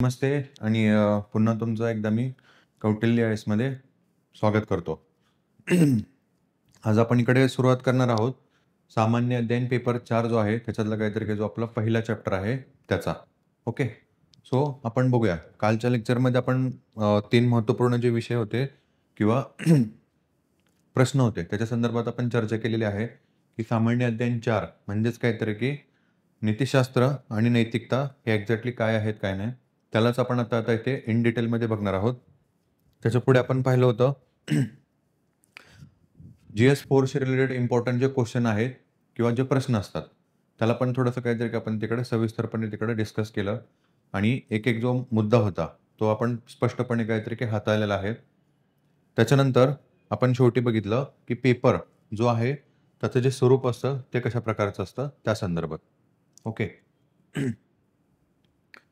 नमस्ते आणि पुन्हा तुमचं एकदा मी कौटिल्य आयएसमध्ये स्वागत करतो. आज आपण इकडे सुरुवात करणार आहोत सामान्य अध्ययन पेपर 4 जो आहे त्याच्यातला काहीतरी जो आपला पहिला चॅप्टर आहे त्याचा. ओके. सो आपण बघूया. कालच्या लेक्चरमध्ये आपण 3 महत्त्वपूर्ण जे विषय होते किंवा प्रश्न होते त्याच्या संदर्भात आपण चर्चा केलेली आहे की सामान्य अध्ययन 4 म्हणजेच काहीतरी की नीतिशास्त्र आणि नैतिकता हे एक्झॅक्टली काय आहेत काय नाही त्यालाच आपण आता इथे इन डिटेलमध्ये बघणार आहोत. त्याच्या पुढे आपण पाहिलं होतं GS4 रिलेटेड इम्पॉर्टंट जे क्वेश्चन आहेत किंवा जे प्रश्न असतात त्याला पण थोडंसं काहीतरी की आपण तिकडे सविस्तरपणे तिकडे डिस्कस केलं आणि एक एक जो मुद्दा होता तो आपण स्पष्टपणे काहीतरी की हाताळलेला आहे. त्याच्यानंतर आपण शेवटी बघितलं की पेपर जो आहे त्याचं जे स्वरूप असतं ते कशा प्रकारचं असतं त्या संदर्भात. ओके.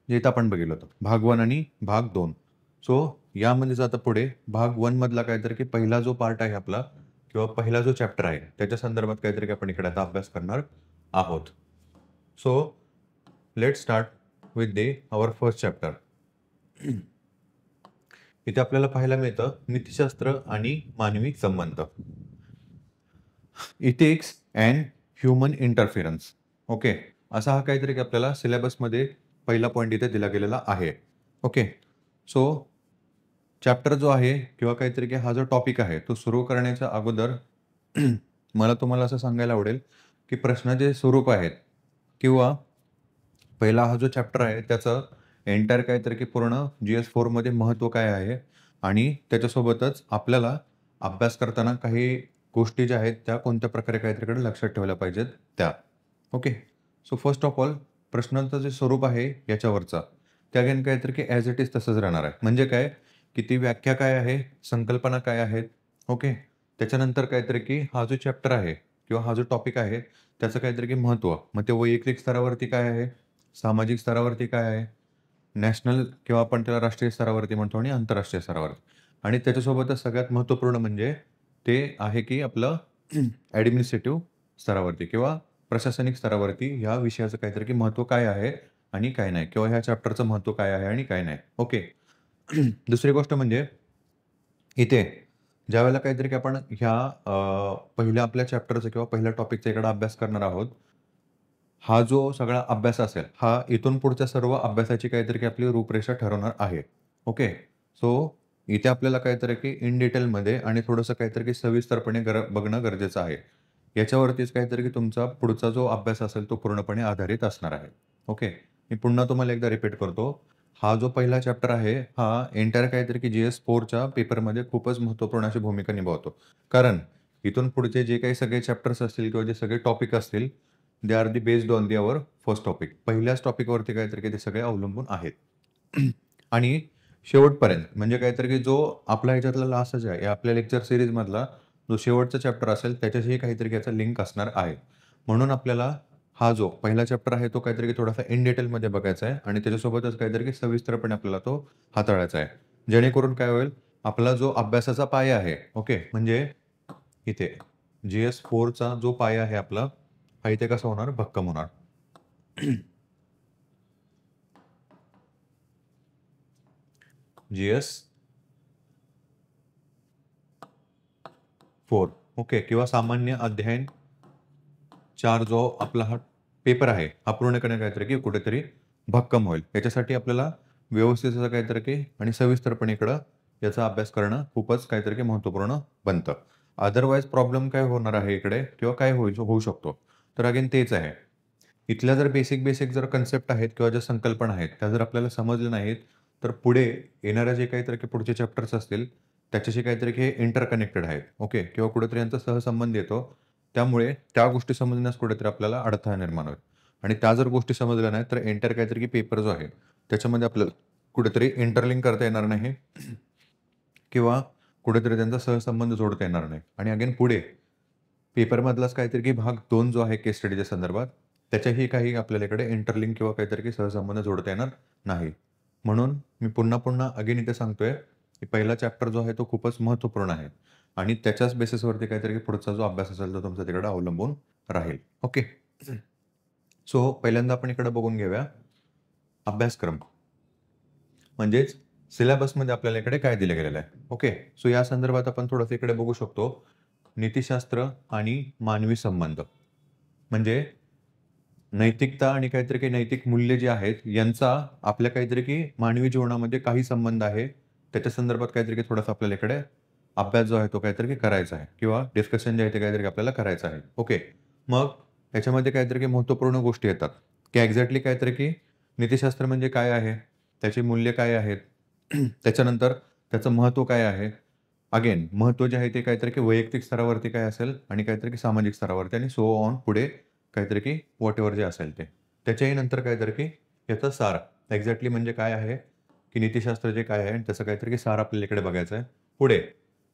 जे इथं आपण बघितलं होतं भाग 1 आणि भाग 2. सो यामध्ये आता पुढे भाग 1 मधला काहीतरी की पहिला जो पार्ट आहे आपला किंवा पहिला जो चॅप्टर आहे त्याच्या संदर्भात काहीतरी की आपण इकडे आता अभ्यास करणार आहोत. So let start with our first chapter. इथे आपल्याला पाहायला मिळतं नीतिशास्त्र आणि मानवी संबंध. Ethics and human interference. Okay. असा हा काहीतरी की आपल्याला सिलेबसमध्ये पहिला पॉईंट इथे दिला गेलेला आहे. ओके. सो चॅप्टर जो आहे किंवा काहीतरी की हा जो टॉपिक आहे तो सुरू करण्याच्या अगोदर मला तुम्हाला असं सांगायला आवडेल की प्रश्नाचे स्वरूप आहेत किंवा पहिला हा जो चॅप्टर आहे त्याचं एंटायर काहीतरी की पूर्ण GS4 मध्ये महत्त्व काय आहे आणि त्याच्यासोबतच आपल्याला अभ्यास करताना काही गोष्टी ज्या आहेत त्या कोणत्या प्रकारे काहीतरीकडे लक्षात ठेवल्या पाहिजेत त्या. Okay. So first of all प्रश्नांचं जे स्वरूप आहे याच्यावरचा ते अगेन काहीतरी की ॲज इट इज तसंच राहणार आहे. म्हणजे काय की ती व्याख्या काय आहे, संकल्पना काय आहेत. ओके. त्याच्यानंतर काहीतरी की हा जो चॅप्टर आहे किंवा हा जो टॉपिक आहे त्याचं काहीतरी की महत्त्व मग ते वैयक्तिक स्तरावरती काय आहे, सामाजिक स्तरावरती काय आहे, नॅशनल किंवा आपण त्याला राष्ट्रीय स्तरावरती म्हणतो आणि आंतरराष्ट्रीय स्तरावरती आणि त्याच्यासोबतच सगळ्यात महत्त्वपूर्ण म्हणजे ते आहे की आपलं ॲडमिनिस्ट्रेटिव्ह स्तरावरती किंवा प्रशासनिक स्तरावरती ह्या विषयाचं काहीतरी की महत्त्व काय आहे आणि काय नाही किंवा ह्या चॅप्टरचं महत्त्व काय आहे आणि काय नाही. ओके. दुसरी गोष्ट म्हणजे इथे ज्यावेळेला काहीतरी की आपण ह्या पहिल्या आपल्या चॅप्टरचा किंवा पहिल्या टॉपिकचा इकडे अभ्यास करणार आहोत. हा जो सगळा अभ्यास असेल हा इथून पुढच्या सर्व अभ्यासाची काहीतरी की आपली रूपरेषा ठरवणार आहे. ओके. सो इथे आपल्याला काहीतरी की इन डिटेलमध्ये आणि थोडंसं काहीतरी की सविस्तरपणे बघणं गरजेचं आहे. याच्यावरतीच काहीतरी की तुमचा पुढचा जो अभ्यास असेल तो पूर्णपणे आधारित असणार आहे. ओके. मी पुन्हा तुम्हाला एकदा रिपीट करतो. हा जो पहिला चॅप्टर आहे हा एंटायर काहीतरी की GS4च्या पेपरमध्ये खूपच महत्त्वपूर्ण अशी भूमिका निभावतो. कारण इथून पुढचे जे काही सगळे चॅप्टर्स असतील किंवा जे सगळे टॉपिक असतील they are the based on our first topic. पहिल्याच टॉपिकवरती काहीतरी की ते सगळे अवलंबून आहेत. आणि शेवटपर्यंत म्हणजे काहीतरी की जो आपला ह्याच्यातला लास्ट जे आहे आपल्या लेक्चर सीरीजमधला जो शेवटचा चॅप्टर असेल त्याच्याशी काहीतरी याचा लिंक असणार आहे. म्हणून आपल्याला हा जो पहिला चॅप्टर आहे तो काहीतरी थोडासा इन डिटेलमध्ये बघायचा आहे आणि त्याच्यासोबतच काहीतरी की सविस्तरपणे आपल्याला तो हाताळायचा आहे. जेणेकरून काय होईल आपला जो अभ्यासाचा पाया आहे. ओके. म्हणजे इथे GS4चा जो पाया आहे आपला हा इथे कसा होणार भक्कम होणार. GS4 ओके किंवा सामान्य अध्ययन 4 जो आपला हा पेपर आहे हा पूर्णपणे काहीतरी की कुठेतरी भक्कम होईल. याच्यासाठी आपल्याला व्यवस्थित असं काहीतरी की आणि सविस्तरपणे इकडं याचा अभ्यास करणं खूपच काहीतरी की महत्त्वपूर्ण बनतं. अदरवाईज प्रॉब्लेम काय होणार आहे इकडे किंवा काय होऊ शकतो तर अगेन तेच आहे. इथल्या जर बेसिक जर कन्सेप्ट आहेत किंवा ज्या संकल्पना आहेत त्या जर आपल्याला समजल्या नाहीत तर पुढे येणाऱ्या जे काहीतरी की पुढचे चॅप्टर्स असतील त्याच्याशी काहीतरी की हे इंटरकनेक्टेड आहेत. ओके. किंवा कुठेतरी यांचा सहसंबंध येतो. त्यामुळे त्या गोष्टी समजण्यास कुठेतरी आपल्याला अडथळा निर्माण होईल आणि त्या जर गोष्टी समजल्या नाहीत तर एंटायर काहीतरी की पेपर जो आहे त्याच्यामध्ये आपल्याला कुठेतरी इंटरलिंक करता येणार नाही किंवा कुठेतरी त्यांचा सहसंबंध जोडता येणार नाही आणि अगेन पुढे पेपरमधलाच काहीतरी की भाग 2 जो आहे केस स्टडीच्या संदर्भात त्याच्याही काही आपल्याला इकडे इंटरलिंक किंवा काहीतरी की सहसंबंध जोडता येणार नाही. म्हणून मी पुन्हा अगेन इथे सांगतोय की पहिला चॅप्टर जो आहे तो खूपच महत्त्वपूर्ण आहे आणि त्याच्याच बेसिसवरती काहीतरी की पुढचा जो अभ्यास असेल तो तुमचा तिकडे अवलंबून राहील. ओके. सो पहिल्यांदा आपण इकडे बघून घेऊया अभ्यासक्रम. म्हणजेच सिलेबसमध्ये आपल्याला इकडे काय दिलं गेलेलं आहे. ओके. सो या संदर्भात आपण थोडंसं इकडे बघू शकतो. नीतिशास्त्र आणि मानवी संबंध. म्हणजे नैतिकता आणि काहीतरी काही नैतिक मूल्य जे आहेत, यांचा आपल्या काहीतरी की मानवी जीवनामध्ये काही संबंध आहे. त्याच्या संदर्भात काहीतरी की थोडासा आपल्याला इकडे अभ्यास जो आहे तो काहीतरी की करायचा आहे किंवा डिस्कशन जे आहे ते काहीतरी आपल्याला करायचं आहे. ओके. मग याच्यामध्ये काहीतरी काही महत्त्वपूर्ण गोष्टी येतात, की एक्झॅक्टली काहीतरी की नीतिशास्त्र म्हणजे काय आहे? त्याची मूल्य काय आहेत? त्याच्यानंतर त्याचं महत्त्व काय आहे? अगेन महत्त्व जे आहे ते काहीतरी की वैयक्तिक स्तरावरती काय असेल आणि काहीतरी की सामाजिक स्तरावरती आणि सो ऑन पुढे काहीतरी की व्हॉटएव्हर जे असेल ते. त्याच्याही नंतर काहीतरी की याचा सार एक्झॅक्टली म्हणजे काय आहे, की नीतिशास्त्र जे काय आहे आणि त्याचं काहीतरी की सार आपल्याला इकडे बघायचं आहे. पुढे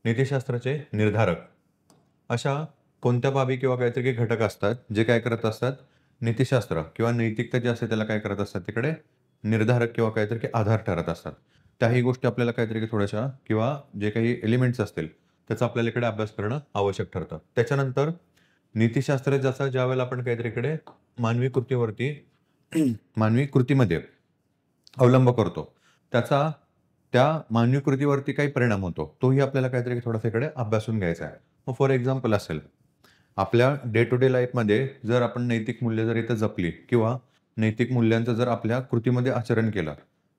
नीतिशास्त्राचे निर्धारक. अशा कोणत्या बाबी किंवा काहीतरी काही घटक असतात, जे काय करत असतात, नीतिशास्त्र किंवा नैतिकता जी असते त्याला काय करत असतात तिकडे निर्धारक किंवा काहीतरी की आधार ठरत असतात. त्याही गोष्टी आपल्याला काहीतरी की थोड्याशा किंवा जे काही एलिमेंट्स असतील, त्याचा आपल्याला इकडे अभ्यास करणं आवश्यक ठरतं. त्याच्यानंतर नीतिशास्त्र जसं ज्यावेळेला आपण काहीतरी इकडे मानवी कृतीवरती मानवी कृतीमध्ये अवलंब करतो. त्याचा त्या मानवी कृतीवरती काही परिणाम होतो. तोही आपल्याला काहीतरी थोडासा इकडे अभ्यासून घ्यायचा आहे. मग फॉर एक्झाम्पल असेल, आपल्या डे टू डे लाईफमध्ये जर आपण नैतिक मूल्य जर इथं जपली किंवा नैतिक मूल्यांचं जर आपल्या कृतीमध्ये आचरण केलं,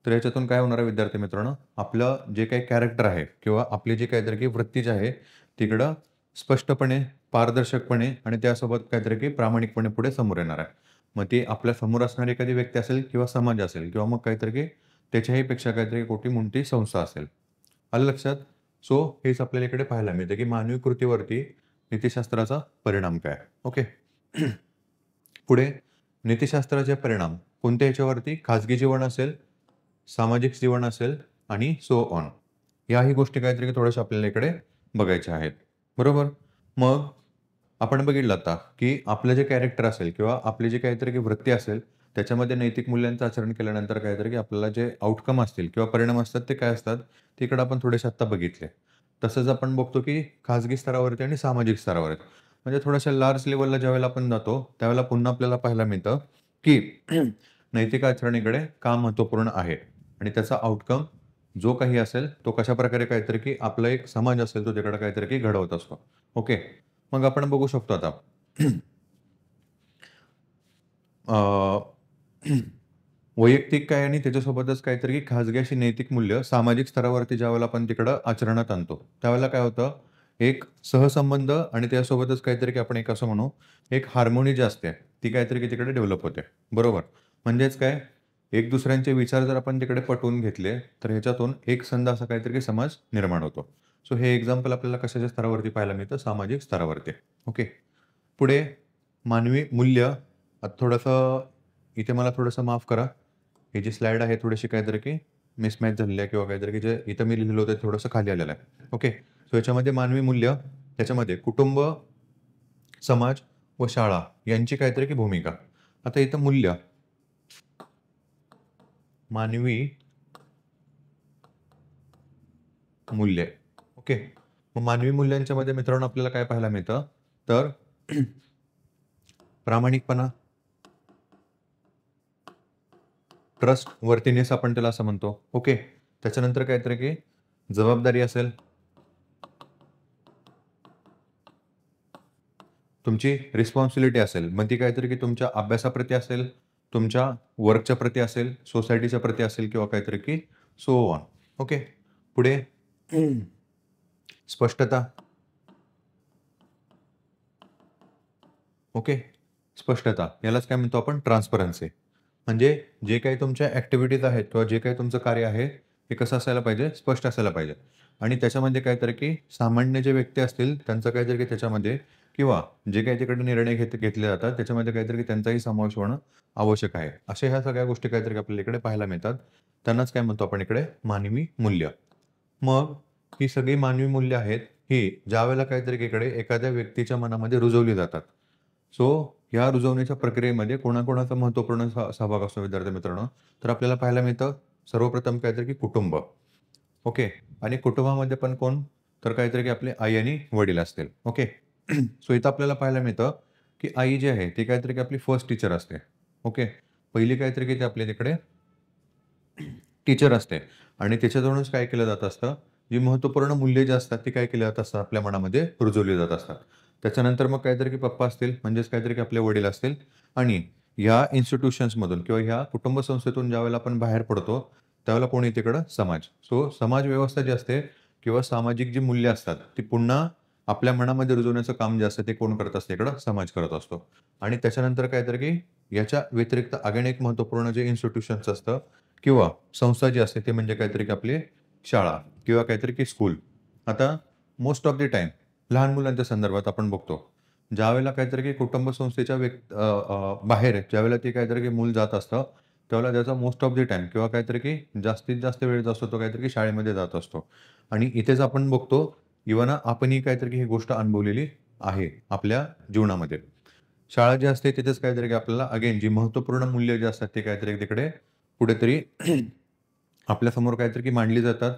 तर याच्यातून काय होणार आहे विद्यार्थी मित्रांनो, आपलं जे काही कॅरेक्टर आहे किंवा आपली जी काहीतरी की वृत्ती जी आहे, तिकडं स्पष्टपणे, पारदर्शकपणे आणि त्यासोबत काहीतरी की प्रामाणिकपणे पुढे समोर येणार आहे. मग ती आपल्या समोर असणारी एखादी व्यक्ती असेल किंवा समाज असेल किंवा मग काहीतरी की त्याच्याही पेक्षा काहीतरी मोठी मोठी संस्था असेल. आलं लक्षात? सो हेच आपल्याला इकडे पाहायला मिळतं, की मानवी कृतीवरती नीतिशास्त्राचा परिणाम काय? ओके. पुढे नीतिशास्त्राचे परिणाम कोणत्या ह्याच्यावरती? खाजगी जीवन असेल, सामाजिक जीवन असेल आणि सो ऑन. याही गोष्टी काहीतरी थोड्याशा आपल्याला इकडे बघायच्या आहेत. बरोबर? मग आपण बघितलं आता, की आपलं जे कॅरेक्टर असेल किंवा आपली जी काहीतरी की वृत्ती असेल, त्याच्यामध्ये नैतिक मूल्यांचं आचरण केल्यानंतर काहीतरी की आपल्याला जे आउटकम असतील किंवा परिणाम असतात ते काय असतात, ते इकडे आपण थोडेसे आत्ता बघितले. तसंच आपण बघतो, की खाजगी स्तरावरती आणि सामाजिक स्तरावरती. म्हणजे थोड्याशा लार्ज लेव्हलला ज्यावेळेला आपण जातो, त्यावेळेला पुन्हा आपल्याला पाहायला मिळतं, की नैतिक आचरणीकडे का महत्त्वपूर्ण आहे आणि त्याचा आउटकम जो काही असेल, तो कशाप्रकारे काहीतरी की आपला एक समाज असेल, तो तिकडे काहीतरी की घडवत असतो. ओके. मग आपण बघू शकतो आता. अ, वैयक्तिक काय आणि त्याच्यासोबतच काहीतरी खाजगी अशी नैतिक मूल्य सामाजिक स्तरावरती ज्यावेळेला आपण तिकडं आचरणात आणतो, त्यावेळेला काय होतं, एक सहसंबंध आणि त्यासोबतच काहीतरी की आपण एक असं म्हणू, एक हार्मोनी जी असते, ती काहीतरी की तिकडे डेव्हलप होते. बरोबर. म्हणजेच काय, एक दुसऱ्यांचे विचार जर आपण तिकडे पटवून घेतले, तर ह्याच्यातून एकसंध असा काहीतरी की समाज निर्माण होतो. सो हे एक्झाम्पल आपल्याला कशाच्या स्तरावरती पाहायला मिळतं? सामाजिक स्तरावरती. ओके. पुढे मानवी मूल्य. आता थोडंसं इथे मला थोडंसं माफ करा. ही जी स्लाईड आहे थोडीशी काहीतरी की मिसमॅच झालेली आहे किंवा काहीतरी की जे इथं मी लिहिलेलं होतं ते थोडंसं खाली आलेलं आहे. ओके. सो याच्यामध्ये मानवी मूल्य, त्याच्यामध्ये कुटुंब, समाज व शाळा यांची काहीतरी की भूमिका. आता इथं मूल्य, मानवी मूल्य. ओके. मग मानवी मूल्यांच्यामध्ये मित्रांनो आपल्याला काय पाहायला मिळतं? तर प्रामाणिकपणा, ट्रस्ट वर्थिनेस आपण त्याला असं म्हणतो. ओके. त्याच्यानंतर काहीतरी की जबाबदारी असेल, तुमची रिस्पॉन्सिबिलिटी असेल. मग ती काहीतरी की तुमच्या अभ्यासाप्रती असेल, तुमच्या वर्कच्या प्रती असेल, सोसायटीच्या प्रती असेल किंवा काहीतरी की सो ऑन. ओके. पुढे स्पष्टता. ओके. स्पष्टता. यालाच काय म्हणतो आपण? ट्रान्सपरन्सी. म्हणजे जे काही तुमच्या ॲक्टिव्हिटीज आहेत किंवा जे काही तुमचं कार्य आहे, हे कसं असायला पाहिजे? स्पष्ट असायला पाहिजे. आणि त्याच्यामध्ये काहीतरी की सामान्य जे व्यक्ती असतील, त्यांचं काहीतरी की त्याच्यामध्ये किंवा जे काही तिकडे निर्णय घेतले जातात, त्याच्यामध्ये काहीतरी की त्यांचाही समावेश होणं आवश्यक आहे. अशा ह्या सगळ्या गोष्टी काहीतरी आपल्याला इकडे पाहायला मिळतात. त्यांनाच काय म्हणतो आपण इकडे? मानवी मूल्य. मग ही सगळी मानवी मूल्य आहेत, ही ज्यावेळेला काहीतरी इकडे एखाद्या व्यक्तीच्या मनामध्ये रुजवली जातात. सो या रुजवण्याच्या प्रक्रियेमध्ये कोणाकोणाचा महत्त्वपूर्ण सहभाग असतो विद्यार्थी मित्रांनो, तर आपल्याला पाहायला मिळतं सर्वप्रथम काहीतरी की कुटुंब. ओके. आणि कुटुंबामध्ये पण कोण? तर काहीतरी की आपले आई आणि वडील असतील. ओके. सो इथं आपल्याला पाहायला मिळतं, की आई जी आहे ती काहीतरी की आपली फर्स्ट टीचर असते. ओके. पहिली काहीतरी की ती आपल्या तिकडे टीचर असते आणि त्याच्यावरूनच काय केलं जात असतं, जी महत्त्वपूर्ण मूल्ये जी असतात ती काय केली जात असतात आपल्या मनामध्ये रुजवली जात असतात. त्याच्यानंतर मग काहीतरी की पप्पा असतील म्हणजेच काहीतरी की आपले वडील असतील आणि ह्या इन्स्टिट्यूशन्समधून किंवा ह्या कुटुंब संस्थेतून ज्यावेळेला आपण बाहेर पडतो, त्यावेळेला कोण येते इकडं समाज. सो समाज व्यवस्था जी असते किंवा सामाजिक जी मूल्य असतात, ती पुन्हा आपल्या मनामध्ये रुजवण्याचं काम जे असतं ते कोण करत असतं इकडं समाज करत असतो. आणि त्याच्यानंतर काहीतरी की याच्या व्यतिरिक्त अगेन एक महत्त्वपूर्ण जे इन्स्टिट्यूशन्स असतं किंवा संस्था जी असते ते म्हणजे काहीतरी की आपली शाळा किंवा काहीतरी की स्कूल. आता मोस्ट ऑफ द टाईम लहान मुलांच्या संदर्भात आपण बघतो. ज्यावेळेला काहीतरी की कुटुंब संस्थेच्या बाहेर ज्यावेळेला ते काहीतरी की मूल जात असतं, त्यावेळेला त्याचा मोस्ट ऑफ द टाईम किंवा काहीतरी की जास्तीत जास्त वेळ जो असतो तो काहीतरी की शाळेमध्ये जात असतो. आणि इथेच आपण बघतो इव्हन आपणही काहीतरी की ही गोष्ट अनुभवलेली आहे आपल्या जीवनामध्ये. शाळा जी असते तिथेच काहीतरी की आपल्याला अगेन जी महत्त्वपूर्ण मूल्य जे असतात ते काहीतरी तिकडे कुठेतरी आपल्यासमोर काहीतरी की मांडली जातात.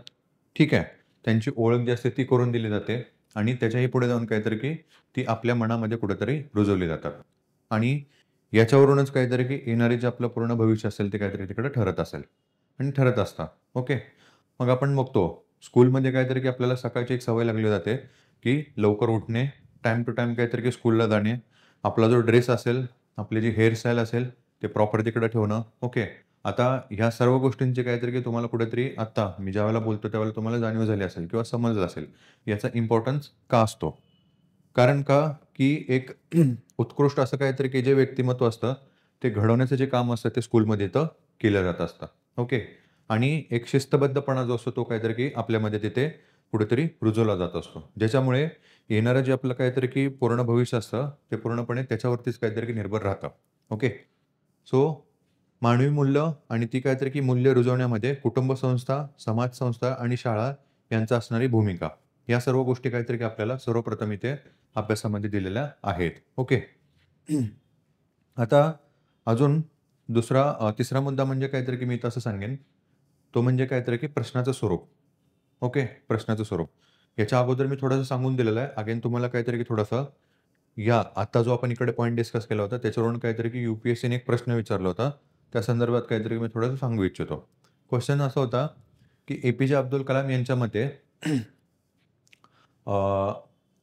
ठीक आहे. त्यांची ओळख जी असते ती करून दिली जाते आणि त्याच्याही पुढे जाऊन काहीतरी की ती आपल्या मनामध्ये कुठेतरी रुजवली जातात. आणि याच्यावरूनच काहीतरी की येणारे जे आपलं पूर्ण भविष्य असेल ते काहीतरी तिकडे ठरत असेल आणि ठरत असतं. ओके. मग आपण बघतो स्कूलमध्ये काहीतरी की आपल्याला सकाळची एक सवय लागली जाते, की लवकर उठणे, टाईम टू टाईम काहीतरी की स्कूलला जाणे. आपला जो ड्रेस असेल, आपली जी हेअरस्टाईल असेल, ते प्रॉपर तिकडे ठेवणं. ओके. आता ह्या सर्व गोष्टींची काहीतरी की तुम्हाला कुठेतरी आत्ता मी ज्यावेळेला बोलतो त्यावेळेला तुम्हाला जाणीव झाली असेल किंवा समजलं असेल, याचा इम्पोर्टन्स का असतो? कारण का, की एक उत्कृष्ट असं काहीतरी की जे व्यक्तिमत्व असतं, ते घडवण्याचं जे काम असतं ते स्कूलमध्ये इथं केलं जात असतं. ओके. आणि एक शिस्तबद्धपणा जो असतो तो काहीतरी की आपल्यामध्ये तिथे कुठेतरी रुजवला जात असतो. ज्याच्यामुळे येणारं जे आपलं काहीतरी की पूर्ण भविष्य असतं, ते पूर्णपणे त्याच्यावरतीच काहीतरी की निर्भर राहतं. ओके. सो मानवी मूल्य आणि ती काहीतरी की मूल्य रुजवण्यामध्ये कुटुंब संस्था, समाज संस्था आणि शाळा यांचा असणारी भूमिका. या सर्व गोष्टी काहीतरी की आपल्याला सर्वप्रथम इथे अभ्यासामध्ये दिलेल्या आहेत. ओके. आता अजून तिसरा मुद्दा म्हणजे काहीतरी की मी इथं असं सांगेन, तो म्हणजे काहीतरी की प्रश्नाचं स्वरूप. ओके. प्रश्नाचं स्वरूप. याच्या अगोदर मी थोडंसं सांगून दिलेलं आहे. अगेन तुम्हाला काहीतरी की थोडंसं या आता जो आपण इकडे पॉइंट डिस्कस केला होता, त्याच्यावरून काहीतरी की यू-पी-एस-सीने एक प्रश्न विचारला होता. त्या संदर्भात काहीतरी मी थोडंसं सांगू इच्छितो. क्वेश्चन असा होता, की ए-पी-जे अब्दुल कलाम यांच्या मते अ,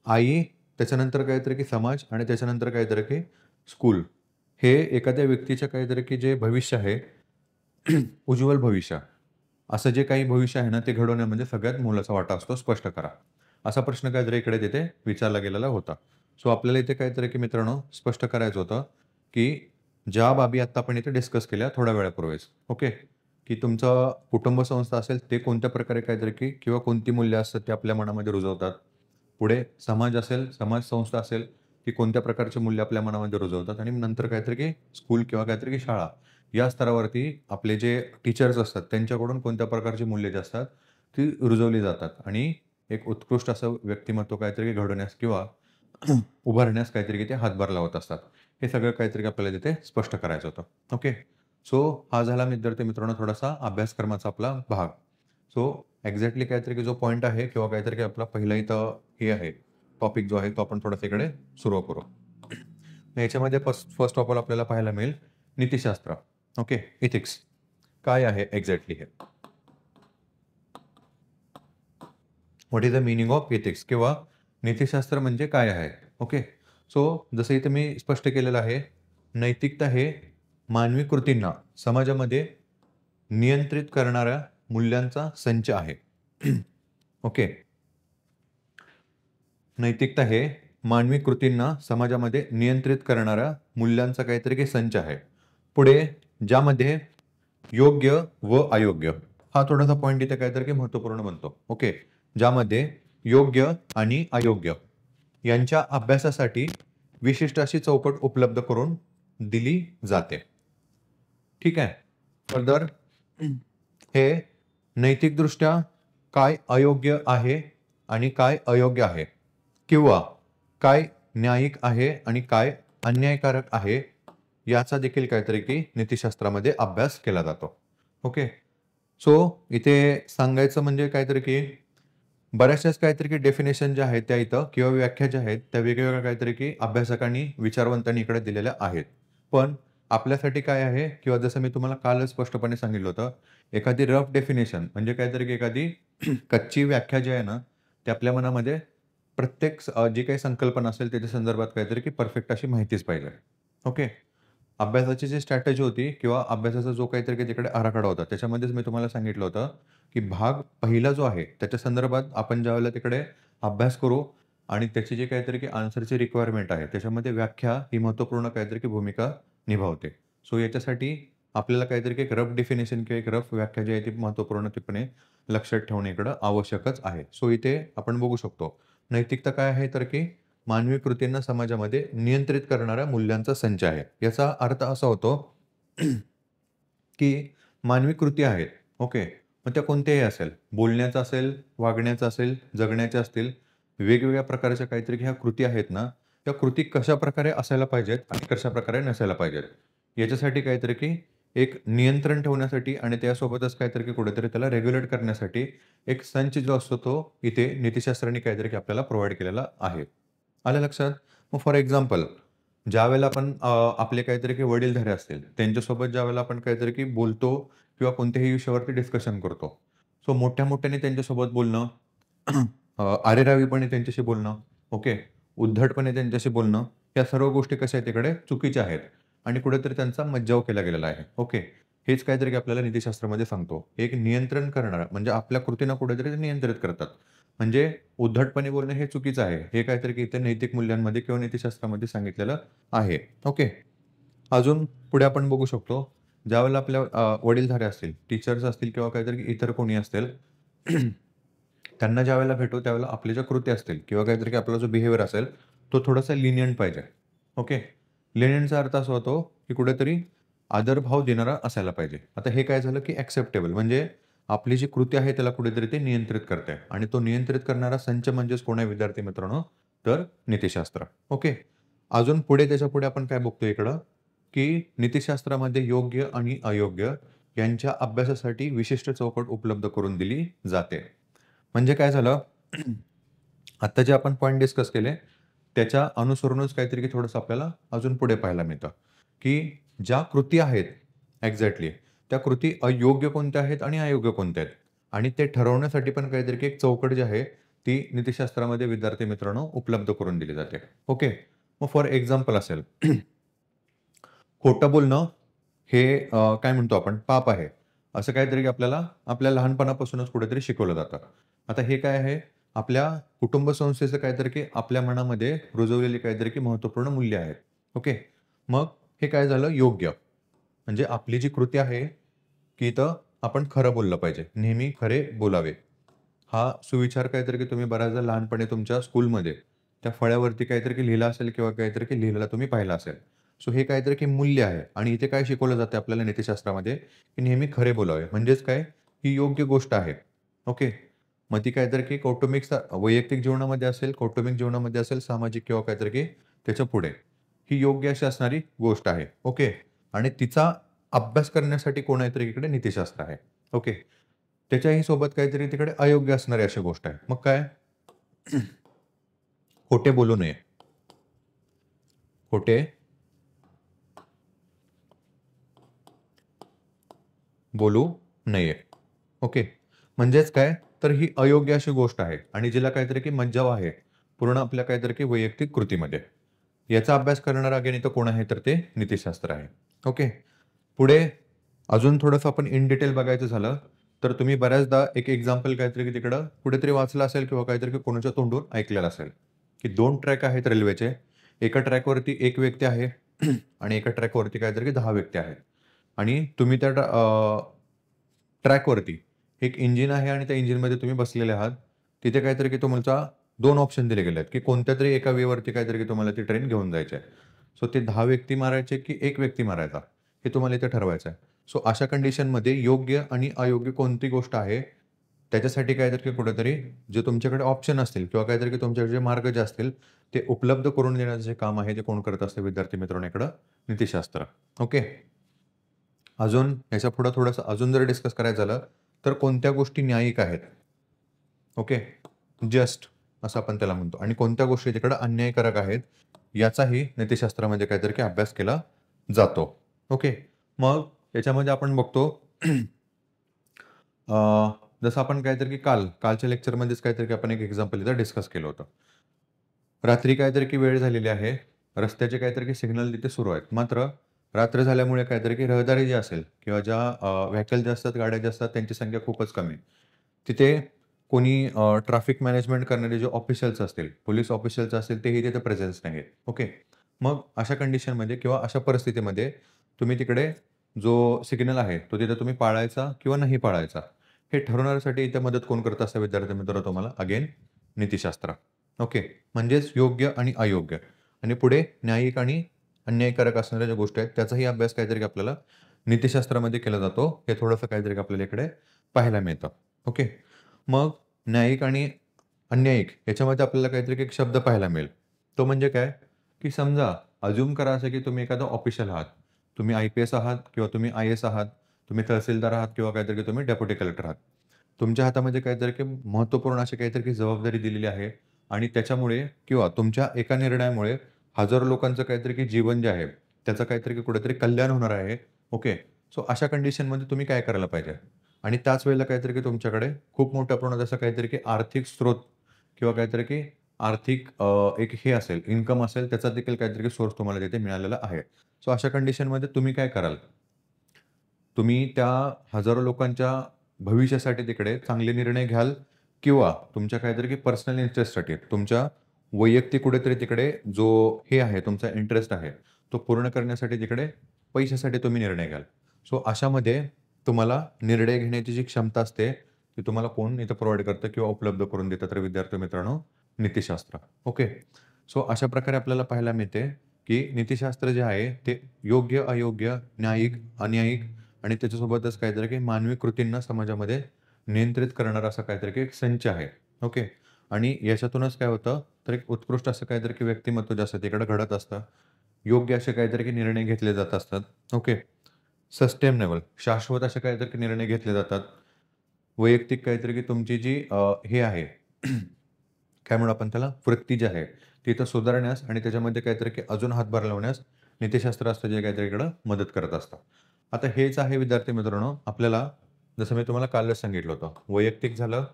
आई, त्याच्यानंतर काहीतरी की समाज आणि त्याच्यानंतर काहीतरी की स्कूल. हे एखाद्या व्यक्तीचं काहीतरी की जे भविष्य आहे, उज्ज्वल भविष्य. असं जे काही भविष्य आहे ना, ते घडवण्यामध्ये सगळ्यात मोलाचा वाटा असतो, स्पष्ट करा. असा प्रश्न काहीतरी इकडे तिथे विचारला गेलेला होता. सो आपल्याला इथे काहीतरी की मित्रांनो स्पष्ट करायचं होतं, की ज्या बाबी आत्ता आपण इथे डिस्कस केल्या थोड्या वेळापूर्वीच. ओके. की तुमचं कुटुंब संस्था असेल, ते कोणत्या प्रकारे काहीतरी की किंवा कोणती मूल्य असतात ते आपल्या मनामध्ये रुजवतात. पुढे समाज असेल, समाज संस्था असेल, की कोणत्या प्रकारचे मूल्य आपल्या मनामध्ये रुजवतात आणि नंतर काहीतरी की स्कूल किंवा काहीतरी की शाळा. या स्तरावरती आपले जे टीचर्स असतात, त्यांच्याकडून कोणत्या प्रकारची मूल्ये जी असतात, ती रुजवली जातात आणि एक उत्कृष्ट असं व्यक्तिमत्व काहीतरी घडवण्यास किंवा उभारण्यास काहीतरी ते हातभार लावत असतात. हे सगळं काहीतरी आपल्याला तिथे स्पष्ट करायचं होतं. ओके. सो हा झाला विद्यार्थी मित्रांनो थोडासा अभ्यासक्रमाचा आपला भाग. सो एक्झॅक्टली काहीतरी की जो पॉइंट आहे किंवा काहीतरी की आपला पहिला इथं हे आहे, टॉपिक जो आहे तो आपण थोडासा इकडे सुरू करू. याच्यामध्ये फर्स्ट ऑफ ऑल आपल्याला पाहायला मिळेल नीतिशास्त्र. ओके. एथिक्स. काय आहे एक्झॅक्टली हे? What is the meaning of ethics किंवा नीतिशास्त्र म्हणजे काय आहे? ओके. सो जसं इथे मी स्पष्ट केलेलं आहे, नैतिकता हे मानवी कृतींना समाजामध्ये नियंत्रित करणाऱ्या मूल्यांचा संच आहे. ओके. नैतिकता हे मानवी कृतींना समाजामध्ये नियंत्रित करणाऱ्या मूल्यांचा काहीतरी काही संच आहे. पुढे ज्यामध्ये योग्य व अयोग्य हा थोडासा पॉइंट इथे काहीतरी काही महत्त्वपूर्ण बनतो. ओके. ज्यामध्ये योग्य आणि अयोग्य यांच्या अभ्यासासाठी विशिष्ट अशी चौकट उपलब्ध करून दिली जाते. ठीक आहे. फर्दर हे नैतिकदृष्ट्या काय अयोग्य आहे आणि काय अयोग्य आहे किंवा काय न्यायिक आहे आणि काय अन्यायकारक आहे याचा देखील काहीतरी की नीतिशास्त्रामध्ये अभ्यास केला जातो. ओके. सो इथे सांगायचं म्हणजे काहीतरी की बऱ्याचशाच काहीतरी की डेफिनेशन ज्या आहेत त्या इथं किंवा व्याख्या ज्या आहेत त्या वेगवेगळ्या काहीतरी की अभ्यासकांनी, विचारवंतांनी इकडे दिलेल्या आहेत. पण आपल्यासाठी काय आहे किंवा जसं मी तुम्हाला कालच स्पष्टपणे सांगितलं होतं, एखादी रफ डेफिनेशन म्हणजे काहीतरी की एखादी कच्ची व्याख्या जी आहे ना, ती आपल्या मनामध्ये प्रत्येक जी काही संकल्पना असेल त्याच्या संदर्भात काहीतरी की परफेक्ट अशी माहितीच पाहिजे. ओके. अभ्यासाची जी स्ट्रॅटेजी होती किंवा अभ्यासाचा जो काहीतरी की तिकडे आराखडा होता, त्याच्यामध्येच मी तुम्हाला सांगितलं होतं, की भाग पहिला जो आहे, त्याच्या संदर्भात आपण ज्यावेळेला तिकडे अभ्यास करू आणि त्याची जी काहीतरी की आन्सरची रिक्वायरमेंट आहे, त्याच्यामध्ये व्याख्या ही महत्त्वपूर्ण काहीतरी की भूमिका निभावते. सो याच्यासाठी आपल्याला काहीतरी की एक रफ डेफिनिशन किंवा एक रफ व्याख्या जी आहे ती महत्त्वपूर्णपणे लक्षात ठेवणे इकडं आवश्यकच आहे. सो इथे आपण बघू शकतो. नैतिकता काय आहे तर की मानवी कृतींना समाजामध्ये नियंत्रित करणाऱ्या मूल्यांचा संच आहे. याचा अर्थ असा होतो, की मानवी कृती आहेत. ओके. मग त्या कोणत्याही असेल. बोलण्याचा असेल, वागण्याचा असेल, जगण्याच्या असतील. वेगवेगळ्या प्रकारच्या काहीतरी ह्या कृती आहेत ना, त्या कृती कशाप्रकारे असायला पाहिजेत आणि कशाप्रकारे नसायला पाहिजेत. याच्यासाठी काहीतरी की एक नियंत्रण ठेवण्यासाठी आणि त्यासोबतच काहीतरी की कुठेतरी त्याला रेग्युलेट करण्यासाठी एक संच जो असतो तो इथे नीतिशास्त्राने काहीतरी की आपल्याला प्रोव्हाईड केलेला आहे. आलं लक्षात? मग फॉर एक्झाम्पल ज्यावेळेला आपण आपले काहीतरी काही वडीलधारे असतील, त्यांच्यासोबत ज्यावेळेला आपण काहीतरी की बोलतो किंवा कोणत्याही विषयावरती डिस्कशन करतो. सो मोठ्या-मोठ्याने त्यांच्यासोबत बोलणं, अरेरावीपणे त्यांच्याशी बोलणं, ओके. उद्धटपणे त्यांच्याशी बोलणं, या सर्व गोष्टी कशा आहेत तिकडे चुकीच्या आहेत आणि कुठेतरी त्यांचा मज्जाव केला गेलेला आहे. ओके. हेच काहीतरी की आपल्याला नीतिशास्त्रामध्ये सांगतो. एक नियंत्रण करणारा म्हणजे आपल्या कृतींना कुठेतरी ते नियंत्रित करतात. म्हणजे उद्धटपणे बोलणं हे चुकीचं आहे. हे काहीतरी की इथे नैतिक मूल्यांमध्ये किंवा नीतिशास्त्रामध्ये सांगितलेलं आहे. ओके. अजून पुढे आपण बघू शकतो. ज्यावेळेला आपल्या वडीलधारे असतील, टीचर्स असतील किंवा काहीतरी इतर कोणी असेल, त्यांना ज्यावेळेला भेटू त्यावेळेला आपल्या ज्या कृती असतील किंवा काहीतरी की आपला जो बिहेवियर असेल, तो थोडासा लिनियंट पाहिजे. ओके. लिनियंटचा अर्थ असा होतो, की कुठेतरी आदरभाव देणारा असायला पाहिजे. आता हे काय झालं, की एक्सेप्टेबल म्हणजे आपली जी कृती आहे त्याला कुठेतरी ते नियंत्रित करते आणि तो नियंत्रित करणारा संच म्हणजेच कोण आहे विद्यार्थी मित्रांनो? तर नीतिशास्त्र. ओके. अजून पुढे त्याच्यापुढे आपण काय बघतोय इकडं, की नीतिशास्त्रामध्ये योग्य आणि अयोग्य यांच्या अभ्यासासाठी विशिष्ट चौकट उपलब्ध करून दिली जाते. म्हणजे काय झालं, आत्ता जे आपण पॉइंट डिस्कस केले, त्याच्या अनुसरूनच काहीतरी की थोडंसं आपल्याला अजून पुढे पाहायला मिळतं, की ज्या कृती आहेत एक्झॅक्टली, त्या कृती अयोग्य कोणत्या आहेत आणि अयोग्य कोणत्या आहेत आणि ते ठरवण्यासाठी पण काहीतरी की एक चौकट जी आहे, ती नीतिशास्त्रामध्ये विद्यार्थी मित्रांनो उपलब्ध करून दिली जाते. ओके. मग फॉर एक्झाम्पल असेल, खोटं बोलणं हे काय म्हणतो आपण पाप आहे. असं काहीतरी की आपल्याला आपल्या लहानपणापासूनच कुठेतरी शिकवलं जातं. आता हे काय आहे? आपल्या कुटुंब संस्थेचं काहीतरी की आपल्या मनामध्ये रुजवलेली काहीतरी की महत्त्वपूर्ण मूल्य आहेत. ओके. मग हे काय झालं योग्य. म्हणजे आपली जी कृती आहे, की इथं आपण खरं बोललं पाहिजे. नेहमी खरे बोलावे. हा सुविचार काहीतरी की तुम्ही बऱ्याचदा लहानपणी तुमच्या स्कूलमध्ये त्या फळ्यावरती काहीतरी की लिहिलं असेल किंवा काहीतरी की लिहिलेलं तुम्ही पाहिलं असेल. सो हे काहीतरी की मूल्य आहे आणि इथे काय शिकवलं जातं आपल्याला नीतिशास्त्रामध्ये, की नेहमी खरे बोलावे. म्हणजेच काय? ही योग्य गोष्ट आहे. ओके. मग ती काहीतरी की कौटुंबिक वैयक्तिक जीवनामध्ये असेल, कौटुंबिक जीवनामध्ये असेल, सामाजिक किंवा काहीतरी की त्याच्या पुढे. ही योग्य अशी असणारी गोष्ट आहे. ओके. आणि तिचा अभ्यास करण्यासाठी कोणातरी इकडे नीतिशास्त्र आहे. ओके. त्याच्याही सोबत काहीतरी तिकडे अयोग्य असणारी अशी गोष्ट आहे. मग काय? खोटे बोलू नये. खोटे बोलू नये. ओके. म्हणजेच काय? तर ही अयोग्य अशी गोष्ट आहे आणि जिला काहीतरी की मज्जाव आहे. पूर्ण आपल्या काहीतरी की वैयक्तिक कृतीमध्ये. याचा अभ्यास करणारं अगेन इथं कोण आहे? तर ते नीतिशास्त्र आहे. ओके. पुढे अजून थोडंसं आपण इन डिटेल बघायचं झालं, तर तुम्ही बऱ्याचदा एक एक्झाम्पल काहीतरी की तिकडं कुठेतरी वाचलं असेल किंवा काहीतरी की कोणाच्या तोंडून ऐकलेलं असेल, की 2 ट्रॅक आहेत रेल्वेचे. एका ट्रॅकवरती 1 व्यक्ती आहे आणि एका ट्रॅकवरती काहीतरी की 10 व्यक्ती आहेत. आणि तुम्ही त्या ट्रॅकवरती एक इंजिन आहे आणि त्या इंजिनमध्ये तुम्ही बसलेले आहात. तिथे काहीतरी की तुमचा 2 ऑप्शन दिले गेले आहेत, की कोणत्यातरी एका वेवरती काहीतरी की तुम्हाला ती ट्रेन घेऊन जायची आहे. सो ते 10 व्यक्ती मारायचे की 1 व्यक्ती मारायचा, हे तुम्हाला इथे ठरवायचं आहे. सो अशा कंडिशनमध्ये योग्य आणि अयोग्य कोणती गोष्ट आहे, त्याच्यासाठी काहीतरी की कुठेतरी जे तुमच्याकडे ऑप्शन असतील किंवा काहीतरी की तुमच्याकडे जे मार्ग जे असतील, ते उपलब्ध करून देण्याचं जे काम आहे, ते कोण करत असतं विद्यार्थी मित्रांनो इकडं नीतिशास्त्र. ओके. अजून याच्यापुढे थोडंसं अजून जर डिस्कस करायचं झालं, तर कोणत्या गोष्टी न्यायिक आहेत? ओके. जस्ट असं आपण त्याला म्हणतो आणि कोणत्या गोष्टी तिकडे अन्यायकारक आहेत, याचाही नीतिशास्त्रामध्ये काहीतरी की अभ्यास केला जातो. ओके. मग याच्यामध्ये आपण बघतो अ, जसं आपण काहीतरी की कालच्या लेक्चरमध्येच काहीतरी की आपण एक एक्झाम्पल इथं डिस्कस केलं होतं. रात्री काहीतरी की वेळ झालेली आहे. रस्त्याचे काहीतरी की सिग्नल तिथे सुरू आहेत. मात्र रात्र झाल्यामुळे काहीतरी की रहदारी जी असेल किंवा ज्या व्हेकल जे असतात, गाड्या ज्या असतात त्यांची संख्या खूपच कमी आहे. तिथे कोणी ट्रॅफिक मॅनेजमेंट करणारे जे ऑफिशियल्स असतील, पोलिस ऑफिशियल्स असतील तेही तिथे प्रेझेन्स नाही आहेत. ओके. मग अशा कंडिशनमध्ये किंवा अशा परिस्थितीमध्ये तुम्ही तिकडे जो सिग्नल आहे, तो तिथे तुम्ही पाळायचा किंवा नाही पाळायचा, हे ठरवण्यासाठी इथे मदत कोण करत असतं विद्यार्थी मित्रांनो तुम्हाला? अगेन नीतिशास्त्र. ओके. म्हणजेच योग्य आणि अयोग्य आणि पुढे न्यायिक आणि अन्यायकारक असणाऱ्या ज्या गोष्टी आहेत, त्याचाही अभ्यास काहीतरी आपल्याला नीतिशास्त्रामध्ये केला जातो. हे थोडंसं काहीतरी आपल्याला इकडे पाहायला मिळतं. ओके. मग न्यायिक आणि अन्यायिक याच्यामध्ये आपल्याला काहीतरी एक शब्द पाहायला मिळेल. तो म्हणजे काय? की समजा अझ्युम करा असं की तुम्ही एखादा ऑफिशियल आहात. तुम्ही आय-पी-एस आहात किंवा तुम्ही आय-एस आहात. तुम्ही तहसीलदार आहात किंवा काहीतरी तुम्ही डेप्युटी कलेक्टर आहात. तुमच्या हातामध्ये काहीतरी की महत्त्वपूर्ण अशी काहीतरी जबाबदारी दिलेली आहे आणि त्याच्यामुळे किंवा तुमच्या एका निर्णयामुळे हजारो लोकांचं काहीतरी की जीवन जे आहे, त्याचं काहीतरी की कुठेतरी कल्याण होणार आहे. ओके. सो अशा कंडिशनमध्ये तुम्ही काय करायला पाहिजे? आणि त्याच वेळेला काहीतरी की तुमच्याकडे खूप मोठ्या प्रमाणात असं काहीतरी की आर्थिक स्रोत किंवा काहीतरी की आर्थिक एक हे असेल, इन्कम असेल, त्याचा देखील काहीतरी सोर्स तुम्हाला तिथे मिळालेला आहे. सो अशा कंडिशनमध्ये तुम्ही काय कराल? तुम्ही त्या हजारो लोकांच्या भविष्यासाठी तिकडे चांगले निर्णय घ्याल किंवा तुमच्या काहीतरी की पर्सनल इंटरेस्टसाठी तुमच्या वैयक्तिक कुठेतरी तिकडे जो हे आहे, तुमचा इंटरेस्ट आहे, तो पूर्ण करण्यासाठी तिकडे पैशासाठी तुम्ही निर्णय घ्याल. सो अशामध्ये तुम्हाला निर्णय घेण्याची जी क्षमता असते, ती तुम्हाला कोण इथं प्रोव्हाईड करतं किंवा उपलब्ध करून देतं तर विद्यार्थी मित्रांनो, नीतिशास्त्र. ओके. सो अशा प्रकारे आपल्याला पाहायला मिळते, की नीतिशास्त्र जे आहे ते योग्य, अयोग्य, न्यायिक, अन्यायिक आणि त्याच्यासोबतच काहीतरी की मानवी कृतींना समाजामध्ये नियंत्रित करणारा असा काहीतरी की एक संच आहे. ओके. आणि याच्यातूनच काय होतं, तर एक उत्कृष्ट असं काहीतरी की व्यक्तिमत्व जे असतं तिकडे घडत असतं. योग्य असे काहीतरी की निर्णय घेतले जात असतात. ओके. सस्टेनेबल शाश्वत असे काहीतरी की निर्णय घेतले जातात. वैयक्तिक काहीतरी की तुमची जी हे आहे काय म्हणू आपण त्याला, वृत्ती जी आहे, ती इथं सुधारण्यास आणि त्याच्यामध्ये काहीतरी की अजून हातभार लावण्यास नीतिशास्त्र असतं जे काहीतरी इकडं मदत करत असतं. आता हेच आहे विद्यार्थी मित्रांनो, आपल्याला जसं मी तुम्हाला कालच सांगितलं होतं. वैयक्तिक झालं,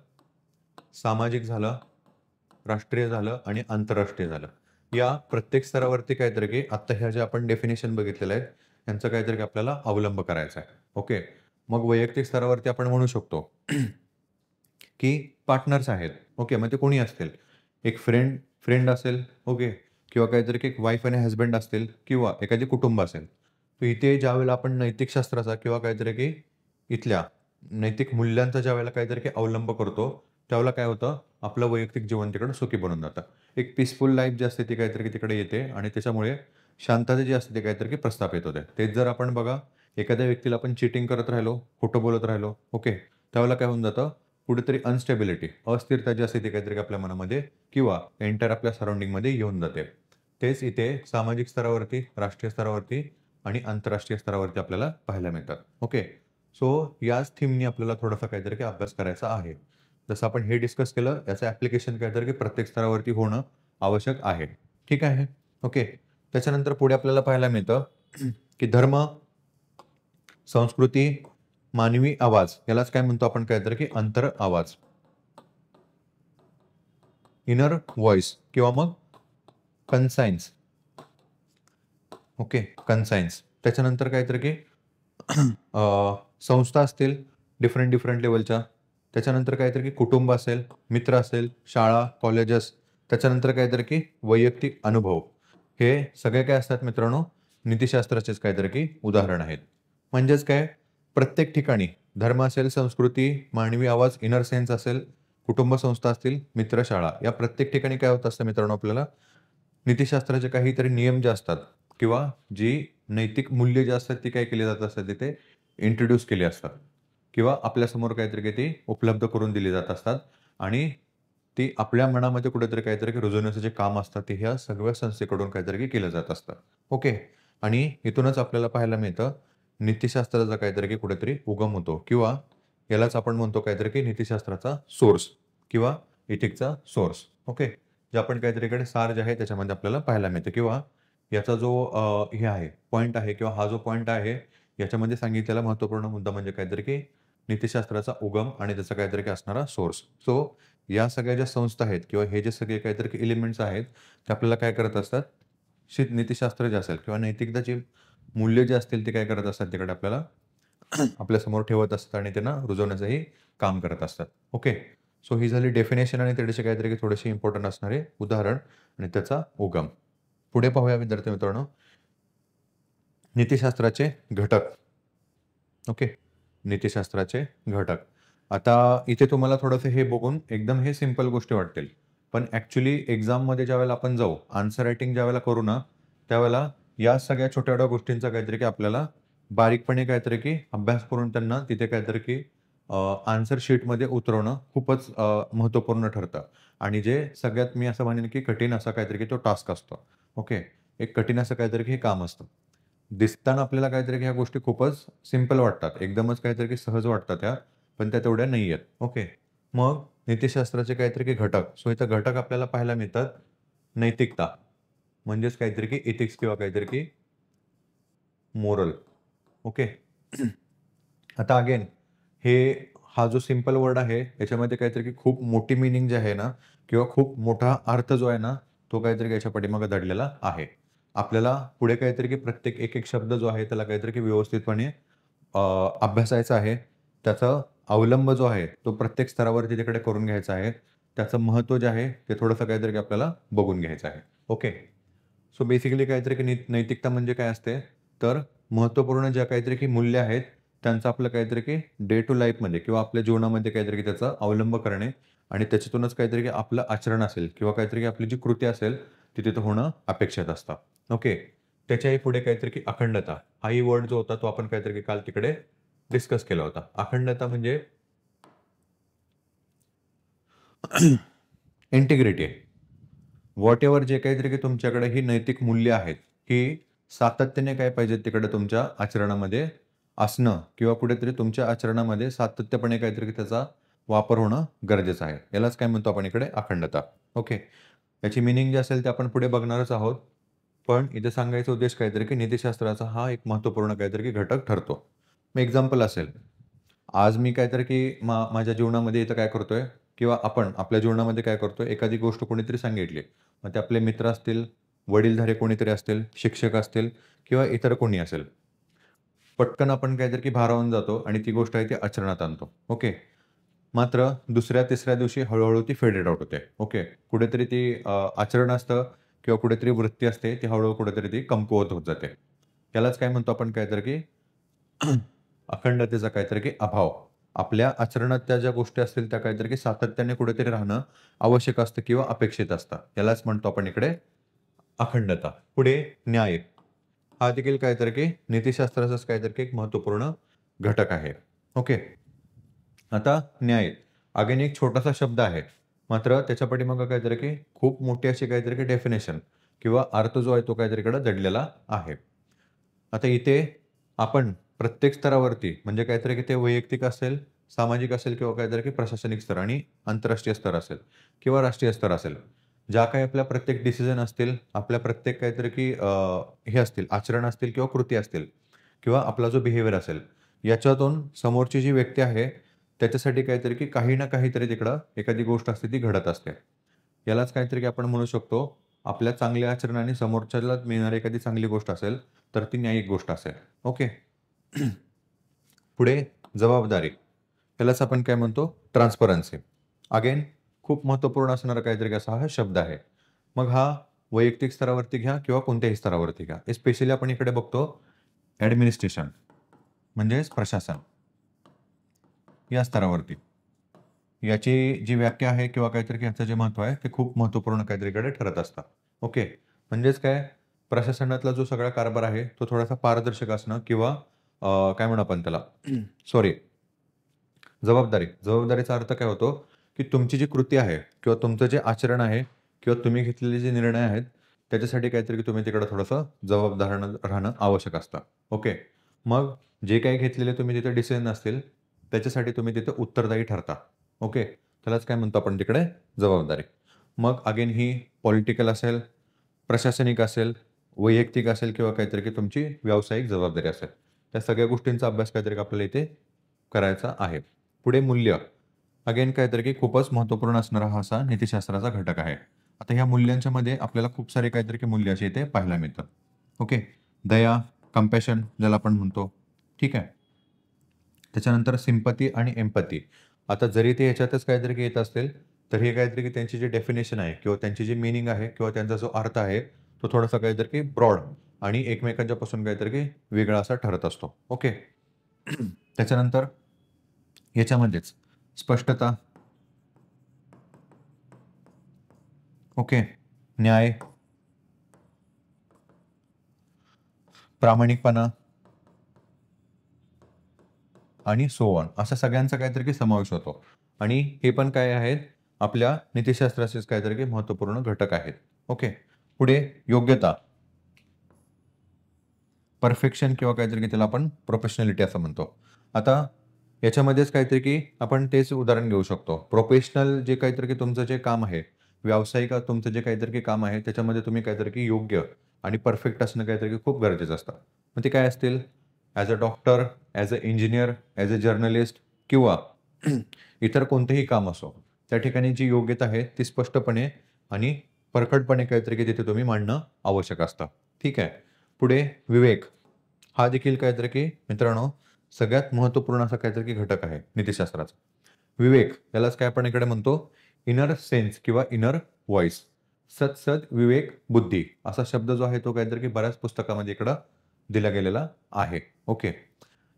सामाजिक झालं, राष्ट्रीय झालं आणि आंतरराष्ट्रीय झालं. या प्रत्येक स्तरावरती काहीतरी की आत्ता ह्या ज्या आपण डेफिनिशन बघितलेल्या आहेत, यांचा काहीतरी की आपल्याला अवलंब करायचा आहे. ओके. मग वैयक्तिक स्तरावरती आपण म्हणू शकतो की पार्टनर्स आहेत. ओके. मग ते कोणी असतील. एक फ्रेंड असेल, ओके. किंवा काहीतरी एक वाईफ आणि हसबँड असतील किंवा एखादी कुटुंब असेल. तर इथे ज्यावेळेला आपण नैतिक शास्त्राचा किंवा काहीतरी की इथल्या नैतिक मूल्यांचा ज्यावेळेला काहीतरी की अवलंब करतो, त्यावेळेला काय होतं, आपलं वैयक्तिक जीवन तिकडं सुखी बनून जातं. एक पीसफुल लाईफ जी असते ती काहीतरी की तिकडे येते आणि त्याच्यामुळे शांतता जी असते ती काहीतरी की प्रस्थापित होते. तेच जर आपण बघा, एखाद्या व्यक्तीला आपण चीटिंग करत राहिलो, खोटं बोलत राहिलो, ओके. त्यावेळेला काय होऊन जातं, कुठेतरी अनस्टेबिलिटी, अस्थिरता जी असते ती काहीतरी आपल्या मनामध्ये किंवा एंटायर आपल्या सराउंडिंगमध्ये येऊन जाते. तेच इथे सामाजिक स्तरावरती, राष्ट्रीय स्तरावरती आणि आंतरराष्ट्रीय स्तरावरती आपल्याला पाहायला मिळतात. ओके. सो याच थीमनी आपल्याला थोडासा काहीतरी की अभ्यास करायचा आहे. जसं आपण हे डिस्कस केलं, याचं ॲप्लिकेशन काहीतरी की प्रत्येक स्तरावरती होणं आवश्यक आहे. ठीक आहे. ओके. त्याच्यानंतर पुढे आपल्याला पाहायला मिळतं, की धर्म, संस्कृती, मानवी आवाज यालाच काय म्हणतो आपण काहीतरी की अंतर आवाज. इनर व्हॉईस किंवा मग कन्सायन्स. ओके. कन्सायन्स. त्याच्यानंतर काहीतरी की संस्था असतील डिफरंट लेव्हलच्या. त्याच्यानंतर काहीतरी की कुटुंब असेल, मित्र असेल, शाळा, कॉलेजेस. त्याच्यानंतर काहीतरी की वैयक्तिक अनुभव. हे सगळे काय असतात मित्रांनो, नीतिशास्त्राचेच काहीतरी की उदाहरण आहेत. म्हणजेच काय, प्रत्येक ठिकाणी धर्म असेल, संस्कृती, मानवी आवाज, इनर सेन्स असेल, कुटुंब संस्था असतील, मित्र, शाळा या प्रत्येक ठिकाणी काय होत असतं मित्रांनो आपल्याला, नीतिशास्त्राचे काहीतरी नियम जे असतात किंवा जी नैतिक मूल्य जे असतात ती काय केली जात असतात तिथे इंट्रोड्यूस केली असतात किंवा आपल्यासमोर काहीतरी काही ती उपलब्ध करून दिली जात असतात आणि ती आपल्या मनामध्ये कुठेतरी काहीतरी रुजवण्याचं जे काम असतं ते ह्या सगळ्या संस्थेकडून काहीतरी केलं जात असतं. ओके. आणि इथूनच आपल्याला पाहायला मिळतं नीतिशास्त्राचा काहीतरी की कुठेतरी उगम होतो किंवा यालाच आपण म्हणतो काहीतरी की नीतिशास्त्राचा सोर्स किंवा इथिकचा सोर्स. ओके. जे आपण काहीतरी इकडे सार जे आहे त्याच्यामध्ये आपल्याला पाहायला मिळतं किंवा याचा जो हे आहे पॉइंट आहे किंवा हा जो पॉइंट आहे याच्यामध्ये सांगितलेला महत्त्वपूर्ण मुद्दा म्हणजे काहीतरी की नीतिशास्त्राचा उगम आणि त्याचा काहीतरी असणारा सोर्स. सो या सगळ्या ज्या संस्था आहेत किंवा हे जे सगळे काहीतरी एलिमेंट्स आहेत, ते आपल्याला काय करत असतात, नीतिशास्त्र जे असेल किंवा नैतिकताची मूल्य जे असतील ते काय करत असतात तिकडे आपल्याला आपल्यासमोर ठेवत असतात आणि त्यांना रुजवण्याचंही काम करत असतात. ओके. सो ही झाली डेफिनेशन आणि त्याचे काहीतरी थोडेसे इम्पोर्टंट असणारे उदाहरण आणि त्याचा उगम. पुढे पाहूया विद्यार्थी मित्रांनो, नीतिशास्त्राचे घटक. ओके. नीतिशास्त्राचे घटक. आता इथे तुम्हाला थोडंसं हे बघून एकदम हे सिंपल गोष्टी वाटतील. पण ॲक्चुअली एक्झाममध्ये ज्यावेळेला आपण जाऊ, आन्सर रायटिंग ज्यावेळेला करू ना, त्यावेळेला या सगळ्या छोट्या-छोट्या गोष्टींचा काहीतरी की आपल्याला बारीकपणे काहीतरी की अभ्यास करून त्यांना तिथे काहीतरी की आन्सर शीटमध्ये उतरवणं खूपच महत्त्वपूर्ण ठरतं. आणि जे सगळ्यात मी असं म्हणेन की कठीण असा काहीतरी की तो टास्क असतो. ओके. एक कठीण असं काहीतरी की हे काम असतं. दिसताना आपल्याला काहीतरी ह्या गोष्टी खूपच सिंपल वाटतात. एकदमच काहीतरी की सहज वाटतात त्या, पण त्या तेवढ्या नाही आहेत. ओके. मग नीतिशास्त्राचे काहीतरी की घटक. सो इथं घटक आपल्याला पाहायला मिळतात. नैतिकता म्हणजेच काहीतरी की एथिक्स किंवा काहीतरी की मोरल. ओके. आता अगेन हे हा जो सिंपल वर्ड आहे, याच्यामध्ये काहीतरी की खूप मोठी मीनिंग जी आहे ना किंवा खूप मोठा अर्थ जो आहे ना, तो काहीतरी याच्या पाठीमागे दडलेला आहे. आपल्याला पुढे काहीतरी की प्रत्येक एक-एक शब्द जो आहे, त्याला काहीतरी की व्यवस्थितपणे अ, अभ्यासायचा आहे. त्याचा अवलंब जो आहे, तो प्रत्येक स्तरावरती तिकडे करून घ्यायचा आहे. त्याचं महत्त्व जे आहे, ते थोडंसं काहीतरी आपल्याला बघून घ्यायचं आहे. ओके. सो बेसिकली काहीतरी की नैतिकता म्हणजे काय असते, तर महत्त्वपूर्ण ज्या काहीतरी की मूल्य आहेत, त्यांचं आपलं काहीतरी की डे टू लाईफमध्ये किंवा आपल्या जीवनामध्ये काहीतरी की त्याचा अवलंब करणे आणि त्याच्यातूनच काहीतरी की आपलं आचरण असेल किंवा काहीतरी की आपली जी कृती असेल, ती तिथं होणं अपेक्षित असतं. ओके. त्याच्याही पुढे काहीतरी की अखंडता. हाही वर्ड जो होता, तो आपण काहीतरी की काल तिकडे डिस्कस केला होता. अखंडता म्हणजे इंटिग्रिटी आहे. व्हॉटएव्हर जे काहीतरी की तुमच्याकडे ही नैतिक मूल्य आहेत, ही सातत्याने काय पाहिजे तिकडे तुमच्या आचरणामध्ये असणं किंवा कुठेतरी तुमच्या आचरणामध्ये सातत्यपणे काहीतरी की त्याचा वापर होणं गरजेचं आहे. यालाच काय म्हणतो आपण इकडे अखंडता. ओके. याची मीनिंग जी असेल ते आपण पुढे बघणारच आहोत. पण इथे सांगायचा उद्देश काहीतरी की नीतिशास्त्राचा हा एक महत्त्वपूर्ण काहीतरी की घटक ठरतो. मग एक्झाम्पल असेल, आज मी काहीतरी की माझ्या जीवनामध्ये इथं काय करतोय किंवा आपण आपल्या जीवनामध्ये काय करतोय, एखादी गोष्ट कोणीतरी सांगितली. मग ते आपले मित्र असतील, वडीलधारे कोणीतरी असतील, शिक्षक असतील किंवा इतर कोणी असेल. पटकन आपण काहीतरी की भारावून जातो आणि ती गोष्ट आहे ती आचरणात आणतो. ओके. मात्र दुसऱ्या-तिसऱ्या दिवशी हळू ती फेडेड आउट होते. ओके. कुठेतरी ती आचरण असतं किंवा कुठेतरी वृत्ती असते, ती हळू कुठेतरी ती कमकुवत होत जाते. यालाच काय म्हणतो आपण काहीतरी की अखंडतेचा काहीतरी की अभाव. आपल्या आचरणात त्या ज्या गोष्टी असतील त्या काहीतरी की सातत्याने कुठेतरी राहणं आवश्यक असतं किंवा अपेक्षित असतं. यालाच म्हणतो आपण इकडे अखंडता. पुढे न्याय. हा देखील काहीतरी की नीतिशास्त्राचाच काहीतरी की एक महत्त्वपूर्ण घटक आहे. ओके. आता न्याय. अगेन एक छोटासा शब्द आहे. मात्र त्याच्या पाठीमागे काहीतरी की खूप मोठी अशी काहीतरी की डेफिनेशन किंवा अर्थ जो आहे तो काहीतरी इकडे दडलेला आहे. आता इथे आपण प्रत्येक स्तरावरती म्हणजे काहीतरी की ते वैयक्तिक असेल, सामाजिक असेल किंवा काहीतरी की प्रशासनिक स्तर आणि आंतरराष्ट्रीय स्तर असेल किंवा राष्ट्रीय स्तर असेल. ज्या काही आपल्या प्रत्येक डिसिजन असतील, आपल्या प्रत्येक काहीतरी की हे असतील, आचरण असतील किंवा कृती असतील किंवा आपला जो बिहेवियर असेल, याच्यातून समोरची जी व्यक्ती आहे, त्याच्यासाठी काहीतरी की काही ना काहीतरी तिकडं एखादी गोष्ट असते ती घडत असते. यालाच काहीतरी की आपण म्हणू शकतो, आपल्या चांगल्या आचरणाने समोरच्याला मिळणारी एखादी चांगली गोष्ट असेल, तर ती न्यायिक गोष्ट असेल. ओके. पुढे जबाबदारी. त्यालाच आपण काय म्हणतो ट्रान्सपरन्सी. अगेन खूप महत्त्वपूर्ण असणारा काहीतरी असा हा शब्द आहे. मग हा वैयक्तिक स्तरावरती घ्या किंवा कोणत्याही स्तरावरती घ्या. स्पेशली आपण इकडे बघतो ॲडमिनिस्ट्रेशन म्हणजेच प्रशासन या स्तरावरती. याची जी व्याख्या आहे किंवा काहीतरी याचं जे महत्त्व आहे, ते खूप महत्त्वपूर्ण काहीतरी इकडे ठरत असतं. ओके. म्हणजेच काय प्रशासनातला जो सगळा कारभार आहे, तो थोडासा पारदर्शक असणं किंवा काय म्हणू आपण त्याला सॉरी जबाबदारी. जबाबदारीचा अर्थ काय होतो, की तुमची जी कृती आहे किंवा तुमचं जे आचरण आहे किंवा तुम्ही घेतलेले जे निर्णय आहेत, त्याच्यासाठी काहीतरी की तुम्ही तिकडं थोडंसं जबाबदार राहणं आवश्यक असतं. ओके. मग जे काही घेतलेले तुम्ही तिथे डिसिजन असतील, त्याच्यासाठी तुम्ही तिथे उत्तरदायी ठरता. ओके. त्यालाच काय म्हणतो आपण तिकडे जबाबदारी. मग अगेन ही पॉलिटिकल असेल, प्रशासनिक असेल वैयक्तिक असेल किंवा काहीतरी की तुमची व्यावसायिक जबाबदारी असेल. त्या सगळ्या गोष्टींचा अभ्यास काहीतरी आपल्याला इथे करायचा आहे. पुढे मूल्य. अगेन काहीतरी की खूपच महत्त्वपूर्ण असणारा हा असा नीतिशास्त्राचा घटक आहे. आता ह्या मूल्यांच्या मध्ये आपल्याला खूप सारे काहीतरी की मूल्य असे इथे पाहायला मिळतात. ओके. दया, कंपॅशन ज्याला आपण म्हणतो. ठीक आहे. त्याच्यानंतर सिम्पती आणि एम्पॅथी. आता जरी ते ह्याच्यातच काहीतरी येत असेल, तर हे काहीतरी की त्यांची जी डेफिनेशन आहे किंवा त्यांची जी मीनिंग आहे किंवा त्यांचा जो अर्थ आहे, तो थोडासा काहीतरी की ब्रॉड आणि एकमेकांच्यापासून काहीतरी की वेगळा असा ठरत असतो. ओके. त्याच्यानंतर याच्यामध्येच स्पष्टता, ओके, न्याय, प्रामाणिकपणा आणि सो ऑन अशा सगळ्यांचा काहीतरी की समावेश होतो. आणि हे पण काय आहेत, आपल्या नीतिशास्त्राचेच काहीतरी की महत्त्वपूर्ण घटक आहेत. ओके. पुढे योग्यता, परफेक्शन किंवा काहीतरी की त्याला आपण प्रोफेशनॅलिटी असं म्हणतो. आता याच्यामध्येच काहीतरी की आपण तेच उदाहरण घेऊ शकतो. प्रोफेशनल जे काहीतरी की तुमचं जे काम आहे, व्यावसायिक तुमचं जे काहीतरी की काम आहे, त्याच्यामध्ये तुम्ही काहीतरी की योग्य आणि परफेक्ट असणं काहीतरी की खूप गरजेचं असतं. मग ते काय असतील? As a doctor, as a engineer, as a journalist किंवा इतर कोणतेही काम असो. त्या ठिकाणी जी योग्यता आहे ती स्पष्टपणे आणि परखडपणे काहीतरी की तिथे तुम्ही मांडणं आवश्यक असतं. ठीक आहे. पुढे विवेक. हा देखील काहीतरी की मित्रांनो सगळ्यात महत्त्वपूर्ण असा काहीतरी की घटक आहे नीतिशास्त्राचा. विवेक यालाच काय आपण इकडे म्हणतो इनर सेन्स किंवा इनर व्हॉईस. सत विवेक, बुद्धी असा शब्द जो आहे तो काहीतरी की बऱ्याच पुस्तकामध्ये इकडं दिला गेलेला आहे. ओके.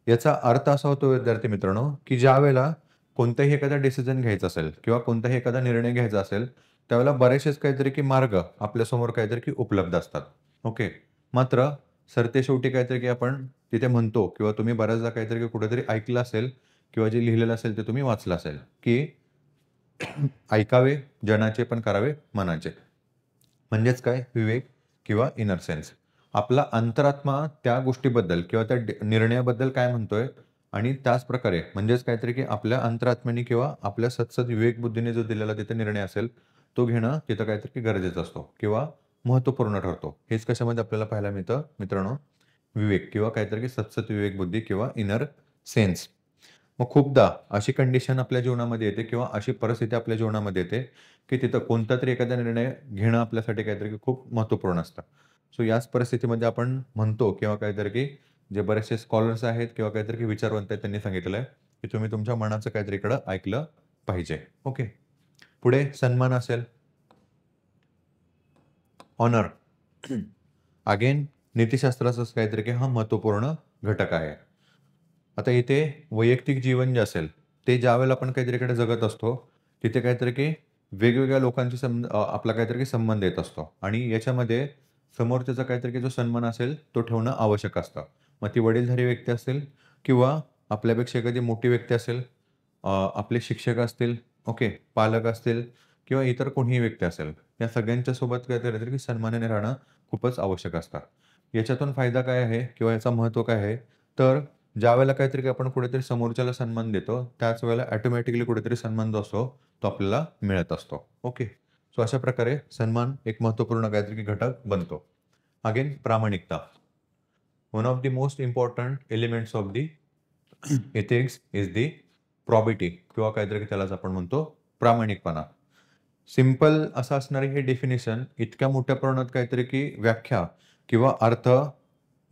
याचा अर्थ असा होतो विद्यार्थी मित्रांनो, की ज्यावेळेला कोणताही एखादा डिसिजन घ्यायचा असेल किंवा कोणताही एखादा निर्णय घ्यायचा असेल, त्यावेळेला बरेचसेच काहीतरी की मार्ग आपल्यासमोर काहीतरी की उपलब्ध असतात. ओके. मात्र सरतेशेवटी काहीतरी की आपण तिथे म्हणतो किंवा तुम्ही बऱ्याचदा काहीतरी की कुठेतरी ऐकलं असेल किंवा जे लिहिलेलं असेल ते तुम्ही वाचलं असेल, की ऐकावे जनाचे पण करावे मनाचे. म्हणजेच काय विवेक किंवा इनर सेन्स. आपला अंतरात्मा त्या गोष्टीबद्दल किंवा त्या निर्णयाबद्दल काय म्हणतोय आणि त्याच प्रकारे म्हणजेच काहीतरी की आपल्या अंतरात्म्याने किंवा आपल्या सदसद विवेक बुद्धीने जो दिलेला तिथे निर्णय असेल, तो घेणं तिथं काहीतरी की गरजेचं असतो किंवा महत्त्वपूर्ण ठरतो. हेच कशामध्ये आपल्याला पाहायला मिळतं मित्रांनो, विवेक किंवा काहीतरी की सदसद विवेक बुद्धी किंवा इनर सेन्स. मग खूपदा अशी कंडिशन आपल्या जीवनामध्ये येते किंवा अशी परिस्थिती आपल्या जीवनामध्ये येते, की तिथं कोणतातरी एखादा निर्णय घेणं आपल्यासाठी काहीतरी की खूप महत्त्वपूर्ण असतं. सो याच परिस्थितीमध्ये आपण म्हणतो किंवा काहीतरी की जे बरेचसे स्कॉलर्स आहेत किंवा काहीतरी की विचारवंत आहेत त्यांनी सांगितलेलं आहे, की तुम्ही तुमच्या मनाचं काहीतरी इकडं ऐकलं पाहिजे. ओके. पुढे सन्मान असेल, हॉनर. अगेन नीतिशास्त्राचाच काहीतरी की हा महत्त्वपूर्ण घटक आहे. आता इथे वैयक्तिक जीवन जे असेल, ते ज्यावेळेला आपण काहीतरी इकडे जगत असतो, तिथे काहीतरी की वेगवेगळ्या लोकांशी आपला काहीतरी की संबंध येत असतो आणि याच्यामध्ये समोरच्याचा काहीतरी की जो सन्मान असेल, तो ठेवणं आवश्यक असतं. मग ती वडीलधारी व्यक्ती असेल किंवा आपल्यापेक्षा एखादी मोठी व्यक्ती असेल, आपले शिक्षक असतील, ओके, पालक असतील किंवा इतर कोणीही व्यक्ती असेल. या सगळ्यांच्या सोबत काहीतरी की सन्मानाने राहणं खूपच आवश्यक असतं. याच्यातून फायदा काय आहे किंवा याचं महत्त्व काय आहे? तर ज्यावेळेला काहीतरी की आपण कुठेतरी समोरच्याला सन्मान देतो, त्याच वेळेला ऑटोमॅटिकली कुठेतरी सन्मान जो असतो, तो आपल्याला मिळत असतो. ओके. सो अशा प्रकारे सन्मान एक महत्त्वपूर्ण काहीतरी की घटक बनतो. अगेन प्रामाणिकता. One of the most important elements of the ethics is the probity किंवा काहीतरी की त्यालाच आपण म्हणतो प्रामाणिकपणा. सिंपल असं असणारे हे डेफिनिशन इतक्या मोठ्या प्रमाणात काहीतरी की व्याख्या किंवा अर्थ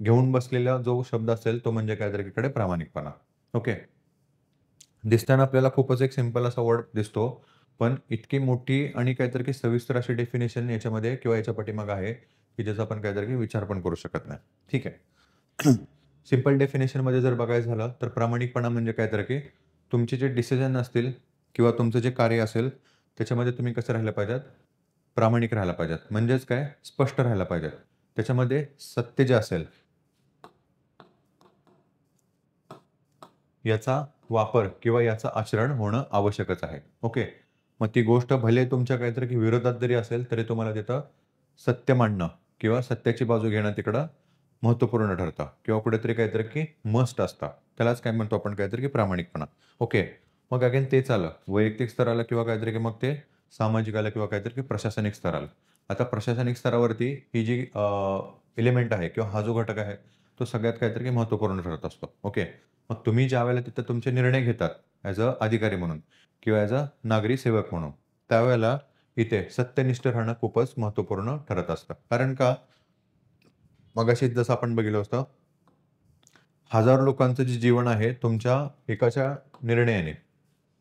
घेऊन बसलेला जो शब्द असेल तो म्हणजे काहीतरी इकडे प्रामाणिकपणा. ओके. दिसताना आपल्याला खूपच एक सिंपल असा वर्ड दिसतो. पण इतकी मोठी आणि काहीतरी की सविस्तर अशी डेफिनिशन याच्यामध्ये किंवा याच्या पाठीमागे आहे, की ज्याचा आपण काहीतरी की विचार पण करू शकत नाही. ठीक आहे. सिंपल डेफिनिशनमध्ये जर बघायचं झालं, तर प्रामाणिकपणा म्हणजे काय तर की तुमचे जे डिसिजन असतील किंवा तुमचं जे कार्य असेल, त्याच्यामध्ये तुम्ही कसं राहिलं पाहिजेत? प्रामाणिक राहायला पाहिजेत. म्हणजेच काय? स्पष्ट राहायला पाहिजेत. त्याच्यामध्ये सत्य जे असेल, याचा वापर किंवा याचं आचरण होणं आवश्यकच आहे. ओके. मग ती गोष्ट भले तुमच्या काहीतरी की विरोधात जरी असेल, तरी तुम्हाला तिथं सत्य मांडणं किंवा सत्याची बाजू घेणं तिकडं महत्त्वपूर्ण ठरतं किंवा कुठेतरी काहीतरी की मस्ट असतं. त्यालाच काय म्हणतो आपण काहीतरी की प्रामाणिकपणा. ओके. मग अगेन तेच आलं. वैयक्तिक स्तराला किंवा काहीतरी की मग ते सामाजिक आलं किंवा काहीतरी की प्रशासनिक स्तराला. आता प्रशासनिक स्तरावरती ही जी एलिमेंट आहे किंवा हा जो घटक आहे तो सगळ्यात काहीतरी महत्त्वपूर्ण ठरत असतो. ओके. मग तुम्ही ज्यावेळेला तिथं तुमचे निर्णय घेतात ॲज अ अधिकारी म्हणून किंवा ॲज अ नागरी सेवक म्हणून, त्यावेळेला इथे सत्यनिष्ठ राहणं खूपच महत्त्वपूर्ण ठरत असतं. कारण का मगाशीच जसं आपण बघितलं होतं, हजारो लोकांचं जे जीवन आहे तुमच्या एकाच्या निर्णयाने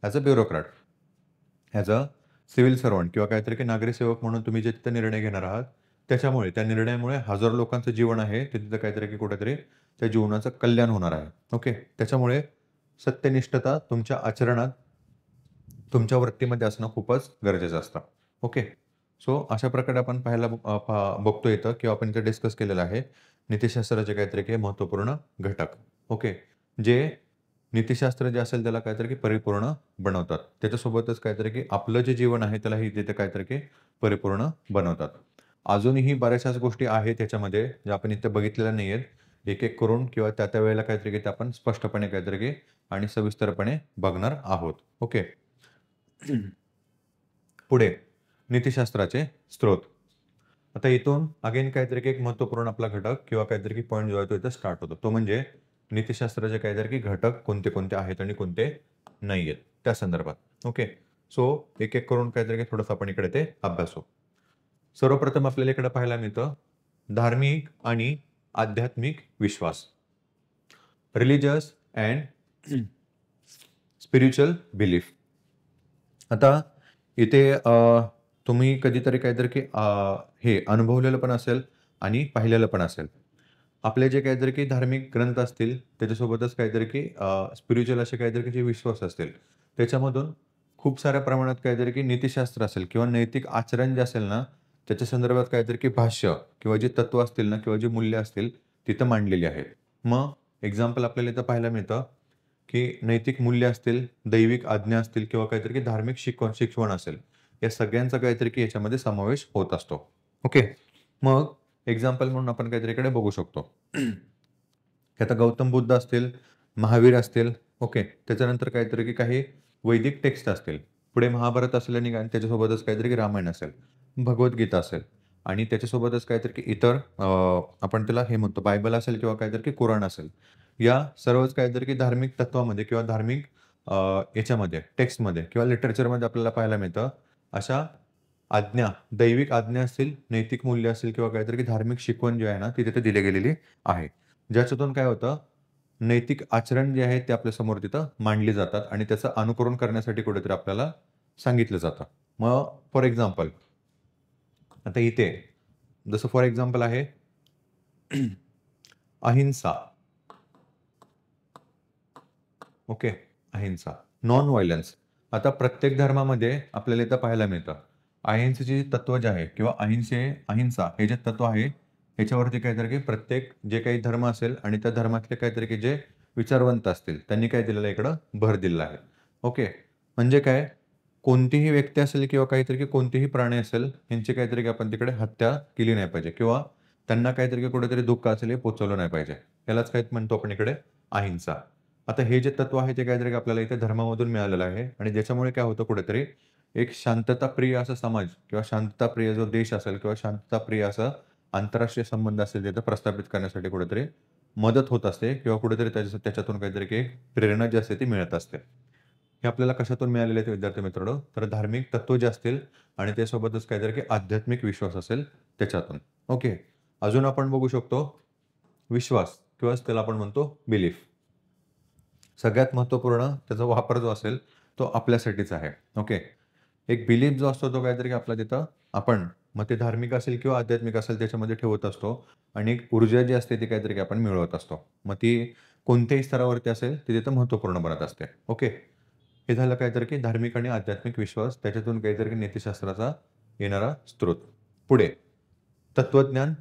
as a bureaucrat, as a civil servant किंवा काहीतरी की नागरी सेवक म्हणून तुम्ही जे तिथे निर्णय घेणार आहात, त्याच्यामुळे त्या निर्णयामुळे हजारो लोकांचं जीवन आहे ते तिथं काहीतरी की कुठेतरी त्या जीवनाचं कल्याण होणार आहे. ओके. त्याच्यामुळे सत्यनिष्ठता तुमच्या आचरणात, तुमच्या वृत्तीमध्ये असणं खूपच गरजेचं असतं. ओके. सो अशा प्रकारे आपण बघतो इथं किंवा आपण इथे डिस्कस केलेलं आहे नीतिशास्त्राचे काहीतरी काही महत्त्वपूर्ण घटक. ओके. जे नीतिशास्त्र जे असेल त्याला काहीतरी की परिपूर्ण बनवतात. त्याच्यासोबतच काहीतरी की आपलं जे जीवन आहे त्यालाही तिथे काहीतरी की परिपूर्ण बनवतात. अजूनही बऱ्याचशाच गोष्टी आहेत त्याच्यामध्ये ज्या आपण इथे बघितलेल्या नाहीयेत. एक-एक करून किंवा त्या वेळेला काहीतरी की ते आपण स्पष्टपणे काहीतरी की आणि सविस्तरपणे बघणार आहोत. ओके. पुढे नीतिशास्त्राचे स्रोत. आता इथून अगेन काहीतरी एक महत्त्वपूर्ण आपला घटक किंवा काहीतरी की पॉइंट जो आहे तो इथं स्टार्ट होतो. तो म्हणजे नीतिशास्त्राचे काहीतरी की घटक कोणते-कोणते आहेत आणि कोणते नाही आहेत त्या संदर्भात. ओके. सो एक-एक करून काहीतरी की थोडंसं आपण इकडे ते अभ्यासू. सर्वप्रथम आपल्याला इकडे पाहायला मिळतं धार्मिक आणि आध्यात्मिक विश्वास. Religious and spiritual belief. आता इथे तुम्ही कधीतरी काहीतरी की हे अनुभवलेलं पण असेल आणि पाहिलेलं पण असेल. आपले जे काहीतरी की धार्मिक ग्रंथ असतील, त्याच्यासोबतच काहीतरी की स्पिरिच्युअल असे काहीतरी की जे विश्वास असतील, त्याच्यामधून खूप साऱ्या प्रमाणात काहीतरी की नीतिशास्त्र असेल किंवा नैतिक आचरण जे असेल ना, त्याच्या संदर्भात काहीतरी की भाष्य किंवा जी तत्त्व असतील ना किंवा जी मूल्य असतील, तिथं मांडलेली आहेत. मग एक्झाम्पल आपल्याला इथं पाहायला मिळतं, की नैतिक मूल्य असतील, दैविक आज्ञा असतील किंवा काहीतरी की धार्मिक शिकवण असेल, या सगळ्यांचा काहीतरी की याच्यामध्ये समावेश होत असतो. ओके. मग एक्झाम्पल म्हणून आपण काहीतरी इकडे बघू शकतो. की आता गौतम बुद्ध असतील, महावीर असतील, ओके. त्याच्यानंतर काहीतरी की काही वैदिक टेक्स्ट असतील. पुढे महाभारत असेल आणि त्याच्यासोबतच काहीतरी की रामायण असेल, भगवद्गीता असेल आणि त्याच्यासोबतच काहीतरी की इतर आपण त्याला हे म्हणतो बायबल असेल किंवा काहीतरी की कुराण असेल. या सर्वच काहीतरी की धार्मिक तत्वामध्ये किंवा धार्मिक अ, याच्यामध्ये टेक्स्टमध्ये किंवा लिटरेचरमध्ये आपल्याला पाहायला मिळतं. अशा आज्ञा, दैविक आज्ञा असतील, नैतिक मूल्य असेल किंवा काहीतरी की धार्मिक शिकवण जी आहे ना, ती तिथे दिली गेलेली आहे. ज्याच्यातून काय होतं, नैतिक आचरण जे आहे ते आपल्यासमोर तिथं मांडली जातात आणि त्याचं अनुकरण करण्यासाठी कुठेतरी आपल्याला सांगितलं जातं. मग फॉर एक्झाम्पल आता इथे जसं फॉर एक्झाम्पल आहे अहिंसा. ओके. अहिंसा. Non violence. आता प्रत्येक धर्मामध्ये आपल्याला इथं पाहायला मिळतं. अहिंसेचे तत्त्व जे आहे किंवा अहिंसा हे जे तत्त्व आहे, ह्याच्यावरती काहीतरी की प्रत्येक जे काही धर्म असेल आणि त्या धर्मातले काहीतरी की जे विचारवंत असतील, त्यांनी काय दिलेलं आहे इकडं भर दिलेला आहे. ओके. म्हणजे काय, कोणतीही व्यक्ती असेल किंवा काहीतरी की कोणतेही प्राणी असेल, यांची काहीतरी की आपण तिकडे हत्या केली नाही पाहिजे किंवा त्यांना काहीतरी की कुठेतरी दुःख असेल हे पोहोचवलं नाही पाहिजे. यालाच काय म्हणतो आपण इकडे अहिंसा. आता हे जे तत्व आहे ते काहीतरी आपल्याला इथे धर्मामधून मिळालेलं आहे आणि ज्याच्यामुळे काय होतं कुठेतरी एक शांतताप्रिय असा समाज किंवा शांतताप्रिय जो देश असेल किंवा शांतताप्रिय असं आंतरराष्ट्रीय संबंध असेल तिथं प्रस्थापित करण्यासाठी कुठेतरी मदत होत असते किंवा कुठेतरी त्याच्यातून काहीतरी की प्रेरणा जी असते ती मिळत असते. हे आपल्याला कशातून मिळालेले आहेत विद्यार्थी मित्रांनो, तर धार्मिक तत्व जे असतील आणि त्यासोबतच काहीतरी की आध्यात्मिक विश्वास असेल त्याच्यातून. ओके. अजून आपण बघू शकतो विश्वास किंवा त्याला आपण म्हणतो बिलीफ. सगळ्यात महत्त्वपूर्ण त्याचा वापर जो असेल, तो आपल्यासाठीच आहे. ओके. एक बिलीफ जो असतो तो काहीतरी आपला तिथं आपण मग ते धार्मिक असेल किंवा आध्यात्मिक असेल त्याच्यामध्ये ठेवत असतो आणि एक ऊर्जा जी असते ती काहीतरी आपण मिळवत असतो. मग ती कोणत्याही स्तरावरती असेल, ती तिथं महत्त्वपूर्ण बनत असते. ओके. हे झालं काहीतरी की धार्मिक आणि आध्यात्मिक विश्वास, त्याच्यातून काहीतरी नीतिशास्त्राचा येणारा स्रोत. पुढे तत्वज्ञान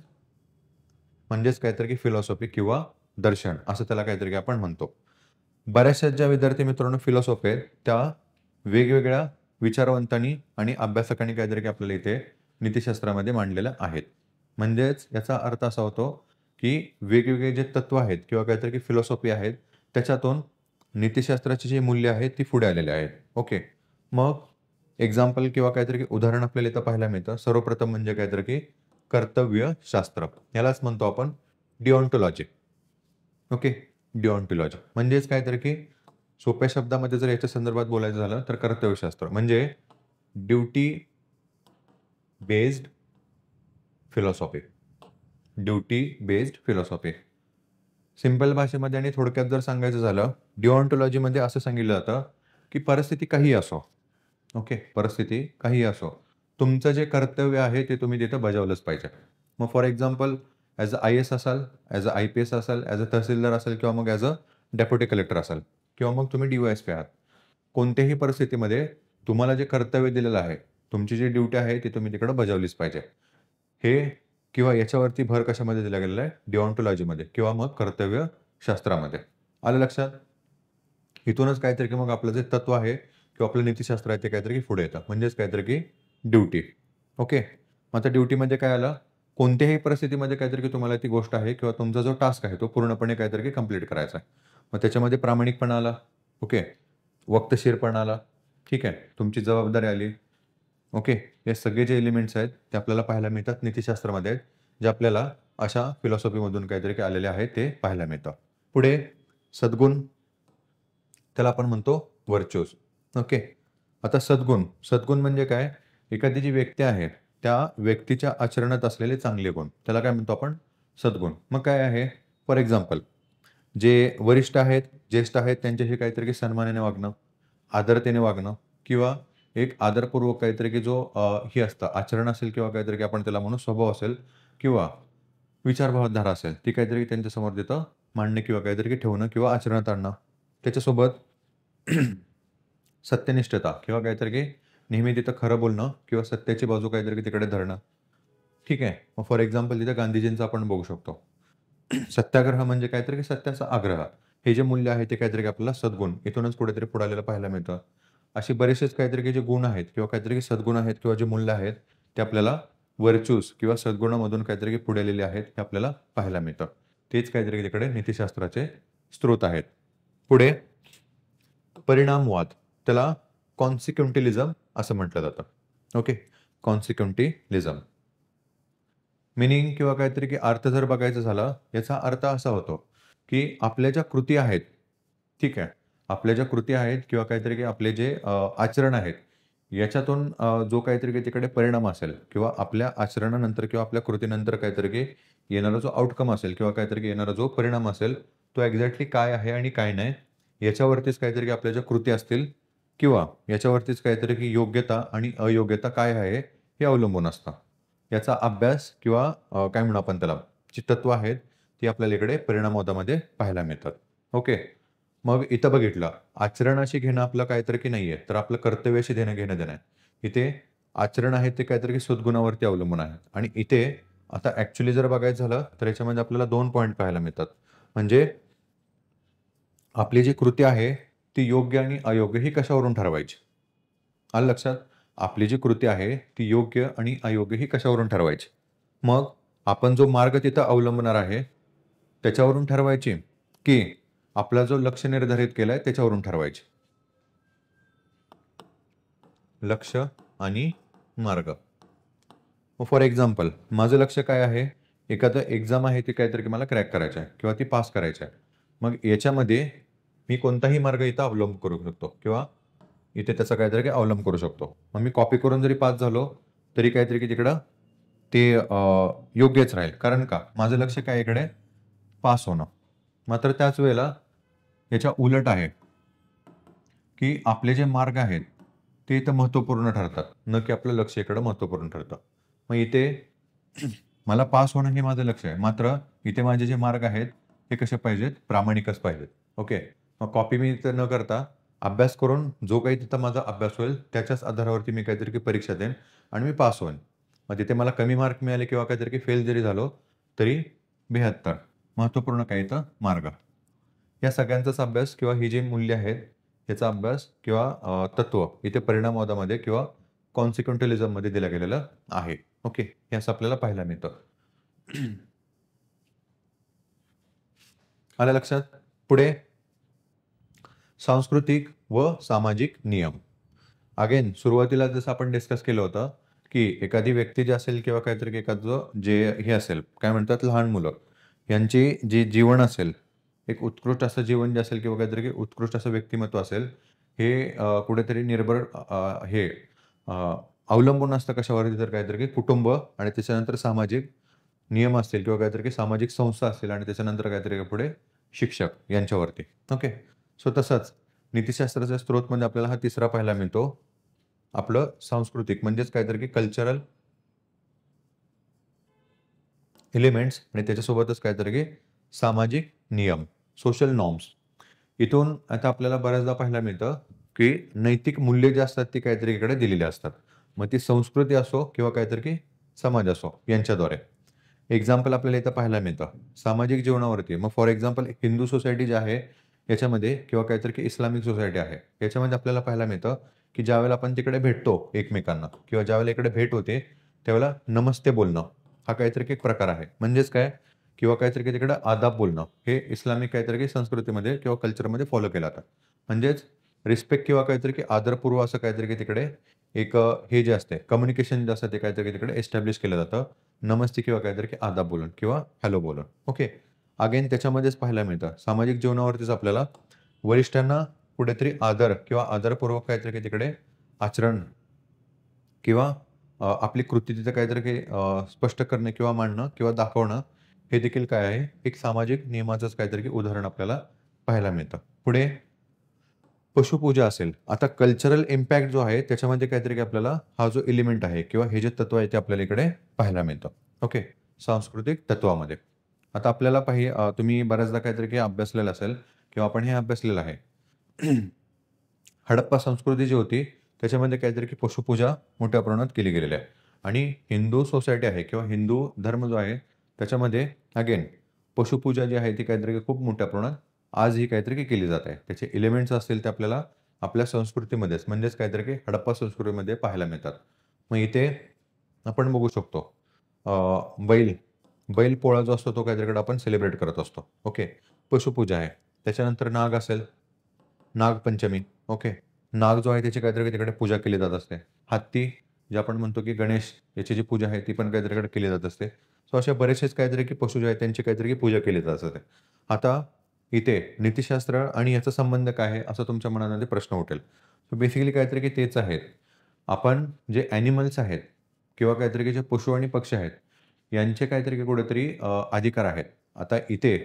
म्हणजेच काहीतरी की फिलॉसॉफी किंवा दर्शन असं त्याला काहीतरी आपण म्हणतो. बऱ्याचशा ज्या विद्यार्थी मित्रांनो फिलॉसॉफी आहेत, त्या वेगवेगळ्या विचारवंतांनी आणि अभ्यासकांनी काहीतरी आपल्याला इथे नीतिशास्त्रामध्ये मांडलेल्या आहेत. म्हणजेच याचा अर्थ असा होतो, की वेगवेगळे जे तत्व आहेत किंवा काहीतरी फिलॉसॉफी आहेत, त्याच्यातून नीतिशास्त्राची जी मूल्य आहेत, ती पुढे आलेली आहेत. ओके. मग एक्झाम्पल किंवा काहीतरी उदाहरण आपल्याला इथं पाहायला मिळतं. सर्वप्रथम म्हणजे काहीतरी कर्तव्यशास्त्र. यालाच म्हणतो आपण डिओन्टॉलॉजी. ओके, डिओन्टॉलॉजी म्हणजेच काय तर की सोप्या शब्दामध्ये जर याच्या संदर्भात बोलायचं झालं तर कर्तव्यशास्त्र म्हणजे duty based philosophy. Duty based philosophy. Simple भाषेमध्ये आणि थोडक्यात जर सांगायचं झालं, डिओन्टॉलॉजीमध्ये असं सांगितलं जातं, की परिस्थिती काहीही असो, ओके, परिस्थिती काहीही असो, तुमचं जे कर्तव्य आहे ते तुम्ही तिथं बजावलंच पाहिजे. मग for example as a IAS असाल, ॲज अ IPS असाल, ॲज अ तहसीलदार असाल किंवा मग ॲज अ डेप्युटी कलेक्टर असाल किंवा मग तुम्ही DYSP आहात. कोणत्याही परिस्थितीमध्ये तुम्हाला जे कर्तव्य दिलेलं आहे, तुमची जी ड्युटी आहे ती तुम्ही तिकडं बजावलीच पाहिजे. हे किंवा याच्यावरती भर कशामध्ये दिला गेलेला आहे? डिओन्टॉलॉजीमध्ये किंवा मग कर्तव्यशास्त्रामध्ये. आलं लक्षात? इथूनच काहीतरी की मग आपलं जे तत्व आहे किंवा आपलं नीतिशास्त्र आहे ते काहीतरी की पुढे येतं. म्हणजेच काहीतरी की ड्युटी. ओके. मग आता ड्युटीमध्ये काय आलं? कोणत्याही परिस्थितीमध्ये काहीतरी की तुम्हाला ती गोष्ट आहे किंवा तुमचा जो टास्क आहे तो पूर्णपणे काहीतरी की कंप्लीट करायचा आहे. मग त्याच्यामध्ये प्रामाणिकपणा आला. ओके. वक्तशीरपणा आला. ठीक आहे. तुमची जबाबदारी आली. ओके. हे सगळे जे एलिमेंट्स आहेत ते आपल्याला पाहायला मिळतात नीतिशास्त्रामध्ये आहेत. जे आपल्याला अशा फिलॉसॉफीमधून काहीतरी की आलेले आहेत ते पाहायला मिळतं. पुढे सद्गुण. त्याला आपण म्हणतो व्हर्च्यूज. ओके. आता सद्गुण. सद्गुण म्हणजे काय? एखादी जी व्यक्ती आहे, त्या व्यक्तीच्या आचरणात असलेले चांगले गुण. त्याला काय म्हणतो आपण? सद्गुण. मग काय आहे? फॉर एक्झाम्पल जे वरिष्ठ आहेत, ज्येष्ठ आहेत त्यांच्याशी काहीतरी की सन्मानाने वागणं, आदरतेने वागणं किंवा एक आदरपूर्वक काहीतरी की जो हे असतं आचरण असेल किंवा काहीतरी की आपण त्याला म्हणू स्वभाव असेल किंवा विचारधारा असेल, ती काहीतरी त्यांच्यासमोर तिथं मांडणं किंवा काहीतरी की ठेवणं किंवा आचरणात आणणं. त्याच्यासोबत सत्यनिष्ठता किंवा काहीतरी की नेहमी तिथं खरं बोलणं किंवा सत्याची बाजू काहीतरी की तिकडे धरणं. ठीक आहे. मग फॉर एक्झाम्पल तिथं गांधीजींचं आपण बघू शकतो. सत्याग्रह म्हणजे काहीतरी की सत्याचा आग्रह. हे जे मूल्य आहे ते काहीतरी की आपल्याला सद्गुण इथूनच कुठेतरी पुढे पाहायला मिळतं. असे बरेचसेच काहीतरी की जे गुण आहेत किंवा काहीतरी की सद्गुण आहेत किंवा जे मूल्य आहेत ते आपल्याला व्हर्च्यूज किंवा सद्गुणामधून काहीतरी की पुढे आलेले आहेत हे आपल्याला पाहायला मिळतं. तेच काहीतरी तिकडे नीतिशास्त्राचे स्रोत आहेत. पुढे परिणामवाद. त्याला कॉन्सिक्वेंटिलिझम असं म्हटलं जातं. ओके. कॉन्सिक्वेंटिलिझम. मीनिंग किंवा काहीतरी की अर्थ जर बघायचा झाला, याचा अर्थ असा होतो, की आपल्या ज्या कृती आहेत, ठीक आहे. आपल्या ज्या कृती आहेत किंवा काहीतरी की आपले जे आचरण आहेत, याच्यातून जो काहीतरी की तिकडे परिणाम असेल किंवा आपल्या आचरणानंतर किंवा आपल्या कृतीनंतर काहीतरी की येणारा जो आउटकम असेल किंवा काहीतरी की येणारा जो परिणाम असेल, तो एक्झॅक्टली काय आहे आणि काय नाही, याच्यावरतीच काहीतरी की आपल्या ज्या कृती असतील किंवा याच्यावरतीच काहीतरी की योग्यता आणि अयोग्यता काय आहे, हे अवलंबून असतं. याचा अभ्यास किंवा काय म्हणू आपण त्याला, जी तत्व आहेत, ती आपल्याला इकडे परिणामवादामध्ये पाहायला मिळतात. ओके. मग इथं बघितलं, आचरणाशी घेणं आपलं काहीतरी की नाहीये, तर आपलं कर्तव्याशी घेणं-देणं आहे. इथे आचरण आहे ते काहीतरी की सद्गुणावरती अवलंबून आहे आणि इथे आता ॲक्चुअली जर बघायचं झालं, तर याच्यामध्ये आपल्याला 2 पॉइंट पाहायला मिळतात. म्हणजे आपली जी कृती आहे, ती योग्य आणि अयोग्य ही कशावरून ठरवायची? आलं लक्षात? आपली जी कृती आहे, ती योग्य आणि अयोग्य ही कशावरून ठरवायची? मग आपण जो मार्ग तिथं अवलंबणार आहे, त्याच्यावरून ठरवायची, की आपला जो लक्ष्य निर्धारित केलाय त्याच्यावरून ठरवायची? लक्ष्य आणि मार्ग. मग फॉर एक्झाम्पल माझं लक्ष्य काय आहे? एखादं एक्झाम आहे ती काहीतरी मला क्रॅक करायचं आहे किंवा ती पास करायची आहे. मग याच्यामध्ये मी कोणताही मार्ग इथं अवलंब करू शकतो किंवा इथे त्याचा काहीतरी अवलंब करू शकतो. मग मी कॉपी करून जरी पास झालो, तरी काहीतरी की तिकडं ते योग्यच राहील. कारण का? माझं लक्ष काय इकडे पास होणं. मात्र त्याच वेळेला याच्या उलट आहे, की आपले जे मार्ग आहेत, ते इथं महत्त्वपूर्ण ठरतात. न की आपलं लक्ष इकडं महत्त्वपूर्ण ठरतं. मग इथे मला पास होणं हे माझं लक्ष्य आहे. मात्र इथे माझे जे मार्ग आहेत, ते कसे पाहिजेत? प्रामाणिकच पाहिजेत. ओके. मग कॉपी मी इथं न करता अभ्यास करून जो काही तिथं माझा अभ्यास होईल, त्याच्याच आधारावरती मी काहीतरी परीक्षा देईन आणि मी पास होईन. मग तिथे मला कमी मार्क मिळाले किंवा काहीतरी फेल जरी झालो, तरी 72. महत्त्वपूर्ण काय इथं? मार्ग. या सगळ्यांचाच अभ्यास किंवा ही जी मूल्य आहेत, याचा अभ्यास किंवा तत्व इथे परिणामवादामध्ये किंवा कॉन्सिक्वेंटलिझममध्ये दिलं गेलेलं आहे. ओके. हे असं आपल्याला पाहायला मिळतं. आलं लक्षात? पुढे सांस्कृतिक व सामाजिक नियम. अगेन सुरुवातीला जसं आपण डिस्कस केलं होतं, की एखादी व्यक्ती जी असेल किंवा काहीतरी एखादं जे हे असेल, काय म्हणतात लहान मुलं, यांची जे जीवन असेल, एक उत्कृष्ट असं जीवन जे असेल किंवा काहीतरी उत्कृष्ट असं व्यक्तिमत्व असेल, हे कुठेतरी निर्भर हे अ, अवलंबून असतं कशावरती तर काहीतरी की कुटुंब आणि त्याच्यानंतर सामाजिक नियम असतील किंवा काहीतरी की सामाजिक संस्था असतील आणि त्याच्यानंतर काहीतरी पुढे शिक्षक यांच्यावरती. ओके. सो तसंच नीतिशास्त्राच्या स्त्रोतमध्ये आपल्याला हा तिसरा पाहायला मिळतो. आपलं सांस्कृतिक म्हणजेच काहीतरी की कल्चरल एलिमेंट्स आणि त्याच्यासोबतच काहीतरी की सामाजिक नियम, सोशल नॉर्म्स. इथून आता आपल्याला बऱ्याचदा पाहायला मिळतं, की नैतिक मूल्ये जी असतात ती काहीतरी इकडे दिलेली असतात. मग ती संस्कृती असो किंवा काहीतरी की समाज असो यांच्याद्वारे. एक्झाम्पल आपल्याला इथं पाहायला मिळतं. सामाजिक जीवनावरती मग फॉर एक्झाम्पल हिंदू सोसायटी जी आहे याच्यामध्ये किंवा काहीतरी की इस्लामिक सोसायटी आहे. याच्यामध्ये आपल्याला पाहायला मिळतं, की ज्यावेळेला आपण तिकडे भेटतो एकमेकांना किंवा ज्यावेळेला इकडे भेट होते, त्यावेळेला नमस्ते बोलणं हा काहीतरी एक प्रकार आहे. म्हणजेच काय किंवा काहीतरी की तिकडे आदाब बोलणं हे इस्लामिक काहीतरी की संस्कृतीमध्ये किंवा कल्चरमध्ये फॉलो केलं जातं. म्हणजेच रिस्पेक्ट किंवा काहीतरी की आदरपूर्व असं काहीतरी की तिकडे एक हे जे असते कम्युनिकेशन जे असतं ते काहीतरी तिकडे एस्टॅब्लिश केलं जातं. नमस्ते किंवा काहीतरी की आदाब बोलून किंवा हॅलो बोलून. ओके. अगेन त्याच्यामध्येच पाहायला मिळतं. सामाजिक जीवनावरतीच आपल्याला वरिष्ठांना कुठेतरी आदर किंवा आदरपूर्वक काहीतरी की तिकडे आचरण किंवा आपली कृती तिथं काहीतरी काही स्पष्ट करणे किंवा मांडणं किंवा दाखवणं हे देखील काय आहे, एक सामाजिक नियमाचंच काहीतरी उदाहरण आपल्याला पाहायला मिळतं. पुढे पशुपूजा असेल. आता कल्चरल इम्पॅक्ट जो आहे त्याच्यामध्ये काहीतरी की आपल्याला हा जो एलिमेंट आहे किंवा हे जे तत्व आहे ते आपल्याला इकडे पाहायला मिळतं. ओके. सांस्कृतिक तत्वामध्ये. आता आपल्याला तुम्ही बऱ्याचदा काहीतरी काही अभ्यासलेलं असेल किंवा आपण हे अभ्यासलेलं आहे. हडप्पा संस्कृती जी होती, त्याच्यामध्ये काहीतरी की पशुपूजा मोठ्या प्रमाणात केली गेलेली आहे. आणि हिंदू सोसायटी आहे किंवा हिंदू धर्म जो आहे, त्याच्यामध्ये अगेन पशुपूजा जी आहे ती काहीतरी खूप मोठ्या प्रमाणात आजही काहीतरी की केली जात आहे. त्याचे एलिमेंट्स असतील ते आपल्याला आपल्या संस्कृतीमध्येच म्हणजेच काहीतरी की हडप्पा संस्कृतीमध्ये पाहायला मिळतात. मग इथे आपण बघू शकतो अ, बैल बैलपोळा जो असतो तो काहीतरी आपण सेलिब्रेट करत असतो. ओके. पशुपूजा आहे. त्याच्यानंतर नाग असेल, नागपंचमी. ओके. नाग जो आहे त्याची काहीतरी तिकडे पूजा केली जात असते. हत्ती जे आपण म्हणतो की गणेश याची जी पूजा आहे ती पण काहीतरी इकडे केली जात असते. सो असे बरेचसेच काहीतरी की पशु जे आहेत त्यांची काहीतरी पूजा केली जात असते. आता इथे नीतिशास्त्र आणि याचा संबंध काय आहे असा तुमच्या मनामध्ये प्रश्न उठेल. सो बेसिकली काहीतरी की तेच आहेत. आपण जे ॲनिमल्स आहेत किंवा काहीतरी की जे पशु आणि पक्षी आहेत, यांचे काहीतरी की कुठेतरी अधिकार आहेत. आता इथे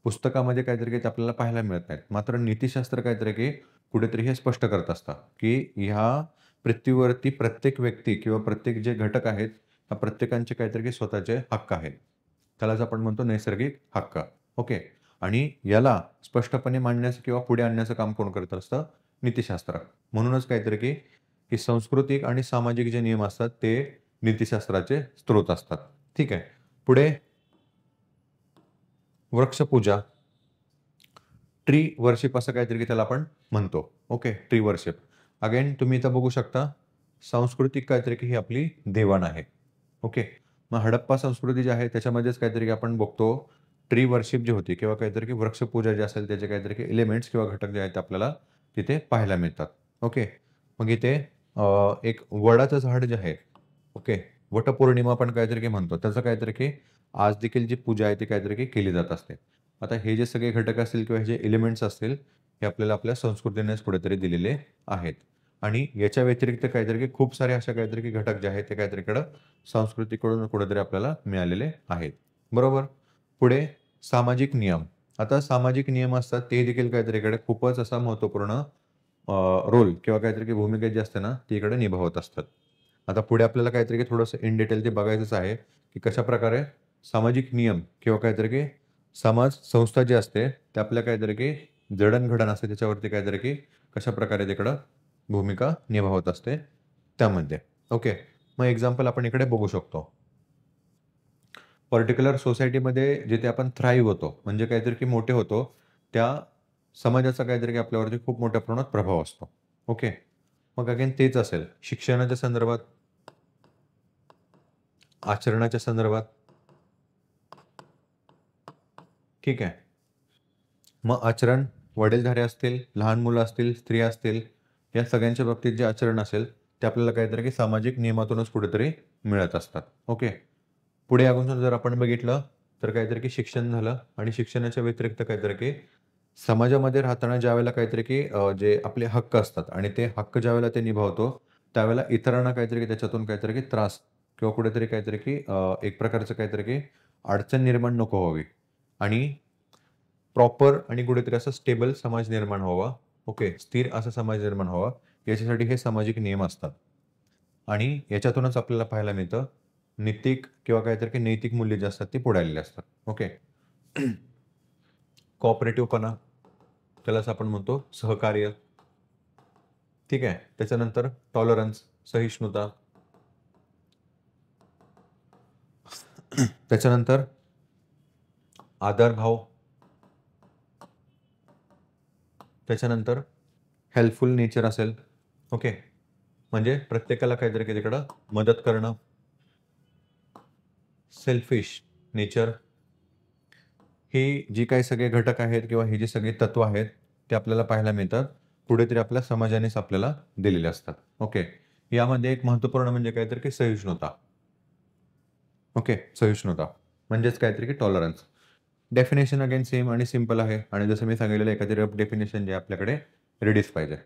पुस्तकामध्ये काहीतरी काही ते आपल्याला पाहायला मिळत नाहीत. मात्र नीतिशास्त्र काहीतरी की कुठेतरी हे स्पष्ट करत असतं, की ह्या पृथ्वीवरती प्रत्येक व्यक्ती किंवा प्रत्येक जे घटक आहेत, त्या प्रत्येकांचे काहीतरी की स्वतःचे हक्क आहेत. त्यालाच आपण म्हणतो नैसर्गिक हक्क. ओके. आणि याला स्पष्टपणे मांडण्याचं किंवा पुढे आणण्याचं काम कोण करत असतं? नीतिशास्त्र. म्हणूनच काहीतरी की ही सांस्कृतिक आणि सामाजिक जे नियम असतात ते नीतिशास्त्राचे स्रोत असतात. ठीक आहे. पुढे वृक्षपूजा, ट्री वर्शिप असं काहीतरी त्याला आपण म्हणतो. ओके. Tree worship. अगेन तुम्ही इथं बघू शकता सांस्कृतिक काहीतरी की ही आपली देवाण आहे. ओके. मग हडप्पा संस्कृती जी आहे त्याच्यामध्येच काहीतरी की आपण बघतो ट्री वर्शिप जी होती किंवा काहीतरी की वृक्षपूजा जी असेल त्याचे काहीतरी की एलिमेंट्स किंवा घटक जे आहेत ते आपल्याला तिथे पाहायला मिळतात. ओके. मग इथे एक वडाचं झाड जे आहे, ओके, वटपौर्णिमा आपण काहीतरी की म्हणतो. त्याचं काहीतरी की आज देखील जी पूजा आहे ती काहीतरी की केली जात असते. आता हे जे सगळे घटक असतील किंवा हे जे एलिमेंट्स असतील, हे आपल्याला आपल्या संस्कृतीनेच कुठेतरी दिलेले आहेत. आणि याच्या व्यतिरिक्त काहीतरी की खूप सारे अशा काहीतरी की घटक जे आहेत ते काहीतरी इकडं संस्कृतीकडून कुठेतरी आपल्याला मिळालेले आहेत. बरोबर. पुढे सामाजिक नियम. आता सामाजिक नियम असतात ते देखील काहीतरी इकडे खूपच असा महत्त्वपूर्ण रोल किंवा काहीतरी की भूमिका जी असते ना, ती इकडे निभावत असतात. आता पुढे आपल्याला काहीतरी की थोडंसं इन डिटेल ते बघायचंच आहे, की कशाप्रकारे सामाजिक नियम किंवा काहीतरी की समाज संस्था जी असते, ते आपल्या काहीतरी की जडण-घडण असते त्याच्यावरती काहीतरी की कशाप्रकारे तिकडं भूमिका निभावत असते त्यामध्ये. ओके. मग एक्झाम्पल आपण इकडे बघू शकतो. पर्टिक्युलर सोसायटीमध्ये जिथे आपण थ्राईव्ह होतो, म्हणजे काहीतरी की मोठे होतो, त्या समाजाचा काहीतरी की आपल्यावरती खूप मोठ्या प्रमाणात प्रभाव असतो. ओके. मग अगेन तेच असेल शिक्षणाच्या संदर्भात, आचरणाच्या संदर्भात, ठीक आहे. मग आचरण वडीलधारे असतील, लहान मुलं असतील, स्त्रिया असतील, या सगळ्यांच्या बाबतीत जे आचरण असेल, ते आपल्याला काहीतरी की सामाजिक नियमातूनच कुठेतरी मिळत असतात. ओके. पुढे अगोदर जर आपण बघितलं तर काहीतरी की शिक्षण झालं आणि शिक्षणाच्या व्यतिरिक्त काहीतरी की समाजामध्ये राहताना ज्यावेळेला काहीतरी की जे आपले हक्क असतात आणि ते हक्क ज्यावेळेला ते निभावतो, त्यावेळेला इतरांना काहीतरी की त्याच्यातून काहीतरी की त्रास किंवा कुठेतरी काहीतरी की एक प्रकारचं काहीतरी की अडचण निर्माण नको व्हावी आणि प्रॉपर आणि कुठेतरी असा स्टेबल समाज निर्माण व्हावा. ओके. स्थिर असा समाज निर्माण व्हावा. याच्यासाठी हे सामाजिक नियम असतात. आणि याच्यातूनच आपल्याला पाहायला मिळतं, नैतिक किंवा काहीतरी काही नैतिक मूल्य जे असतात ते पुढे आलेले असतात. ओके. कोऑपरेटिव्हपणा, त्यालाच आपण म्हणतो सहकार्य. ठीक आहे. त्याच्यानंतर टॉलरन्स, सहिष्णुता. त्याच्यानंतर आदरभाव. त्याच्यानंतर हेल्पफुल नेचर असेल. ओके. म्हणजे प्रत्येकाला काहीतरी की तिकडं मदत करणं. Selfish nature. ही जी काही सगळे घटक आहेत किंवा ही जी सगळी तत्व आहेत, ते आपल्याला पाहायला मिळतात. कुठेतरी आपल्या समाजानेच आपल्याला दिलेले असतात. ओके. यामध्ये एक महत्त्वपूर्ण म्हणजे काहीतरी की सहिष्णुता. ओके. सहिष्णुता म्हणजेच काहीतरी की टॉलरन्स. डेफिनेशन अगेन सेम आणि सिंपल आहे आणि जसं मी सांगितलेलं एखादी रफ डेफिनेशन जे आपल्याकडे रेडीच पाहिजे.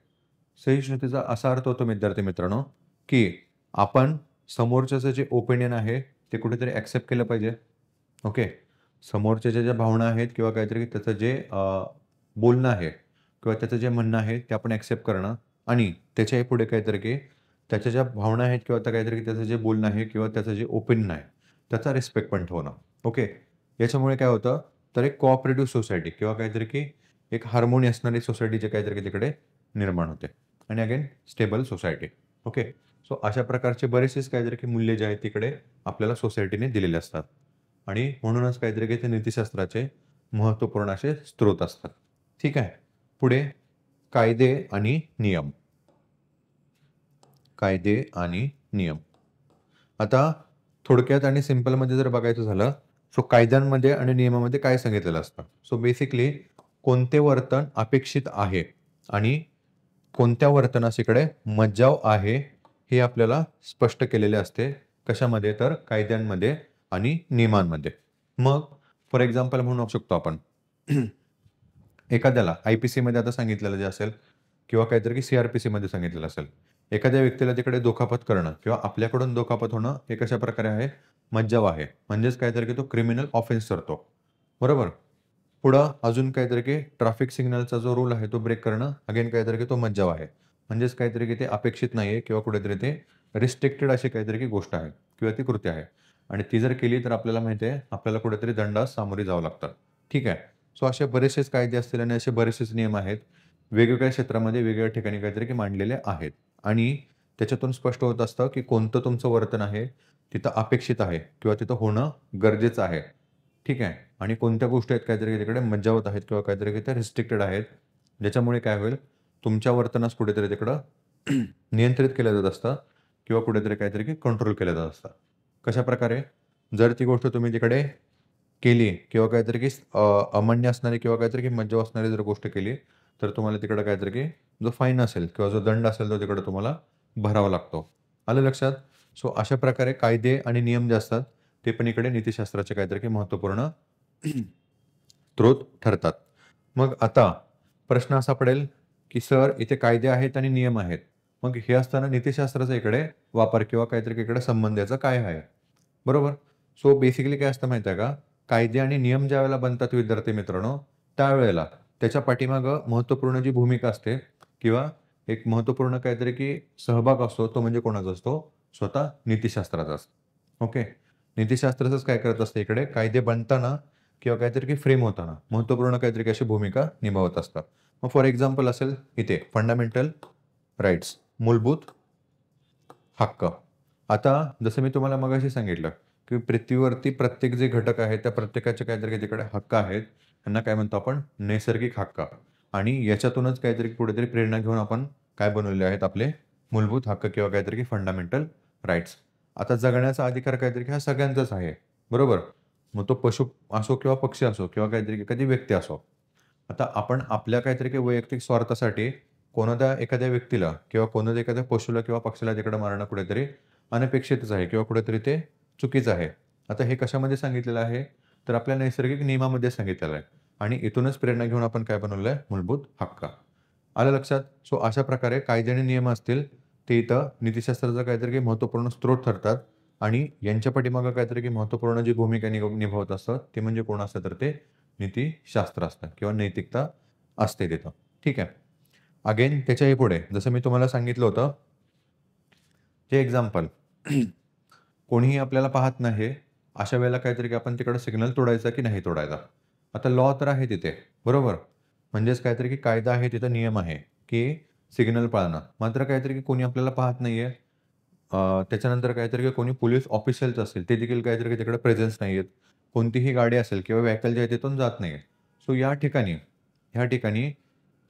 सहिष्णुतेचा असा अर्थ होतो विद्यार्थी मित्रांनो, की आपण समोरच्याचं जे ओपिनियन आहे, ते कुठेतरी ॲक्सेप्ट केलं पाहिजे. ओके. समोरच्याच्या ज्या भावना आहेत किंवा काहीतरी त्याचं जे बोलणं आहे किंवा त्याचं जे म्हणणं आहे, ते आपण ॲक्सेप्ट करणं आणि त्याच्याही पुढे काहीतरी की त्याच्या ज्या भावना आहेत किंवा काहीतरी की त्याचं जे बोलणं आहे किंवा त्याचं जे ओपिनियन आहे, त्याचा रिस्पेक्ट पण ठेवणं. ओके. याच्यामुळे काय होतं, तर एक कोऑपरेटिव्ह सोसायटी किंवा काहीतरी की एक हार्मोनी असणारी सोसायटी जे काहीतरी की तिकडे निर्माण होते आणि again stable society. Okay. So अशा प्रकारचे बरेचसेच काहीतरी की मूल्य जे आहेत तिकडे आपल्याला सोसायटीने दिलेले असतात आणि म्हणूनच काहीतरी की ते नीतिशास्त्राचे महत्त्वपूर्ण असे स्रोत असतात. ठीक आहे. पुढे कायदे आणि नियम. कायदे आणि नियम. आता थोडक्यात आणि सिंपलमध्ये जर बघायचं झालं, सो कायद्यांमध्ये आणि नियमामध्ये काय सांगितलेलं असतं? सो बेसिकली कोणते वर्तन अपेक्षित आहे आणि कोणत्या वर्तनास इकडे मज्जाव आहे, हे आपल्याला स्पष्ट केलेले असते. कशामध्ये? तर कायद्यांमध्ये आणि नियमांमध्ये. मग फॉर एक्झाम्पल म्हणू शकतो आपण एखाद्याला आय-पी-सीमध्ये आता सांगितलेलं जे असेल किंवा काहीतरी की सी-आर-पी-सीमध्ये सांगितलेलं असेल. एखाद्या व्यक्तीला तिकडे दुखापत करणं किंवा आपल्याकडून दुखापत होणं हे कशाप्रकारे आहे? मज्जाव आहे. म्हणजेच काहीतरी की तो क्रिमिनल ऑफेन्स करतो. बरोबर? पुढं अजून काहीतरी की ट्रॅफिक सिग्नलचा जो रूल आहे तो ब्रेक करणं, अगेन काहीतरी की तो मज्जाव आहे. म्हणजेच काहीतरी की ते अपेक्षित नाहीये किंवा कुठेतरी ते रिस्ट्रिक्टेड अशी काहीतरी की गोष्ट आहे किंवा ती कृती आहे. आणि ती जर केली तर आपल्याला माहिती आहे, आपल्याला कुठेतरी दंडास सामोरे जावं लागतं. ठीक आहे. सो असे बरेचसेच कायदे असतील आणि असे बरेचसेच नियम आहेत. वेगवेगळ्या क्षेत्रामध्ये वेगवेगळ्या ठिकाणी काहीतरी की मांडलेले आहेत आणि त्याच्यातून स्पष्ट होत असतं, की कोणतं तुमचं वर्तन आहे, तिथं अपेक्षित आहे किंवा तिथं होणं गरजेचं आहे. ठीक आहे. आणि कोणत्या गोष्टी आहेत काहीतरी तिकडे मज्जावत आहेत किंवा काहीतरी त्या रिस्ट्रिक्टेड आहेत. ज्याच्यामुळे काय होईल, तुमच्या वर्तनास कुठेतरी तिकडं नियंत्रित केलं जात असतं किंवा कुठेतरी काहीतरी की कंट्रोल केलं जात असतं. कशाप्रकारे? जर ती गोष्ट तुम्ही तिकडे केली किंवा काहीतरी की अमान्य असणारी किंवा काहीतरी की मज्जाव असणारी जर गोष्ट केली, तर तुम्हाला तिकडं काहीतरी की जो फाईन असेल किंवा जो दंड असेल, तो तिकडे तुम्हाला भरावा लागतो. आलं लक्षात? सो अशा प्रकारे कायदे आणि नियम जे असतात, ते पण इकडे नीतिशास्त्राचे काहीतरी की महत्त्वपूर्ण स्रोत ठरतात. मग आता प्रश्न असा पडेल, की सर इथे कायदे आहेत आणि नियम आहेत. मग हे असताना नीतिशास्त्राचा इकडे वापर किंवा काहीतरी इकडे संबंध याचा काय आहे? बरोबर? सो बेसिकली काय असतं माहिती आहे का? कायदे आणि नियम ज्यावेळेला बनतात विद्यार्थी मित्रांनो, त्यावेळेला त्याच्या पाठीमागं महत्त्वपूर्ण जी भूमिका असते किंवा एक महत्त्वपूर्ण काहीतरी की सहभाग असतो, तो म्हणजे कोणाचा असतो? स्वतः नीतिशास्त्राचा असतो. ओके. नीतिशास्त्राचंच काय करत असतं इकडे कायदे बनताना किंवा काहीतरी की फ्रेम होताना महत्त्वपूर्ण काहीतरी अशी भूमिका निभावत असतात. मग फॉर एक्झाम्पल असेल इथे फंडामेंटल राइट्स, मूलभूत हक्क. आता जसं मी तुम्हाला मगाशी सांगितलं, की पृथ्वीवरती प्रत्येक जे घटक आहेत, त्या प्रत्येकाचे काहीतरी तिकडे हक्क आहेत. त्यांना काय म्हणतो आपण? नैसर्गिक हक्क. आणि याच्यातूनच काहीतरी कुठेतरी प्रेरणा घेऊन आपण काय बनवलेले आहेत आपले मूलभूत हक्क किंवा काहीतरी की फंडामेंटल राइट्स. आता जगण्याचा अधिकार काहीतरी हा सगळ्यांचाच आहे. बरोबर? मग तो पशु असो किंवा पक्षी असो किंवा काहीतरी एखादी व्यक्ती असो. आता आपण आपल्या काहीतरी काही वैयक्तिक स्वार्थासाठी कोणत्या एखाद्या व्यक्तीला किंवा कोणत्या एखाद्या पशुला किंवा पक्षाला तिकडे मारणं कुठेतरी अनपेक्षितच आहे किंवा कुठेतरी ते चुकीचं आहे. आता हे कशामध्ये सांगितलेलं आहे? तर आपल्या नैसर्गिक नियमामध्ये सांगितलेलं आहे आणि इथूनच प्रेरणा घेऊन आपण काय बनवलं आहे? मूलभूत हक्क. आलं लक्षात? सो अशा प्रकारे कायदे आणि नियम असतील, ते इथं नीतिशास्त्राचा काहीतरी महत्त्वपूर्ण स्रोत ठरतात आणि यांच्या पाठीमागे काहीतरी महत्त्वपूर्ण जी भूमिका निभावत असतात, ते म्हणजे कोण असतं? तर ते नीतिशास्त्र असतं किंवा नैतिकता असते तिथं. ठीक आहे. अगेन त्याच्याही पुढे जसं मी तुम्हाला सांगितलं होतं, ते एक्झाम्पल कोणीही आपल्याला पाहत नाही. अशा वेळेला काहीतरी की आपण तिकडे सिग्नल तोडायचा की नाही तोडायचा? आता लॉ तर आहे तिथे, बरोबर? म्हणजेच काहीतरी की कायदा आहे, तिथं नियम आहे, की सिग्नल पाळणं. मात्र काहीतरी की कोणी आपल्याला पाहत नाहीये. त्याच्यानंतर काहीतरी की कोणी पोलिस ऑफिशियल्स असतील, ते देखील काहीतरी की तिकडे प्रेझेन्स नाहीयेत. कोणतीही गाडी असेल किंवा व्हेइकल जे आहे तिथून जात नाहीये. सो ह्या ठिकाणी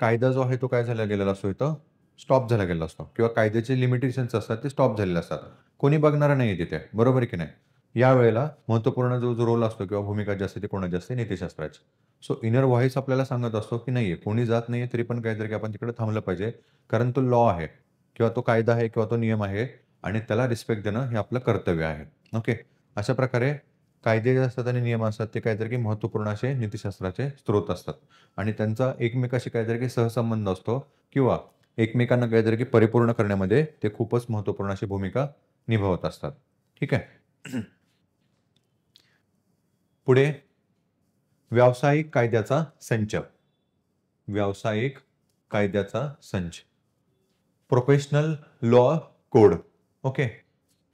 कायदा जो आहे तो काय झाला गेलेला असतो इथं? स्टॉप झाला गेलेला असतो किंवा कायद्याचे लिमिटेशन्स असतात ते स्टॉप झालेले असतात. कोणी बघणारं नाहीये तिथे, बरोबर आहे की नाही? यावेळेला महत्त्वपूर्ण जो रोल असतो किंवा भूमिका जी असते ती कोणाची असते? नीतिशास्त्राची. सो इनर व्हॉईस आपल्याला सांगत असतो, की नाहीये कोणी जात नाहीये तरी पण काहीतरी की आपण तिकडे थांबलं पाहिजे. कारण तो लॉ आहे किंवा तो कायदा आहे किंवा तो नियम आहे आणि त्याला रिस्पेक्ट देणं हे आपलं कर्तव्य आहे. ओके. अशा प्रकारे कायदे जे असतात आणि नियम असतात ते काहीतरी की महत्त्वपूर्ण असे नीतिशास्त्राचे स्रोत असतात आणि त्यांचा एकमेकाशी काहीतरी की सहसंबंध असतो किंवा एकमेकांना काहीतरी की परिपूर्ण करण्यामध्ये ते खूपच महत्त्वपूर्ण अशी भूमिका निभावत असतात. ठीक आहे. पुढे व्यावसायिक कायद्याचा संच. व्यावसायिक कायद्याचा संच. Professional law code. ओके.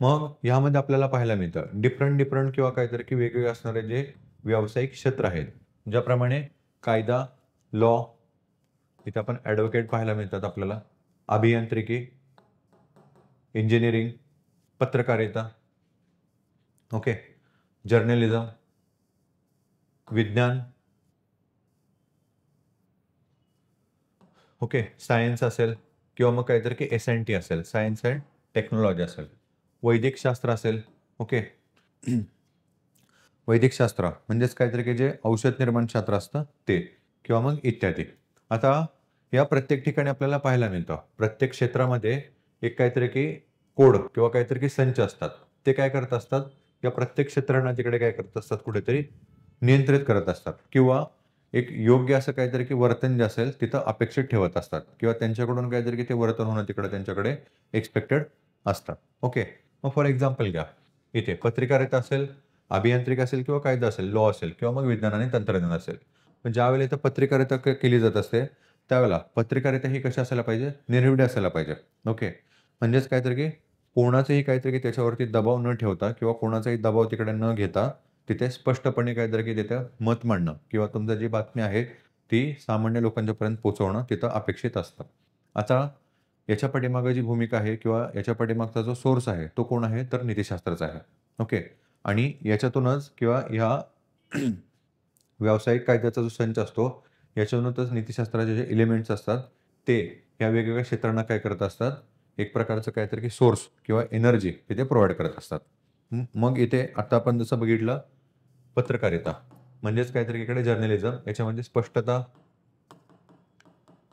मग ह्यामध्ये आपल्याला पाहायला मिळतं डिफरंट किंवा काहीतरी की वेगवेगळे असणारे जे व्यावसायिक क्षेत्र आहेत. ज्याप्रमाणे कायदा, लॉ, इथे आपण ॲडव्होकेट पाहायला मिळतात आपल्याला, अभियांत्रिकी, इंजिनिअरिंग, पत्रकारिता, ओके, जर्नलिझम, विज्ञान, ओके, सायन्स असेल किंवा मग काहीतरी की एस-एन-टी असेल, सायन्स अँड टेक्नॉलॉजी असेल, वैदिक शास्त्र असेल, ओके. वैदिक शास्त्र म्हणजेच काहीतरी की जे औषध निर्माण शास्त्र असतं ते किंवा मग इत्यादी. आता या प्रत्येक ठिकाणी आपल्याला पाहायला मिळतं. प्रत्येक क्षेत्रामध्ये एक काहीतरी की कोड किंवा काहीतरी की संच असतात. ते काय करत असतात? या प्रत्येक क्षेत्रांना तिकडे काय करत असतात? कुठेतरी नियंत्रित करत असतात किंवा एक योग्य असं काहीतरी की वर्तन जे असेल तिथं अपेक्षित ठेवत असतात किंवा त्यांच्याकडून काहीतरी की ते वर्तन होणं तिकडे त्यांच्याकडे एक्स्पेक्टेड असतं. ओके. मग फॉर एक्झाम्पल घ्या. इथे पत्रकारिता असेल, अभियांत्रिकी असेल किंवा कायदा असेल, लॉ असेल किंवा मग विज्ञान आणि तंत्रज्ञान असेल. पण ज्यावेळेला इथं पत्रकारिता केली जात असते, त्यावेळेला पत्रकारिता ही कशी असायला पाहिजे? निर्भीड असायला पाहिजे. ओके. म्हणजेच काहीतरी की कोणाचंही काहीतरी की त्याच्यावरती दबाव न ठेवता किंवा कोणाचाही दबाव तिकडे न घेता, तिथे स्पष्टपणे काहीतरी की तिथं मत मांडणं किंवा तुमची जी बातमी आहे, ती सामान्य लोकांच्यापर्यंत पोहोचवणं तिथं अपेक्षित असतं. आता याच्या पाठीमागे जी भूमिका आहे किंवा याच्या पाठीमागचा जो सोर्स आहे, तो कोण आहे? तर नीतिशास्त्राचा आहे. ओके. आणि याच्यातूनच किंवा ह्या व्यावसायिक कायद्याचा जो संच असतो, याच्यातूनच नीतिशास्त्राचे जे एलिमेंट्स असतात, ते ह्या वेगवेगळ्या क्षेत्रांना काय करत असतात? एक प्रकारचं काहीतरी की सोर्स किंवा एनर्जी तिथे प्रोव्हाईड करत असतात. मग इथे आता आपण जसं बघितलं पत्रकारिता म्हणजेच काहीतरी इकडे जर्नलिझम याच्यामध्ये स्पष्टता,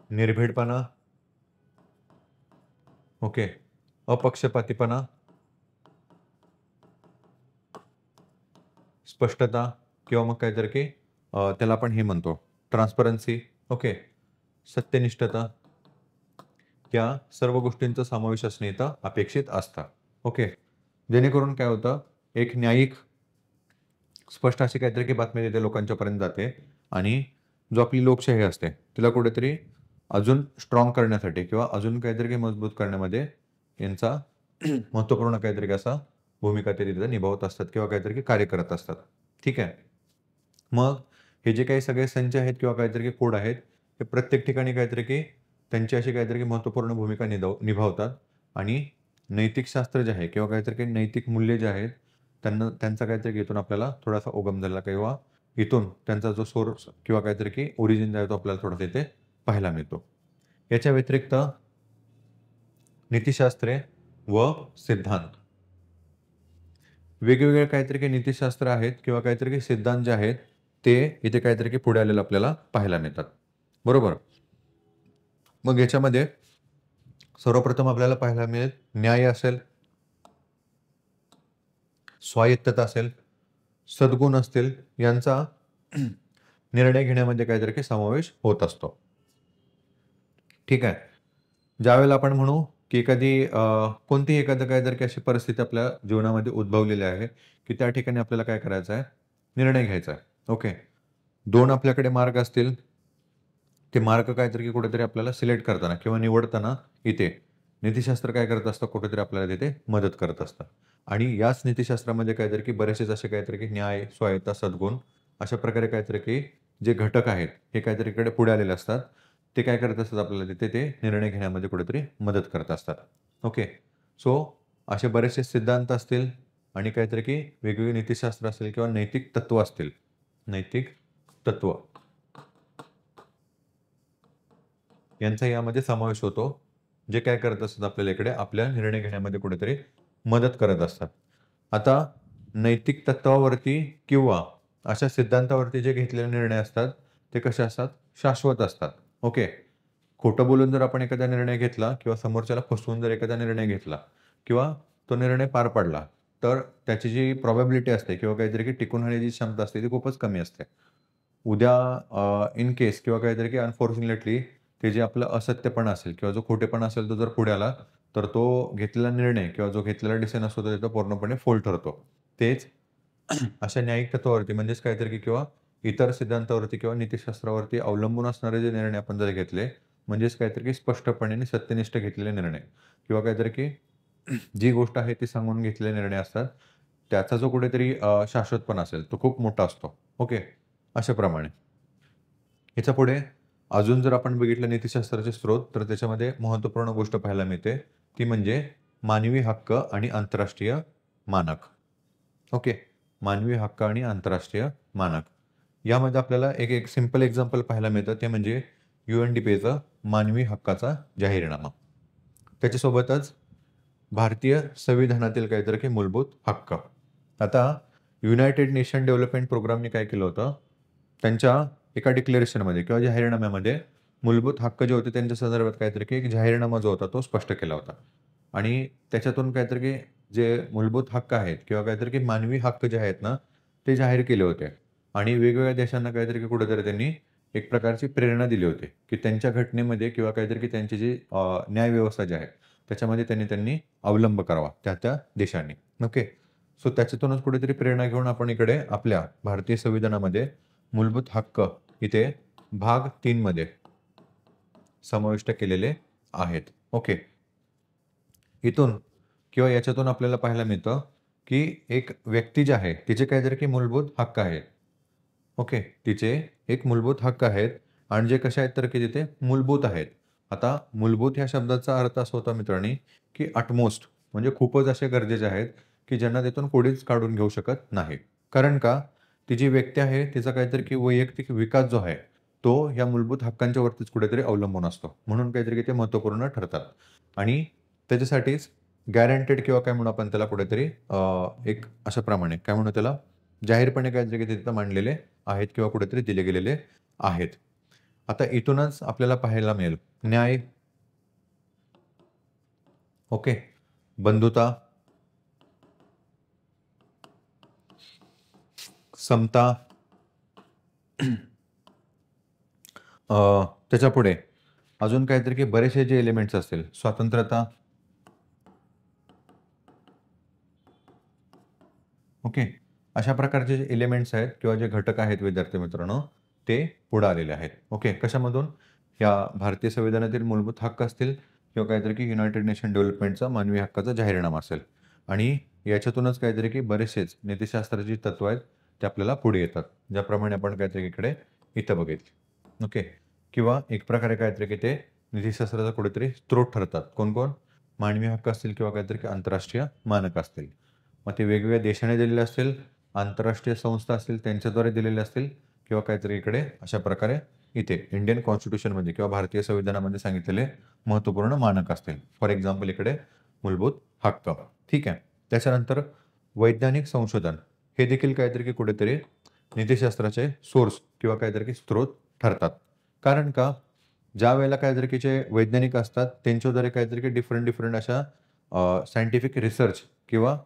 निर्भीडपणा, ओके, अपक्षपातीपणा, स्पष्टता किंवा मग काहीतरी की त्याला आपण हे म्हणतो ट्रान्सपरन्सी, ओके, सत्यनिष्ठता, या सर्व गोष्टींचा समावेश असणे इथं अपेक्षित असतं. ओके. जेणेकरून काय होतं, एक न्यायिक, स्पष्ट अशी काहीतरी की बातमी तिथे लोकांच्यापर्यंत जाते आणि जो आपली लोकशाही असते, तिला कुठेतरी अजून स्ट्राँग करण्यासाठी किंवा अजून काहीतरी की मजबूत करण्यामध्ये यांचा महत्त्वपूर्ण काहीतरी असा भूमिका ते तिथे निभावत असतात किंवा काहीतरी की कार्य करत असतात. ठीक आहे. मग हे जे काही सगळे संच आहेत किंवा काहीतरी की कोड आहेत, हे प्रत्येक ठिकाणी काहीतरी की त्यांची अशी काहीतरी की महत्त्वपूर्ण भूमिका निभावतात आणि नैतिक शास्त्र जे आहे किंवा काहीतरी काही नैतिक मूल्य जे आहेत, त्यांचा काहीतरी इथून आपल्याला थोडासा उगम झाला किंवा इथून त्यांचा जो सोर्स किंवा काहीतरी की ओरिजिन जो आहे तो आपल्याला थोडासा इथे पाहायला मिळतो. याच्या व्यतिरिक्त नीतिशास्त्रे व सिद्धांत. वेगवेगळे काहीतरी काही नीतिशास्त्र आहेत किंवा काहीतरी काही सिद्धांत जे आहेत, ते इथे काहीतरी की पुढे आलेले आपल्याला पाहायला मिळतात. बरोबर. मग याच्यामध्ये सर्वप्रथम आपल्याला पाहायला मिळेल न्याय असेल, स्वायत्तता असेल, सद्गुण असतील, यांचा निर्णय घेण्यामध्ये काहीतरी समावेश होत असतो. ठीक आहे. ज्यावेळेला आपण म्हणू की कोणतीही एखादं काहीतरी अशी परिस्थिती आपल्या जीवनामध्ये उद्भवलेली आहे, की त्या ठिकाणी आपल्याला काय करायचं आहे? निर्णय घ्यायचा आहे. ओके. 2 आपल्याकडे मार्ग असतील. ते मार्ग काहीतरी कुठेतरी आपल्याला सिलेक्ट करताना किंवा निवडताना इथे नीतिशास्त्र काय करत असतं? कुठेतरी आपल्याला तिथे मदत करत असतं. आणि याच नीतिशास्त्रामध्ये काहीतरी की बरेचसे असे काहीतरी की न्याय, स्वायत्ता, सद्गुण अशा प्रकारे काहीतरी की जे घटक आहेत, हे काहीतरी इकडे पुढे आलेले असतात. ते काय करत असतात आपल्याला तिथे ते निर्णय घेण्यामध्ये कुठेतरी मदत करत असतात. ओके. सो असे बरेचसे सिद्धांत असतील आणि काहीतरी की वेगवेगळे नीतिशास्त्र असेल किंवा नैतिक तत्व असतील. नैतिक तत्व यांचा यामध्ये समावेश होतो. जे काय करत असतात आपल्याला इकडे आपल्या निर्णय घेण्यामध्ये कुठेतरी मदत करत असतात. आता नैतिक तत्वावरती किंवा अशा सिद्धांतावरती जे घेतलेले निर्णय असतात, ते कसे असतात? शाश्वत असतात. ओके. खोटं बोलून जर आपण एखादा निर्णय घेतला किंवा समोरच्याला फसवून जर एखादा निर्णय घेतला किंवा तो निर्णय पार पडला, तर त्याची जी प्रोबॅबिलिटी असते किंवा काहीतरी की टिकून राहण्याची क्षमता असते, ती खूपच कमी असते. उद्या इन केस किंवा काहीतरी की अनफॉर्च्युनेटली ते जे आपलं असत्यपणा असेल किंवा जो खोटेपणा असेल, तो जर पुढे आला, तर तो घेतलेला निर्णय किंवा जो घेतलेला डिसिजन असतो, तो तिथं पूर्णपणे फोल ठरतो. तेच अशा न्यायिक तत्वावरती म्हणजेच काहीतरी की किंवा इतर सिद्धांतावरती किंवा नीतिशास्त्रावरती अवलंबून असणारे जे निर्णय आपण जर घेतले, म्हणजेच काहीतरी की स्पष्टपणे आणि सत्यनिष्ठ घेतलेले निर्णय किंवा काहीतरी की जी गोष्ट आहे ती सांगून घेतलेले निर्णय असतात. त्याचा जो कुठेतरी शाश्वतपणा असेल, तो खूप मोठा असतो. ओके. अशाप्रमाणे. याच्यापुढे अजून जर आपण बघितलं नीतिशास्त्राचे स्रोत, तर त्याच्यामध्ये महत्त्वपूर्ण गोष्ट पाहायला मिळते. ती म्हणजे मानवी हक्क आणि आंतरराष्ट्रीय मानक. ओके. मानवी हक्क आणि आंतरराष्ट्रीय मानक. यामध्ये आपल्याला एक सिंपल एक्झाम्पल पाहायला मिळतं, ते म्हणजे UNDPचा मानवी हक्काचा जाहीरनामा. त्याच्यासोबतच भारतीय संविधानातील काहीतरी की मूलभूत हक्क. आता युनायटेड नेशन डेव्हलपमेंट प्रोग्रामने काय केलं होतं? त्यांच्या एका डिक्लेरेशनमध्ये किंवा जाहीरनाम्यामध्ये मूलभूत हक्क जे होते त्यांच्या संदर्भात काहीतरी की एक जाहीरनामा जो होता तो स्पष्ट केला होता. आणि त्याच्यातून काहीतरी की जे मूलभूत हक्क आहेत किंवा काहीतरी की मानवी हक्क जे आहेत ना, ते जाहीर केले होते. आणि वेगवेगळ्या देशांना काहीतरी की कुठेतरी त्यांनी एक प्रकारची प्रेरणा दिली होती, की त्यांच्या घटनेमध्ये किंवा काहीतरी की त्यांची जी न्यायव्यवस्था जी आहे, त्याच्यामध्ये त्यांनी अवलंब करावा त्या देशांनी. ओके. सो त्याच्यातूनच कुठेतरी प्रेरणा घेऊन आपण इकडे आपल्या भारतीय संविधानामध्ये मूलभूत हक्क इथे भाग 3 मध्ये समाविष्ट केलेले आहेत. ओके. इथून किंवा याच्यातून आपल्याला पाहायला मिळतं, की एक व्यक्ती जी आहे, तिचे काहीतरी की मूलभूत हक्क आहेत. ओके. तिचे एक मूलभूत हक्क आहेत आणि जे कसे आहेत तर की तिथे मूलभूत आहेत. आता मूलभूत ह्या शब्दाचा अर्थ असा होता मित्रांनी, की अटमोस्ट म्हणजे खूपच असे गरजेचे आहेत, की ज्यांना त्यातून कोणीच काढून घेऊ शकत नाही. कारण का? ती जी व्यक्ती आहे तिचा काहीतरी की वैयक्तिक विकास जो आहे, तो या मूलभूत हक्कांच्या वरतीच कुठेतरी अवलंबून असतो. म्हणून काहीतरी की ते महत्त्वपूर्ण ठरतात. आणि त्याच्यासाठीच गॅरंटेड किंवा काय म्हणू आपण त्याला कुठेतरी एक अशाप्रमाणे काय म्हणू त्याला? जाहीरपणे काहीतरी की तिथं मांडलेले आहेत किंवा कुठेतरी दिले गेलेले आहेत. आता इथूनच आपल्याला पाहायला मिळेल न्याय, ओके, बंधुता, समता, त्याच्यापुढे अजून काहीतरी की बरेचसे जे एलिमेंट्स असतील, स्वतंत्रता, ओके. अशा प्रकारचे जे एलिमेंट्स आहेत किंवा जे घटक आहेत विद्यार्थी मित्रांनो, ते पुढे आलेले आहेत. ओके. कशामधून? या भारतीय संविधानातील मूलभूत हक्क असतील किंवा काहीतरी की युनायटेड नेशन डेव्हलपमेंटचा मानवी हक्काचा जाहीरनामा असेल. आणि याच्यातूनच काहीतरी की बरेचसेच नीतिशास्त्राची तत्व आहेत, ते आपल्याला पुढे येतात. ज्याप्रमाणे आपण काहीतरी इकडे इथं बघितले. ओके. किंवा एक प्रकारे काहीतरी की ते नीतिशास्त्राचा कुठेतरी स्रोत ठरतात. कोण-कोण? मानवी हक्क असतील किंवा काहीतरी की आंतरराष्ट्रीय मानक असतील. मग ते वेगवेगळ्या देशाने दिलेले असतील, आंतरराष्ट्रीय संस्था असतील त्यांच्याद्वारे दिलेले असतील किंवा काहीतरी इकडे अशा प्रकारे इथे इंडियन कॉन्स्टिट्यूशनमध्ये किंवा भारतीय संविधानामध्ये सांगितलेले महत्त्वपूर्ण मानक असतील. फॉर एक्झाम्पल इकडे मूलभूत हक्क. ठीक आहे. त्याच्यानंतर वैज्ञानिक संशोधन हे देखील काहीतरी की कुठेतरी नीतिशास्त्राचे सोर्स किंवा काहीतरी की स्रोत ठरतात. कारण का? ज्या वेळेला काहीतरी की जे वैज्ञानिक असतात त्यांच्याद्वारे काहीतरी की डिफरंट अशा सायंटिफिक रिसर्च किंवा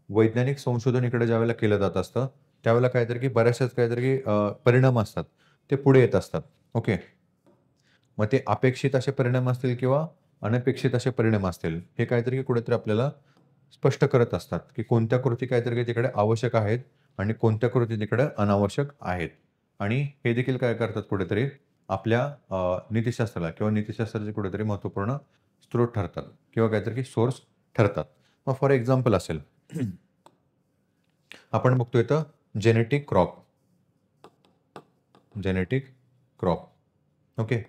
वैज्ञानिक संशोधन इकडे ज्यावेळेला केलं जात असतं, त्यावेळेला काहीतरी की बऱ्याचशाच काहीतरी की परिणाम असतात, ते पुढे येत असतात. ओके. मग ते अपेक्षित असे परिणाम असतील किंवा अनपेक्षित असे परिणाम असतील, हे काहीतरी कुठेतरी आपल्याला स्पष्ट करत असतात, की कोणत्या कृती काहीतरी तिकडे आवश्यक आहेत आणि कोणत्या कृती तिकडे अनावश्यक आहेत. आणि हे देखील काय करतात कुठेतरी आपल्या नीतिशास्त्राला किंवा नीतिशास्त्राचे कुठेतरी महत्त्वपूर्ण स्रोत ठरतात किंवा काहीतरी सोर्स ठरतात. मग फॉर एक्झाम्पल असेल, आपण बघतो इथं genetic crop. Genetic crop. Okay.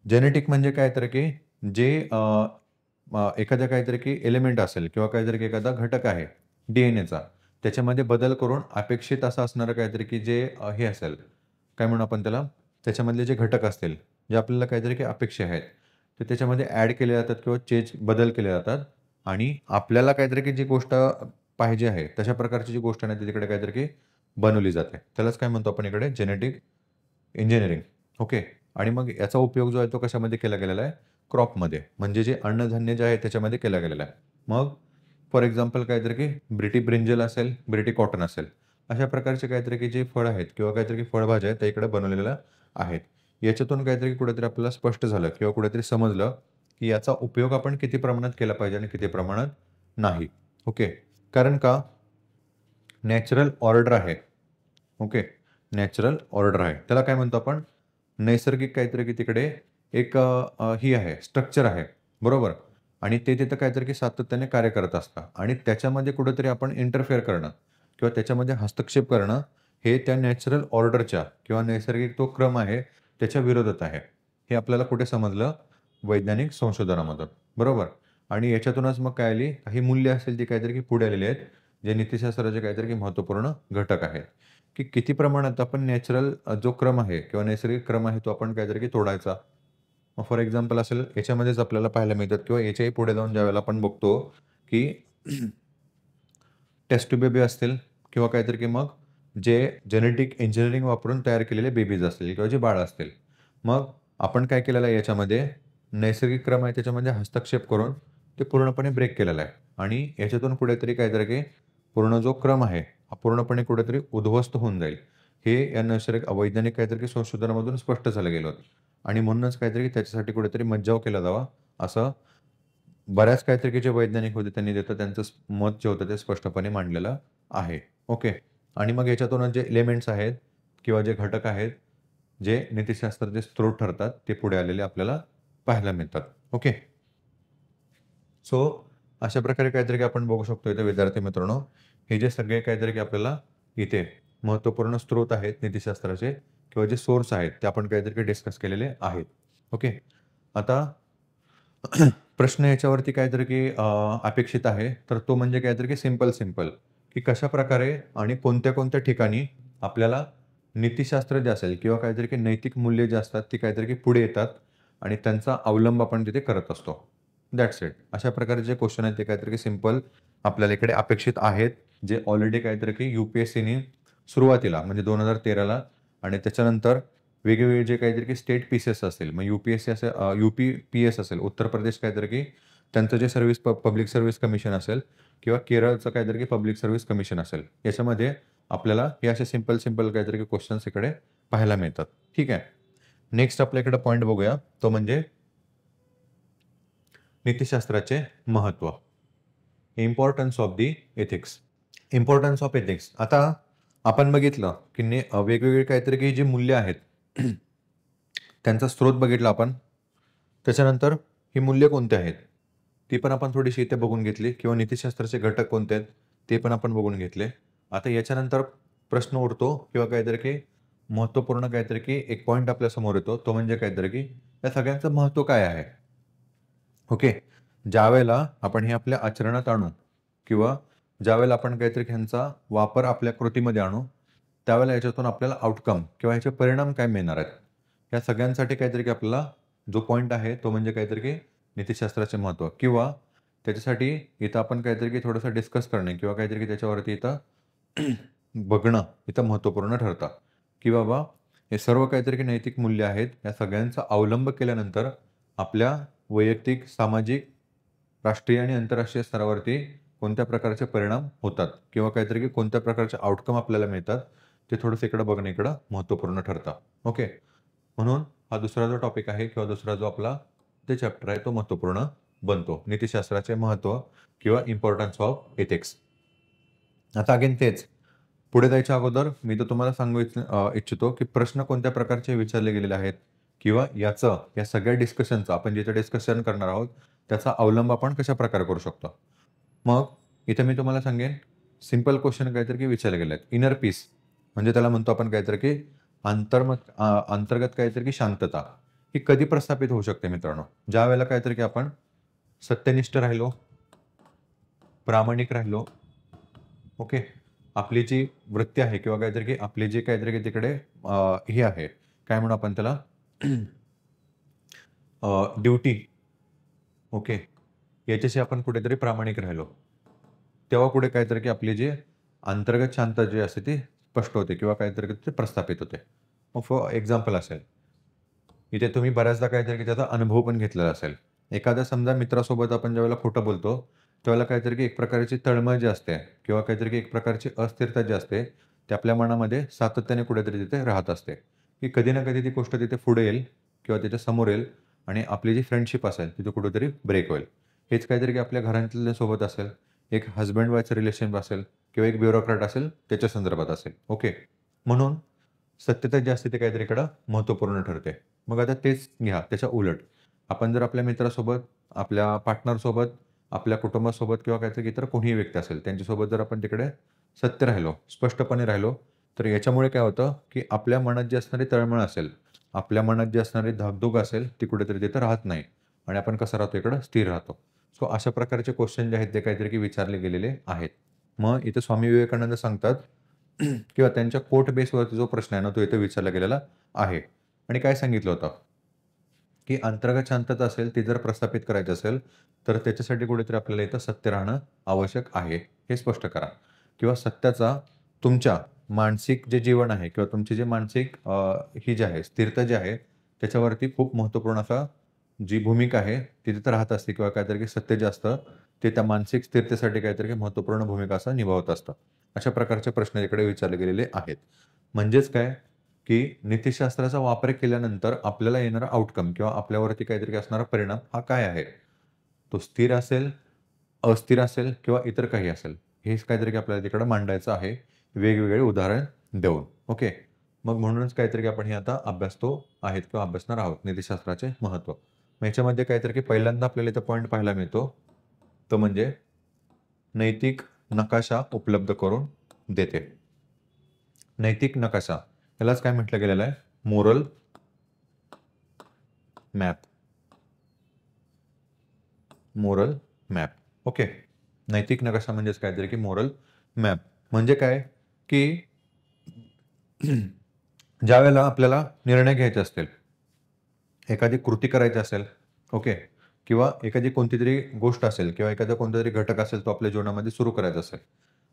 Genetic म्हणजे काय तर की जे एखाद्या काहीतरी की एलिमेंट असेल किंवा काहीतरी एखादा घटक आहे डी-एन-एचा, त्याच्यामध्ये बदल करून अपेक्षित असं असणारं काहीतरी की जे हे असेल, काय म्हणू आपण त्याला? त्याच्यामधले जे घटक असतील, जे आपल्याला काहीतरी की अपेक्षे आहेत, ते त्याच्यामध्ये ॲड केले जातात किंवा बदल केले जातात आणि आपल्याला काहीतरी की जी गोष्ट पाहिजे आहे, तशा प्रकारची जी गोष्ट आहे ना, ती तिकडे काहीतरी की बनवली जाते. त्यालाच काय म्हणतो आपण इकडे जेनेटिक इंजिनिअरिंग. ओके. आणि मग याचा उपयोग जो आहे तो कशामध्ये केला गेलेला आहे? क्रॉपमध्ये. म्हणजे जे अन्नधान्य जे आहे त्याच्यामध्ये केला गेलेला आहे. मग फॉर एक्झाम्पल काहीतरी की ब्रिटी ब्रिंजल असेल, ब्रिटी कॉटन असेल. अशा प्रकारचे काहीतरी की जे फळं आहेत किंवा काहीतरी की फळभाज्या आहेत त्या इकडे बनवलेल्या आहेत. याच्यातून काहीतरी कुठेतरी आपल्याला स्पष्ट झालं किंवा कुठेतरी समजलं, की याचा उपयोग आपण किती प्रमाणात केला पाहिजे आणि किती प्रमाणात नाही. ओके. कारण का नॅचरल ऑर्डर आहे. ओके. नॅचरल ऑर्डर आहे. त्याला काय म्हणतो आपण? नैसर्गिक काहीतरी की तिकडे एक ही आहे, स्ट्रक्चर आहे. बरोबर? आणि ते तिथं काहीतरी की सातत्याने कार्य करत असतं आणि त्याच्यामध्ये कुठेतरी आपण इंटरफेअर करणं किंवा त्याच्यामध्ये हस्तक्षेप करणं, हे त्या नॅचरल ऑर्डरच्या किंवा नैसर्गिक तो क्रम आहे, त्याच्या विरोधात आहे. हे आपल्याला कुठे समजलं? वैज्ञानिक संशोधनामधून. बरोबर? आणि याच्यातूनच मग काय आली? काही मूल्य असेल ती काहीतरी की पुढे आलेली आहेत, जे नीतिशास्त्राचे काहीतरी की महत्त्वपूर्ण घटक आहेत. की किती प्रमाणात आपण नॅचरल जो क्रम आहे किंवा नैसर्गिक क्रम आहे तो आपण काहीतरी की तोडायचा. मग फॉर एक्झाम्पल असेल याच्यामध्येच आपल्याला पाहायला मिळतात किंवा याच्याही पुढे जाऊन ज्यावेळेला आपण बघतो, की टेस्ट ट्यूब बेबी असतील किंवा काहीतरी की मग जे जेनेटिक इंजिनिअरिंग वापरून तयार केलेले बेबीज असतील किंवा जे बाळं असतील. मग आपण काय केलेलं आहे याच्यामध्ये नैसर्गिक क्रम आहे त्याच्यामध्ये हस्तक्षेप करून ते पूर्णपणे ब्रेक केलेलं आहे आणि याच्यातून कुठेतरी काहीतरी की पूर्ण जो क्रम आहे, हा पूर्णपणे कुठेतरी उद्ध्वस्त होऊन जाईल. हे या नैसर्गिक वैज्ञानिक काहीतरी की संशोधनामधून स्पष्ट झालं गेलं होतं आणि म्हणूनच काहीतरी त्याच्यासाठी कुठेतरी मज्जाव केला जावा, असं बऱ्याच काहीतरी की जे वैज्ञानिक होते त्यांनी तिथं त्यांचं मत जे होतं ते स्पष्टपणे मांडलेलं आहे. ओके. आणि मग याच्यातूनच जे एलिमेंट्स आहेत किंवा जे घटक आहेत, जे नीतिशास्त्राचे स्रोत ठरतात, ते पुढे आलेले आपल्याला पाहायला मिळतात. ओके. सो अशा प्रकारे काहीतरी की आपण बघू शकतो इथे विद्यार्थी मित्रांनो, हे जे सगळे काहीतरी की आपल्याला इथे महत्त्वपूर्ण स्रोत आहेत नीतिशास्त्राचे किंवा जे सोर्स आहेत, ते आपण काहीतरी की डिस्कस केलेले आहेत. ओके. आता प्रश्न याच्यावरती काहीतरी की अपेक्षित आहे. तर तो म्हणजे काहीतरी की सिंपल, की कशाप्रकारे आणि कोणत्या-कोणत्या ठिकाणी आपल्याला नीतिशास्त्र जे असेल किंवा काहीतरी की नैतिक मूल्ये जे असतात, ती काहीतरी की पुढे येतात आणि त्यांचा अवलंब आपण तिथे करत असतो. That's it. अशा प्रकारे जे क्वेश्चन आहेत, ते काहीतरी की सिंपल आपल्याला इकडे अपेक्षित आहेत. जे ऑलरेडी काहीतरी की यू-पी-एस-सीने सुरुवातीला म्हणजे 2013ला आणि त्याच्यानंतर वेगवेगळे जे काहीतरी की स्टेट पीसीएस असेल, मग यू-पी-एस-सी असेल यू-पी-पी-एस असेल, उत्तर प्रदेश काहीतरी की त्यांचं जे पब्लिक सर्व्हिस कमिशन असेल किंवा केरळचं काहीतरी की पब्लिक सर्व्हिस कमिशन असेल. याच्यामध्ये आपल्याला हे असे सिंपल काहीतरी क्वेश्चन्स इकडे पाहायला मिळतात. ठीक आहे. नेक्स्ट आपल्या इकडे पॉइंट बघूया. तो म्हणजे नीतिशास्त्राचे महत्त्व. Importance of the ethics. Importance of ethics. आता आपण बघितलं की वेगवेगळे काहीतरी की जी मूल्य आहेत, त्यांचा स्रोत बघितला आपण. त्याच्यानंतर ही मूल्य कोणती आहेत, ती पण आपण थोडीशी इथे बघून घेतली किंवा नीतिशास्त्राचे घटक कोणते आहेत, ते पण आपण बघून घेतले. आता याच्यानंतर प्रश्न उरतो किंवा काहीतरी की महत्त्वपूर्ण काहीतरी की एक पॉइंट आपल्यासमोर येतो. तो म्हणजे काहीतरी की या सगळ्यांचं महत्त्व काय आहे? ओके. ज्यावेळेला आपण हे आपल्या आचरणात आणू किंवा ज्यावेळेला आपण काहीतरी ह्यांचा वापर आपल्या कृतीमध्ये आणू, त्यावेळेला याच्यातून आपल्याला आउटकम किंवा याचे परिणाम काय मिळणार आहेत? या सगळ्यांसाठी काहीतरी की आपल्याला जो पॉइंट आहे, तो म्हणजे काहीतरी की नीतिशास्त्राचे महत्त्व किंवा त्याच्यासाठी इथं आपण काहीतरी की थोडंसं डिस्कस करणे किंवा काहीतरी की त्याच्यावरती इथं बघणं इथं महत्त्वपूर्ण ठरतं, की बाबा हे सर्व काहीतरी नैतिक मूल्य आहेत. या सगळ्यांचा अवलंब केल्यानंतर आपल्या वैयक्तिक, सामाजिक, राष्ट्रीय आणि आंतरराष्ट्रीय स्तरावरती कोणत्या प्रकारचे परिणाम होतात किंवा काहीतरी कोणत्या प्रकारचे आउटकम आपल्याला मिळतात, ते थोडंसं इकडं बघणं इकडं महत्त्वपूर्ण ठरतं. ओके. म्हणून हा दुसरा जो टॉपिक आहे किंवा दुसरा जो आपला ते चॅप्टर आहे तो महत्त्वपूर्ण बनतो. नीतिशास्त्राचे महत्त्व किंवा इम्पोर्टन्स ऑफ एथिक्स. आता अगेन तेच. पुढे जायच्या अगोदर मी तर तुम्हाला सांगू इच्छितो, की प्रश्न कोणत्या प्रकारचे विचारले गेलेले आहेत किंवा या सगळ्या डिस्कशनचा आपण जिथे डिस्कशन करणार आहोत, त्याचा अवलंब आपण कशाप्रकारे करू शकतो. मग इथे मी तुम्हाला सांगेन, सिंपल क्वेश्चन काहीतरी की विचारले गेले आहेत. इनर पीस म्हणजे त्याला म्हणतो आपण काहीतरी की अंतर्गत काहीतरी की शांतता ही कधी प्रस्थापित होऊ शकते मित्रांनो? ज्यावेळेला काहीतरी की आपण सत्यनिष्ठ राहिलो, प्रामाणिक राहिलो, ओके. आपली जी वृत्ती आहे किंवा काहीतरी की आपली जी काहीतरी की तिकडे हे आहे, काय म्हणू आपण त्याला? Duty, okay. याच्याशी आपण कुठेतरी प्रामाणिक राहिलो. तेव्हा कुठे काहीतरी की आपली जी अंतर्गत शांतता जी असते ती स्पष्ट होते किंवा काहीतरी ते प्रस्थापित होते. मग फॉर एक्झाम्पल असेल, इथे तुम्ही बऱ्याचदा काहीतरी की त्याचा अनुभव पण घेतलेला असेल. एखाद्या समजा मित्रासोबत आपण ज्यावेळेला खोटं बोलतो, त्यावेळेला काहीतरी की एक प्रकारची तळमळ जी असते किंवा काहीतरी की एक प्रकारची अस्थिरता जी असते, ती आपल्या मनामध्ये सातत्याने कुठेतरी तिथे राहत असते, की कधी ना कधी ती गोष्ट तिथे पुढे येईल किंवा त्याच्या समोर येईल आणि आपली जी फ्रेंडशिप असेल तिथे कुठेतरी ब्रेक होईल. हेच काहीतरी की आपल्या घरातल्यासोबत असेल, एक हसबँड वाईफचं रिलेशन असेल किंवा एक ब्युरोक्रॅट असेल त्याच्या संदर्भात असेल, ओके. म्हणून सत्यता जी असते ती काहीतरी इकडं महत्त्वपूर्ण ठरते. मग आता तेच घ्या त्याच्या उलट. आपण जर आपल्या मित्रासोबत, आपल्या पार्टनरसोबत, आपल्या कुटुंबासोबत किंवा काहीतरी इतर कोणीही व्यक्ती असेल त्यांच्यासोबत जर आपण तिकडे सत्य राहिलो, स्पष्टपणे राहिलो, तर याच्यामुळे काय होतं, की आपल्या मनात जी असणारी तळमळ असेल, आपल्या मनात जी असणारी धाकधूक असेल, ती कुठेतरी तिथं राहत नाही आणि आपण कसं राहतो इकडं स्थिर राहतो. सो अशा प्रकारचे क्वेश्चन जे आहेत ते काहीतरी की विचारले गेलेले आहेत. मग इथे स्वामी विवेकानंद सांगतात किंवा त्यांच्या कोट बेसवरती जो प्रश्न आहे ना, तो इथे विचारला गेलेला आहे. आणि काय सांगितलं होतं, की अंतर्गत शांतता असेल, ती जर प्रस्थापित करायची असेल, तर त्याच्यासाठी कुठेतरी आपल्याला इथं सत्य राहणं आवश्यक आहे, हे स्पष्ट करा. किंवा सत्याचा तुमच्या मानसिक जे जीवन आहे किंवा तुमची जे मानसिक ही जी आहे, स्थिरता जी आहे, त्याच्यावरती खूप महत्त्वपूर्ण असा जी भूमिका आहे, ती तिथं राहत असते किंवा काहीतरी की सत्य जे असतं, ते त्या मानसिक स्थिरतेसाठी काहीतरी महत्त्वपूर्ण भूमिका असं निभावत असतं. अशा प्रकारचे प्रश्न इकडे विचारले गेलेले आहेत. म्हणजेच काय, की नीतिशास्त्राचा वापर केल्यानंतर आपल्याला येणारा आउटकम किंवा आपल्यावरती काहीतरी असणारा परिणाम हा काय आहे? तो स्थिर असेल, अस्थिर असेल किंवा इतर काही असेल. हेच काहीतरी की आपल्याला तिकडं मांडायचं आहे, वेगवेगळे उदाहरण देऊन. ओके. मग म्हणूनच काहीतरी की आपण हे आता अभ्यासतो आहेत किंवा अभ्यासणार आहोत नीतिशास्त्राचे महत्त्व. मग याच्यामध्ये काहीतरी की पहिल्यांदा आपल्याला इथं पॉइंट पाहायला मिळतो, तो म्हणजे नैतिक नकाशा उपलब्ध करून देते. नैतिक नकाशा यालाच काय म्हटलं गेलेलं आहे? Moral map. Moral map. Okay. नैतिक नकाशा म्हणजेच काहीतरी की मोरल मॅप. म्हणजे काय, की ज्यावेळेला आपल्याला निर्णय घ्यायचे असतील, एखादी कृती करायची असेल, ओके. किंवा एखादी कोणतीतरी गोष्ट असेल किंवा एखादा कोणतातरी घटक असेल, तो आपल्या जीवनामध्ये सुरू करायचा असेल.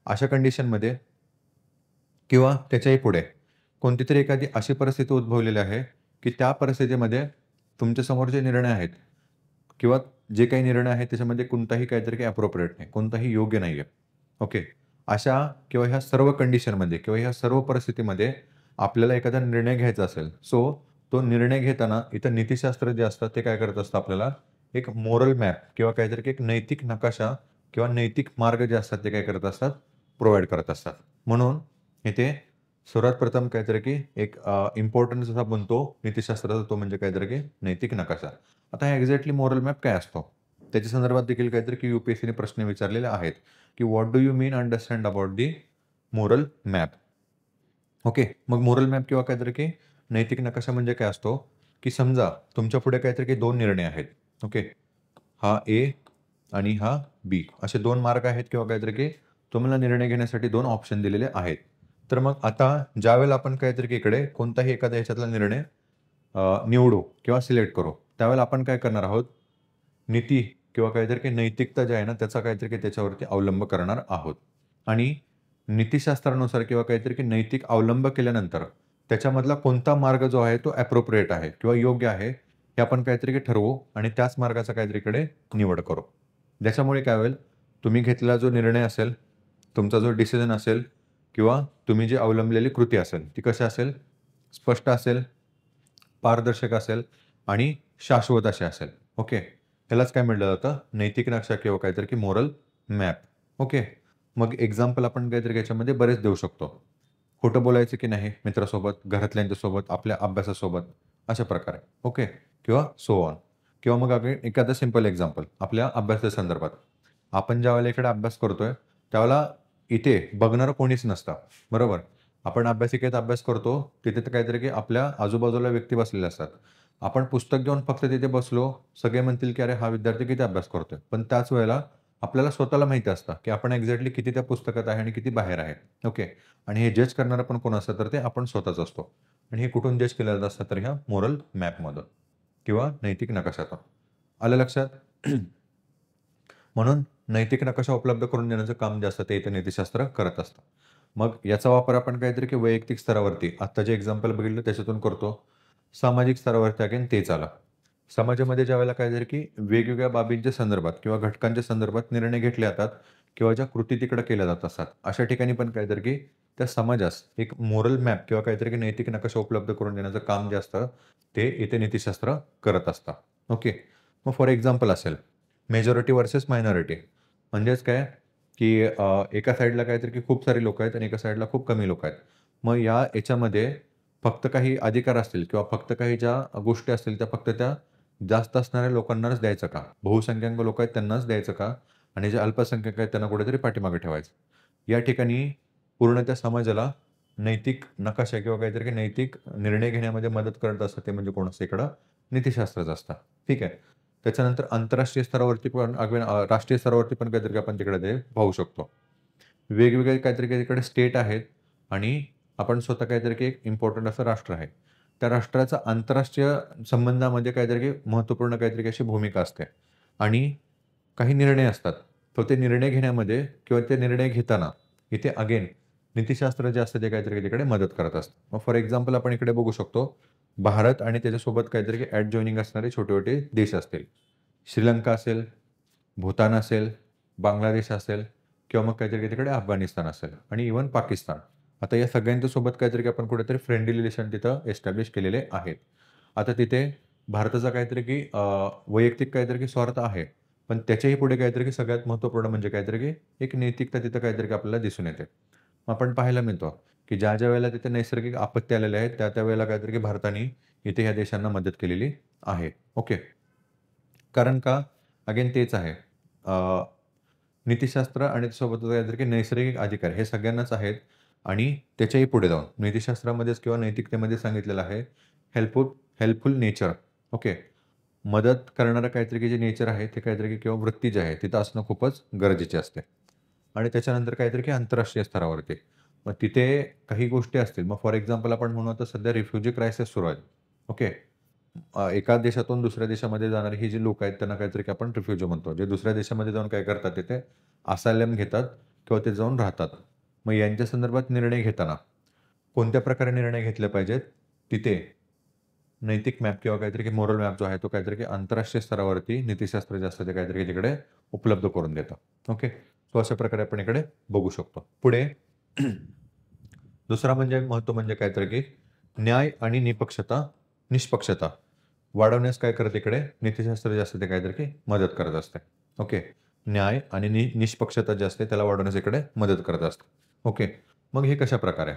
अशा कंडिशनमध्ये किंवा त्याच्याही पुढे कोणतीतरी एखादी अशी परिस्थिती उद्भवलेली आहे, की त्या परिस्थितीमध्ये तुमच्यासमोर जे निर्णय आहेत किंवा जे काही निर्णय आहेत त्याच्यामध्ये कोणताही काहीतरी काही अप्रोप्रिएट नाही, कोणताही योग्य नाहीये. ओके. अशा किंवा ह्या सर्व कंडिशनमध्ये किंवा ह्या सर्व परिस्थितीमध्ये आपल्याला एखादा निर्णय घ्यायचा असेल, सो तो निर्णय घेताना इथं नीतिशास्त्र जे असतं ते काय करत असतं आपल्याला एक मोरल मॅप किंवा काहीतरी एक नैतिक नकाशा किंवा नैतिक मार्ग जे असतात ते काय करत असतात, प्रोव्हाईड करत असतात. म्हणून इथे सर्वात प्रथम काहीतरी की एक इम्पोर्टन्स असा बनतो नीतिशास्त्राचा, तो म्हणजे काहीतरी की नैतिक नकाशा. आता हा एक्झॅक्टली मोरल मॅप काय असतो? त्याच्या संदर्भात देखील काहीतरी की यू-पी-एस-सीने प्रश्न विचारलेले आहेत, की what do you mean understand about the moral map? Okay. मग मोरल मॅप किंवा काहीतरी की नैतिक नकाशा म्हणजे काय असतो, की समजा तुमच्या पुढे काहीतरी की 2 निर्णय आहेत. ओके. हा ए आणि हा बी असे 2 मार्ग आहेत किंवा काहीतरी की तुम्हाला निर्णय घेण्यासाठी 2 ऑप्शन दिलेले आहेत. तर मग आता ज्यावेळेला आपण काहीतरी की इकडे कोणताही एखादा ह्याच्यातला निर्णय निवडू किंवा सिलेक्ट करू, त्यावेळेला आपण काय करणार आहोत, नीती किंवा काहीतरी काही नैतिकता जी आहे ना, त्याचा काहीतरी काही त्याच्यावरती अवलंब करणार आहोत. आणि नीतिशास्त्रानुसार किंवा काहीतरी की नैतिक अवलंब केल्यानंतर त्याच्यामधला कोणता मार्ग जो आहे तो ॲप्रोप्रिएट आहे किंवा योग्य आहे, हे आपण काहीतरी ठरवू आणि त्याच मार्गाचा काहीतरी इकडे निवड करू. ज्याच्यामुळे काय होईल, तुम्ही घेतलेला जो निर्णय असेल, तुमचा जो डिसिजन असेल किंवा तुम्ही जी अवलंबलेली कृती असेल, ती कशी असेल? स्पष्ट असेल, पारदर्शक असेल आणि शाश्वत अशी असेल. ओके. ह्यालाच काय म्हटलं जातं? नैतिक नक्षा किंवा काहीतरी की मोरल मॅप. ओके. मग एक्झाम्पल आपण काहीतरी याच्यामध्ये बरेच देऊ शकतो. खोटं बोलायचं की नाही मित्रासोबत, घरातल्यांच्या सोबत, आपल्या अभ्यासासोबत अशा प्रकारे. ओके. किंवा सो ऑन. किंवा मग आपण एखादं सिंपल एक्झाम्पल आपल्या अभ्यासाच्या संदर्भात. आपण ज्यावेळेला इकडे अभ्यास करतोय, त्यावेळेला इथे बघणारं कोणीच नसतं. बरोबर? आपण अभ्यासिकेत अभ्यास करतो, तिथे तर काहीतरी की आपल्या आजूबाजूला व्यक्ती बसलेल्या असतात. आपण पुस्तक घेऊन फक्त तिथे बसलो, सगळे म्हणतील की "अरे, हा विद्यार्थी किती अभ्यास करतोय." पण त्याच वेळेला आपल्याला स्वतःला माहिती असतं, की आपण एक्झॅक्टली किती त्या पुस्तकात आहे आणि किती बाहेर आहे. ओके. आणि हे जज करणारं पण कोण असतं, तर ते आपण स्वतःच असतो. आणि हे कुठून जज केलं जात असतं, तर ह्या मोरल मॅपमधून किंवा नैतिक नकाशातून. आलं लक्षात? म्हणून नैतिक नकाशा उपलब्ध करून देण्याचं काम जे असतं, ते इथे नीतिशास्त्र करत असतं. मग याचा वापर आपण काहीतरी की वैयक्तिक स्तरावरती, आत्ता जे एक्झाम्पल बघितलं त्याच्यातून करतो. सामाजिक स्तरावरती अगेन तेच आलं. समाजामध्ये ज्यावेळेला काहीतरी की वेगवेगळ्या बाबींच्या संदर्भात किंवा घटकांच्या संदर्भात निर्णय घेतले जातात किंवा ज्या कृती तिकडे केल्या जात असतात. अशा ठिकाणी पण काहीतरी की त्या समाजास एक मोरल मॅप किंवा काहीतरी की नैतिक नकाशा उपलब्ध करून देण्याचं काम जे असतं, ते इथे नीतिशास्त्र करत असतं. ओके. मग फॉर एक्झाम्पल असेल, मेजॉरिटी व्हर्सेस मायनॉरिटी. म्हणजेच काय, की एका साइडला काहीतरी की खूप सारी लोकं आहेत आणि एका साइडला खूप कमी लोकं आहेत. मग याच्यामध्ये फक्त काही अधिकार असतील किंवा फक्त काही ज्या गोष्टी असतील, त्या फक्त त्या जास्त असणाऱ्या लोकांनाच द्यायचं का? बहुसंख्याक लोकं आहेत त्यांनाच द्यायचं का? आणि जे अल्पसंख्याक आहेत त्यांना कुठेतरी पाठीमागे ठेवायचं. या ठिकाणी पूर्ण त्या समाजाला नैतिक नकाशा किंवा काहीतरी नैतिक निर्णय घेण्यामध्ये मदत करत असतं, ते म्हणजे कोण असतं इकडं? नीतिशास्त्रच असतं. ठीक आहे. त्याच्यानंतर आंतरराष्ट्रीय स्तरावरती पण राष्ट्रीय स्तरावरती पण काहीतरी आपण तिकडे ते पाहू शकतो. वेगवेगळे काहीतरी काही तिकडे स्टेट आहेत आणि आपण स्वतः काहीतरी की एक इम्पोर्टंट असं राष्ट्र आहे. त्या राष्ट्राचा आंतरराष्ट्रीय संबंधामध्ये काहीतरी महत्त्वपूर्ण काहीतरी अशी भूमिका असते आणि काही निर्णय असतात. तर ते निर्णय घेण्यामध्ये किंवा ते निर्णय घेताना इथे अगेन नीतिशास्त्र जे असतं ते काहीतरी तिकडे मदत करत असतं. मग फॉर एक्झाम्पल आपण इकडे बघू शकतो, भारत आणि त्याच्यासोबत काहीतरी की जॉइनिंग असणारे छोटे-छोटे देश असतील. श्रीलंका असेल, भूतान असेल, बांगलादेश असेल किंवा मग काहीतरी तिकडे अफगाणिस्तान असेल आणि इव्हन पाकिस्तान. आता या सगळ्यांच्या सोबत काहीतरी आपण कुठेतरी फ्रेंडली रिलेशन तिथं एस्टॅब्लिश केलेले आहेत. आता तिथे भारताचा काहीतरी की वैयक्तिक काहीतरी की स्वार्थ आहे. पण त्याच्याही पुढे काहीतरी की सगळ्यात महत्त्वपूर्ण म्हणजे काहीतरी की एक नैतिकता तिथं काहीतरी की आपल्याला दिसून येते. आपण पाहायला मिळतो, की ज्या वेळेला तिथे नैसर्गिक आपत्ती आलेल्या आहेत, त्या वेळेला काहीतरी की भारताने इथे ह्या देशांना मदत केलेली आहे. ओके. कारण का? अगेन तेच आहे. नीतिशास्त्र आणि त्यासोबतच काहीतरी की नैसर्गिक अधिकार हे सगळ्यांनाच आहेत आणि त्याच्याही पुढे जाऊन नीतिशास्त्रामध्येच किंवा नैतिकतेमध्ये सांगितलेलं आहे हेल्पफुल हेल्पफुल नेचर. ओके. मदत करणारं काहीतरी की जे नेचर आहे ते काहीतरी की किंवा वृत्ती जी आहे तिथं असणं खूपच गरजेचे असते. आणि त्याच्यानंतर काहीतरी की आंतरराष्ट्रीय स्तरावरती. मग तिथे काही गोष्टी असतील. मग फॉर एक्झाम्पल आपण म्हणू आता सध्या रिफ्युजी क्रायसिस सुरू आहे. ओके. एका देशातून दुसऱ्या देशामध्ये जाणारी ही जी लोकं आहेत त्यांना काहीतरी की आपण रिफ्युजी म्हणतो. जे दुसऱ्या देशामध्ये जाऊन काय करतात तिथे असायलम घेतात किंवा ते जाऊन राहतात. मग यांच्या संदर्भात निर्णय घेताना कोणत्या प्रकारे निर्णय घेतले पाहिजेत? तिथे नैतिक मॅप किंवा काहीतरी मोरल मॅप जो आहे तो काहीतरी की आंतरराष्ट्रीय स्तरावरती नीतिशास्त्र जे असतं ते काहीतरी तिकडे उपलब्ध करून देतं. ओके. सो अशा प्रकारे आपण इकडे बघू शकतो. पुढे दुसरा म्हणजे महत्त्व म्हणजे काहीतरी की न्याय आणि निष्पक्षता वाढवण्यास काय करत इकडे नीतिशास्त्र जे असतं ते काहीतरी की मदत करत असते. ओके. न्याय आणि निष्पक्षता जे असते त्याला वाढवण्यास इकडे मदत करत असते. ओके. मग हे कशाप्रकारे?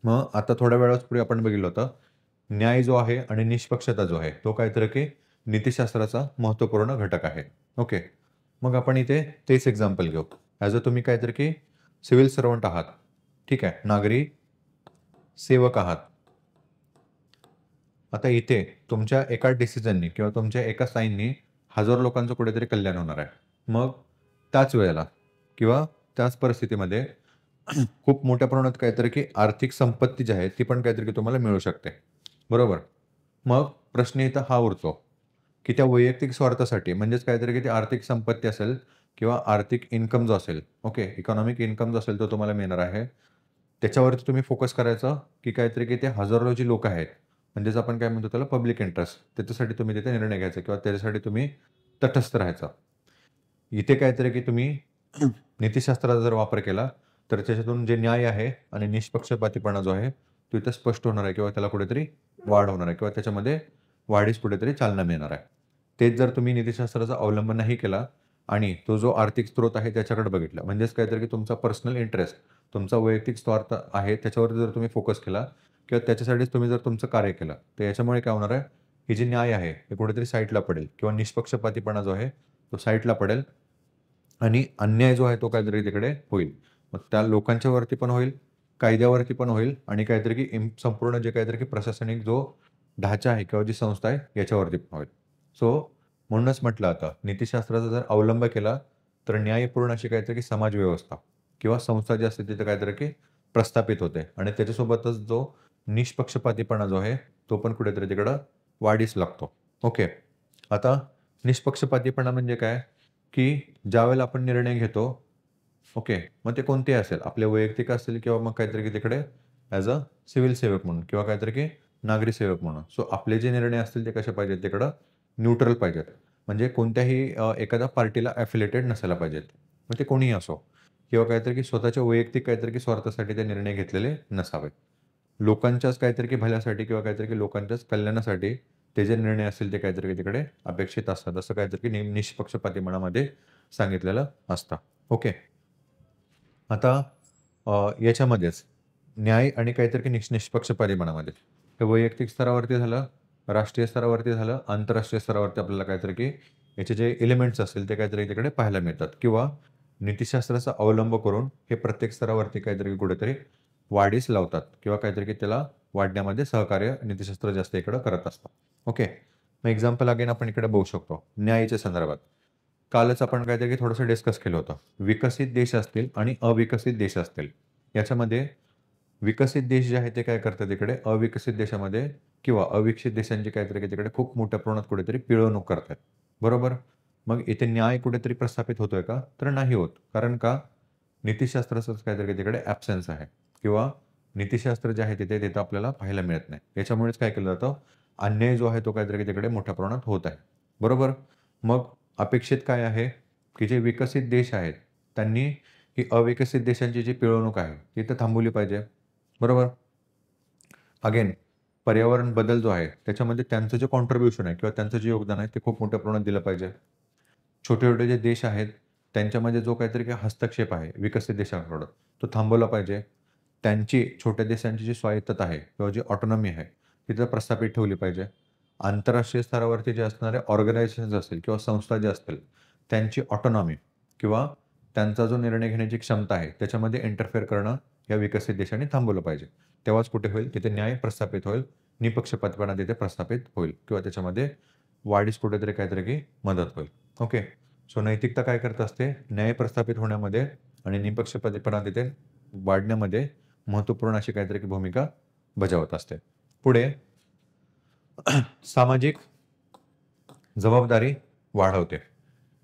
मग आता थोड्या वेळापूर्वी आपण बघितलं होतं, न्याय जो आहे आणि निष्पक्षता जो आहे, तो काहीतरी की नीतिशास्त्राचा महत्त्वपूर्ण घटक आहे. ओके. मग आपण इथे तेच एक्झाम्पल घेऊ. ॲज अ तुम्ही काहीतरी की सिव्हिल सर्व्हंट आहात. ठीक आहे. नागरी सेवक आहात. आता इथे तुमच्या एका डिसिजननी किंवा तुमच्या एका साइननी हजारो लोकांचं कुठेतरी कल्याण होणार आहे. मग त्याच वेळेला किंवा त्याच परिस्थितीमध्ये खूप मोठ्या प्रमाणात काहीतरी की आर्थिक संपत्ती जी आहे, ती पण काहीतरी की तुम्हाला मिळू शकते. बरोबर? मग प्रश्न इथं हा उरतो, की त्या वैयक्तिक स्वार्थासाठी म्हणजेच काहीतरी की ती आर्थिक संपत्ती असेल किंवा आर्थिक इन्कम जो असेल, ओके, इकॉनॉमिक इन्कम जो असेल तो तुम्हाला मिळणार आहे. त्याच्यावरती तुम्ही फोकस करायचं, की काहीतरी की ते हजारो जी लोकं आहेत, म्हणजेच आपण काय म्हणतो त्याला पब्लिक इंटरेस्ट, त्याच्यासाठी तुम्ही तिथे निर्णय घ्यायचा किंवा त्याच्यासाठी तुम्ही तटस्थ राहायचं. इथे काहीतरी की तुम्ही नीतिशास्त्राचा जर वापर केला, तर त्याच्यातून जे न्याय आहे आणि निष्पक्षपातीपणा जो आहे, तो इथे स्पष्ट होणार आहे किंवा त्याला कुठेतरी वाढ होणार आहे किंवा त्याच्यामध्ये वाढीस कुठेतरी चालना मिळणार आहे. तेच जर तुम्ही नीतिशास्त्राचा अवलंब नाही केला आणि तो जो आर्थिक स्रोत आहे त्याच्याकडे बघितला, म्हणजेच काहीतरी की तुमचा पर्सनल इंटरेस्ट, तुमचा वैयक्तिक स्वार्थ आहे त्याच्यावरती जर तुम्ही फोकस केला किंवा त्याच्यासाठीच तुम्ही जर तुमचं कार्य केलं, तर याच्यामुळे काय होणार आहे, हे जे न्याय आहे, हे कुठेतरी साईडला पडेल किंवा निष्पक्षपातीपणा जो आहे, तो साईडला पडेल आणि अन्याय जो आहे तो काहीतरी तिकडे होईल. मग त्या लोकांच्या वरती पण होईल, कायद्यावरती पण होईल आणि काहीतरी की संपूर्ण जे काहीतरी की प्रशासनिक जो ढाचा आहे किंवा जी संस्था आहे याच्यावरती पण होईल. सो म्हणूनच म्हटलं आता नीतिशास्त्राचा जर अवलंब केला, तर न्यायपूर्ण अशी काहीतरी की समाज व्यवस्था किंवा संस्था जी असते तिथे काहीतरी की प्रस्थापित होते आणि त्याच्यासोबतच जो निष्पक्षपातीपणा जो आहे, तो पण कुठेतरी तिकडं वाढीस लागतो. ओके. आता निष्पक्षपातीपणा म्हणजे काय? की ज्यावेळेला आपण निर्णय घेतो, ओके. मग ते कोणतेही असेल, आपले वैयक्तिक असतील किंवा मग काहीतरी की तिकडे ॲज अ सिव्हिल सेवक म्हणून किंवा काहीतरी की नागरी सेवक म्हणून. सो आपले जे निर्णय असतील ते कसे पाहिजेत तिकडं न्यूट्रल पाहिजेत. म्हणजे कोणत्याही एखाद्या पार्टीला ॲफिलिएटेड नसायला पाहिजेत. मग ते कोणीही असो किंवा काहीतरी की स्वतःच्या वैयक्तिक काहीतरी की स्वार्थासाठी ते निर्णय घेतलेले नसावेत. लोकांच्याच काहीतरी की भल्यासाठी किंवा काहीतरी की लोकांच्याच कल्याणासाठी ते जे निर्णय असतील ते काहीतरी की तिकडे अपेक्षित असतात. असं काहीतरी की निष्पक्षपातीपणामध्ये सांगितलेलं असतं. ओके. आता याच्यामध्येच न्याय आणि काहीतरी की निष्पक्षपातीपणामध्ये हे वैयक्तिक स्तरावरती झालं, राष्ट्रीय स्तरावरती झालं, आंतरराष्ट्रीय स्तरावरती आपल्याला काहीतरी की याचे जे एलिमेंट्स असतील ते काहीतरी तिकडे पाहायला मिळतात किंवा नीतिशास्त्राचा अवलंब करून हे प्रत्येक स्तरावरती काहीतरी कुठेतरी वाढीस लावतात किंवा काहीतरी की त्याला वाढण्यामध्ये सहकार्य नीतिशास्त्र जास्त इकडं करत असतात. ओके. मग एक्झाम्पल अगेन आपण इकडे बघू शकतो. न्यायाच्या संदर्भात. कालच आपण काहीतरी थोडंसं डिस्कस केलं होतं. विकसित देश असतील आणि अविकसित देश असतील. याच्यामध्ये विकसित देश जे आहे ते काय करतात तिकडे अविकसित देशामध्ये किंवा अविकसित देशांची काहीतरी तिकडे खूप मोठ्या प्रमाणात कुठेतरी पिळवणूक करतात. बरोबर? मग इथे न्याय कुठेतरी प्रस्थापित होतोय का? तर नाही होत. कारण का? नीतिशास्त्राचंच काहीतरी तिकडे ॲब्सेन्स आहे किंवा नीतिशास्त्र जे आहे तिथे आपल्याला पाहायला मिळत नाही. याच्यामुळेच काय केलं जातं, अन्याय जो आहे तो काहीतरी तिकडे मोठ्या प्रमाणात होत आहे. बरोबर? मग अपेक्षित काय आहे, की जे विकसित देश आहेत, त्यांनी ही अविकसित देशांची जी पिळवणूक आहे, ती तर थांबवली पाहिजे. बरोबर? अगेन पर्यावरण बदल जो आहे, त्याच्यामध्ये त्यांचं जे कॉन्ट्रिब्युशन आहे किंवा त्यांचं जे योगदान आहे, ते खूप मोठ्या प्रमाणात दिलं पाहिजे. छोटे-छोटे जे देश आहेत, त्यांच्यामध्ये जो काहीतरी काही हस्तक्षेप आहे विकसित देशांकडून, तो थांबवला पाहिजे. त्यांची छोट्या देशांची जी स्वायत्तता आहे किंवा जी ऑटोनॉमी आहे, ती तर प्रस्थापित ठेवली पाहिजे. आंतरराष्ट्रीय स्तरावरती जे असणारे ऑर्गनायझेशन्स असतील किंवा संस्था ज्या असतील, त्यांची ऑटोनॉमी किंवा त्यांचा जो निर्णय घेण्याची क्षमता आहे, त्याच्यामध्ये इंटरफेअर करणं या विकसित देशांनी थांबवलं पाहिजे. तेव्हाच कुठे होईल, तिथे न्याय प्रस्थापित होईल, निपक्षपातीपणा तिथे प्रस्थापित होईल किंवा त्याच्यामध्ये वाढीस कुठेतरी काहीतरी की मदत होईल. ओके. सो नैतिकता काय करत असते? न्याय प्रस्थापित होण्यामध्ये आणि निपक्षपातीपणा तिथे वाढण्यामध्ये महत्त्वपूर्ण अशी काहीतरी भूमिका बजावत असते. पुढे सामाजिक जबाबदारी वाढवते.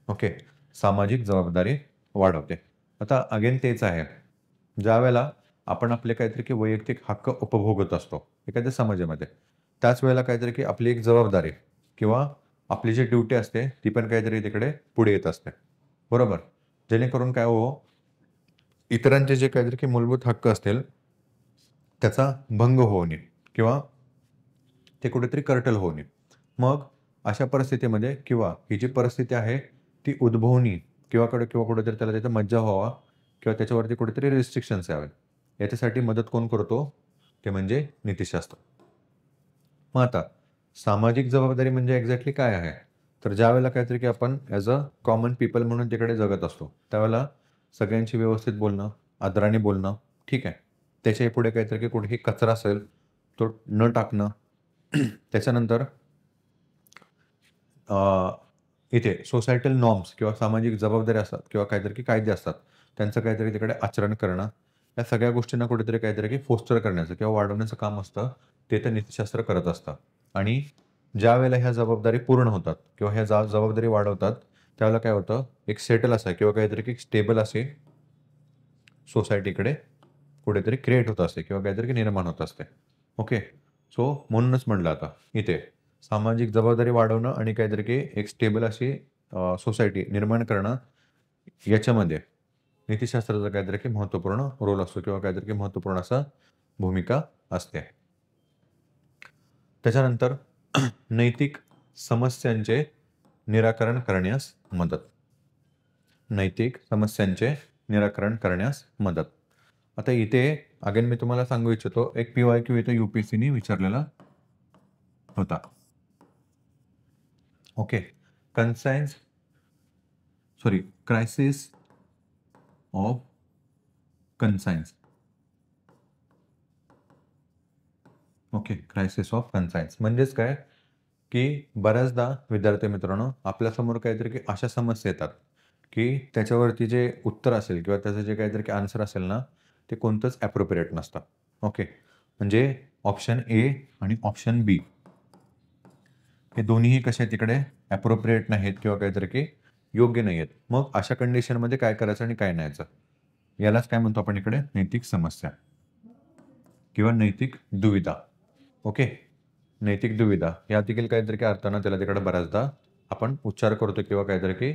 ओके. सामाजिक जबाबदारी वाढवते. आता अगेन तेच आहे. ज्यावेळेला आपण आपले काहीतरी की वैयक्तिक हक्क उपभोगत असतो एखाद्या समाजामध्ये, त्याच वेळेला काहीतरी की आपली एक जबाबदारी किंवा आपली जी ड्युटी असते, ती पण काहीतरी तिकडे पुढे येत असते. बरोबर? जेणेकरून काय हो, इतरांचे जे काहीतरी की मूलभूत हक्क असतील, त्याचा भंग होऊ नये किंवा ते कुठेतरी कर्टल होऊ नये. मग अशा परिस्थितीमध्ये किंवा ही जी परिस्थिती आहे, ती उद्भवू नये किंवा कुठेतरी त्याला त्याचा मज्जाव व्हावा किंवा त्याच्यावरती कुठेतरी रिस्ट्रिक्शन्स यावेत. याच्यासाठी मदत कोण करतो? ते म्हणजे नीतिशास्त्र. मग आता सामाजिक जबाबदारी म्हणजे एक्झॅक्टली काय आहे? तर ज्यावेळेला काहीतरी की आपण ॲज अ कॉमन पीपल म्हणून तिकडे जगत असतो, त्यावेळेला सगळ्यांशी व्यवस्थित बोलणं, आदराने बोलणं, ठीक आहे. त्याच्याही पुढे काहीतरी की कुठेही कचरा असेल, तो न टाकणं. त्याच्यानंतर अ, इथे सोसायटल नॉर्म्स किंवा सामाजिक जबाबदाऱ्या असतात किंवा काहीतरी की कायदे असतात. त्यांचं काहीतरी तिकडे आचरण करणं. या सगळ्या गोष्टींना कुठेतरी काहीतरी की फोस्टर करण्याचं किंवा वाढवण्याचं काम असतं. ते तर नीतिशास्त्र करत असतं. आणि ज्यावेळेला ह्या जबाबदारी पूर्ण होतात किंवा ह्या जबाबदारी वाढवतात, त्यावेळेला काय होतं, एक सेटल असा किंवा काहीतरी की स्टेबल अशी सोसायटीकडे कुठेतरी क्रिएट होत असते किंवा काहीतरी निर्माण होत असते. ओके. सो म्हणूनच म्हटलं आता इथे सामाजिक जबाबदारी वाढवणं आणि काहीतरी की एक स्टेबल अशी सोसायटी निर्माण करणं याच्यामध्ये नीतिशास्त्राचा काहीतरी की महत्त्वपूर्ण रोल असतो किंवा काहीतरी की महत्त्वपूर्ण असा भूमिका असते. त्याच्यानंतर नैतिक समस्यांचे निराकरण करण्यास मदत. नैतिक समस्यांचे निराकरण करण्यास मदत. आता इथे अगेन मी तुम्हाला सांगू इच्छितो, एक PYQ इथे UPSCने विचारलेला होता. Okay. Crisis of conscience. Okay. Crisis of conscience म्हणजेच काय, की बऱ्याचदा विद्यार्थी मित्रांनो आपल्यासमोर काहीतरी की अशा समस्या येतात, की त्याच्यावरती जे उत्तर असेल किंवा त्याचं जे काहीतरी की आन्सर असेल ना, ते कोणतंच ॲप्रोप्रिएट नसतं. ओके. म्हणजे ऑप्शन ए आणि ऑप्शन बी हे दोन्हीही कसे आहेत तिकडे ॲप्रोप्रिएट नाहीत किंवा काहीतरी की योग्य नाही आहेत. मग अशा कंडिशनमध्ये काय करायचं आणि काय नाहीचं, यालाच काय म्हणतो आपण इकडे नैतिक समस्या किंवा नैतिक दुविधा. ओके. नैतिक दुविधा या देखील काहीतरी की अर्थानं त्याला तिकडे बऱ्याचदा आपण उच्चार करतो किंवा काहीतरी की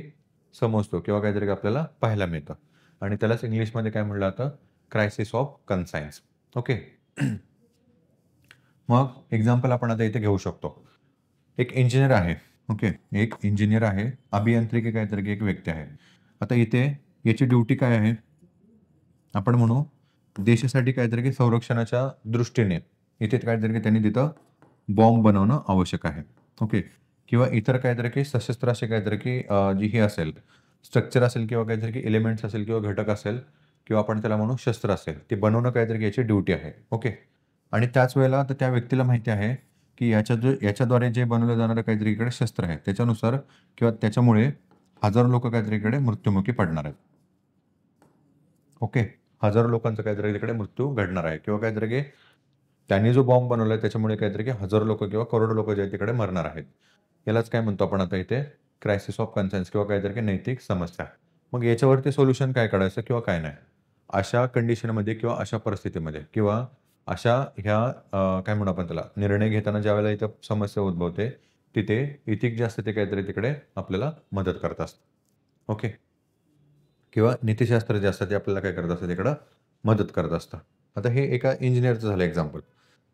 समजतो किंवा काहीतरी की आपल्याला पाहायला मिळतं आणि त्यालाच इंग्लिशमध्ये काय म्हटलं जातं, क्रायसिस ऑफ कन्सायन्स. ओके. मग एक्झाम्पल आपण आता इथे घेऊ शकतो. एक इंजिनियर आहे. ओके. एक इंजिनियर आहे, अभियांत्रिकी काहीतरी की एक व्यक्ती आहे. आता इथे याची ड्युटी काय आहे, आपण म्हणू देशासाठी काहीतरी की संरक्षणाच्या दृष्टीने इथे काहीतरी की त्यांनी तिथं बॉम्ब बनवणं आवश्यक आहे. ओके. किंवा इतर काहीतरी की सशस्त्र असे काहीतरी की जी ही असेल स्ट्रक्चर असेल किंवा काहीतरी की एलिमेंट्स असेल किंवा घटक असेल किंवा आपण त्याला म्हणू शस्त्र असेल, ते बनवणं काहीतरी की याची ड्युटी आहे. ओके. आणि त्याच वेळेला तर त्या व्यक्तीला माहिती आहे, की याच्याद्वारे जे बनवलं जाणारं काहीतरी इकडे शस्त्र आहे, त्याच्यानुसार किंवा त्याच्यामुळे हजारो लोकं काहीतरी इकडे मृत्युमुखी पडणार आहेत. ओके. हजारो लोकांचा काहीतरी तिकडे मृत्यू घडणार आहे किंवा काहीतरी की त्यांनी जो बॉम्ब बनवलाय त्याच्यामुळे काहीतरी की हजारो लोकं किंवा करोडो लोकं जे आहेत तिकडे मरणार आहेत. यालाच काय म्हणतो आपण आता इथे क्रायसिस ऑफ कन्सायन्स किंवा काहीतरी की नैतिक समस्या. मग याच्यावरती सोल्युशन काय काढायचं किंवा काय नाही. अशा कंडिशनमध्ये किंवा अशा परिस्थितीमध्ये किंवा अशा ह्या काय म्हणू आपण त्याला निर्णय घेताना ज्यावेळेला इथं समस्या उद्भवते, तिथे इथिक जे असतं ते काहीतरी तिकडे आपल्याला मदत करत असतं. ओके. किंवा नीतिशास्त्र जे असतं ते आपल्याला काय करत असतं तिकडं मदत करत असतं. आता हे एका इंजिनिअरचं झालं एक्झाम्पल.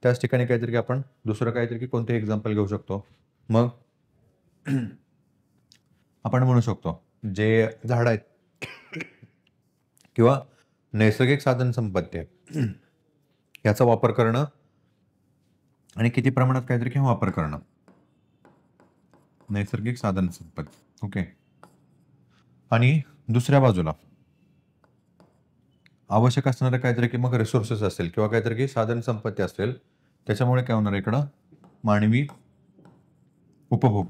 त्याच ठिकाणी काहीतरी की आपण दुसरं काहीतरी की कोणतेही एक्झाम्पल घेऊ शकतो. मग आपण म्हणू शकतो जे झाडं आहेत किंवा नैसर्गिक साधनसंपत्ती आहे, याचा वापर करणं आणि किती प्रमाणात काहीतरी किंवा वापर करणं. नैसर्गिक साधनसंपत्ती. ओके. आणि दुसऱ्या बाजूला आवश्यक असणारं काहीतरी की मग रिसोर्सेस असेल किंवा काहीतरी की साधनसंपत्ती असेल, त्याच्यामुळे काय होणार आहे इकडं मानवी उपभोग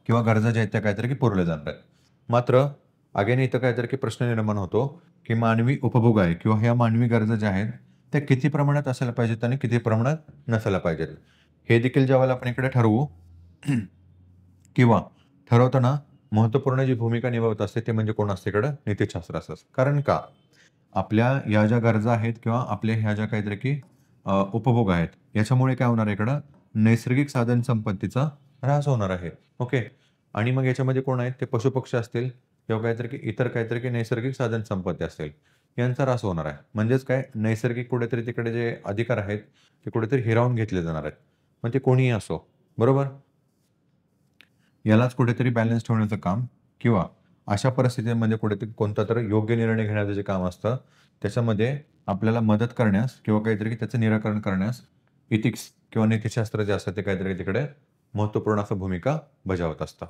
किंवा गरजा ज्या आहेत त्या काहीतरी की पुरवल्या जाणार आहेत. मात्र अगेन इथं काहीतरी की प्रश्न निर्माण होतो, की मानवी उपभोग आहे किंवा ह्या मानवी गरजा ज्या आहेत, त्या किती प्रमाणात असायला पाहिजेत आणि किती प्रमाणात नसायला पाहिजेत. हे देखील ज्यावेळेला आपण इकडे ठरवू किंवा ठरवताना महत्त्वपूर्ण जी भूमिका निभावत असते ते म्हणजे कोण असते इकडं नीतिशास्त्र असतं. कारण का? आपल्या या ज्या गरजा आहेत किंवा आपल्या ह्या ज्या काहीतरी की उपभोग आहेत, याच्यामुळे काय होणार आहे इकडं नैसर्गिक साधनसंपत्तीचा ऱ्हास होणार आहे. ओके. आणि मग याच्यामध्ये कोण आहेत ते पशुपक्षी असतील किंवा काहीतरी की इतर काहीतरी की नैसर्गिक साधनसंपत्ती असेल, यांचा ऱ्हास होणार आहे. म्हणजेच काय नैसर्गिक कुठेतरी तिकडे जे अधिकार आहेत, ते कुठेतरी हिरावून घेतले जाणार आहेत. मग ते कोणीही असो. बरोबर? यालाच कुठेतरी बॅलन्स ठेवण्याचं काम किंवा अशा परिस्थितीमध्ये कुठेतरी कोणता तरी योग्य निर्णय घेण्याचं जे काम असतं, त्याच्यामध्ये आपल्याला मदत करण्यास किंवा काहीतरी की त्याचं निराकरण करण्यास इथिक्स किंवा नीतिशास्त्र जे असतं ते काहीतरी तिकडे महत्त्वपूर्ण असं भूमिका बजावत असतं.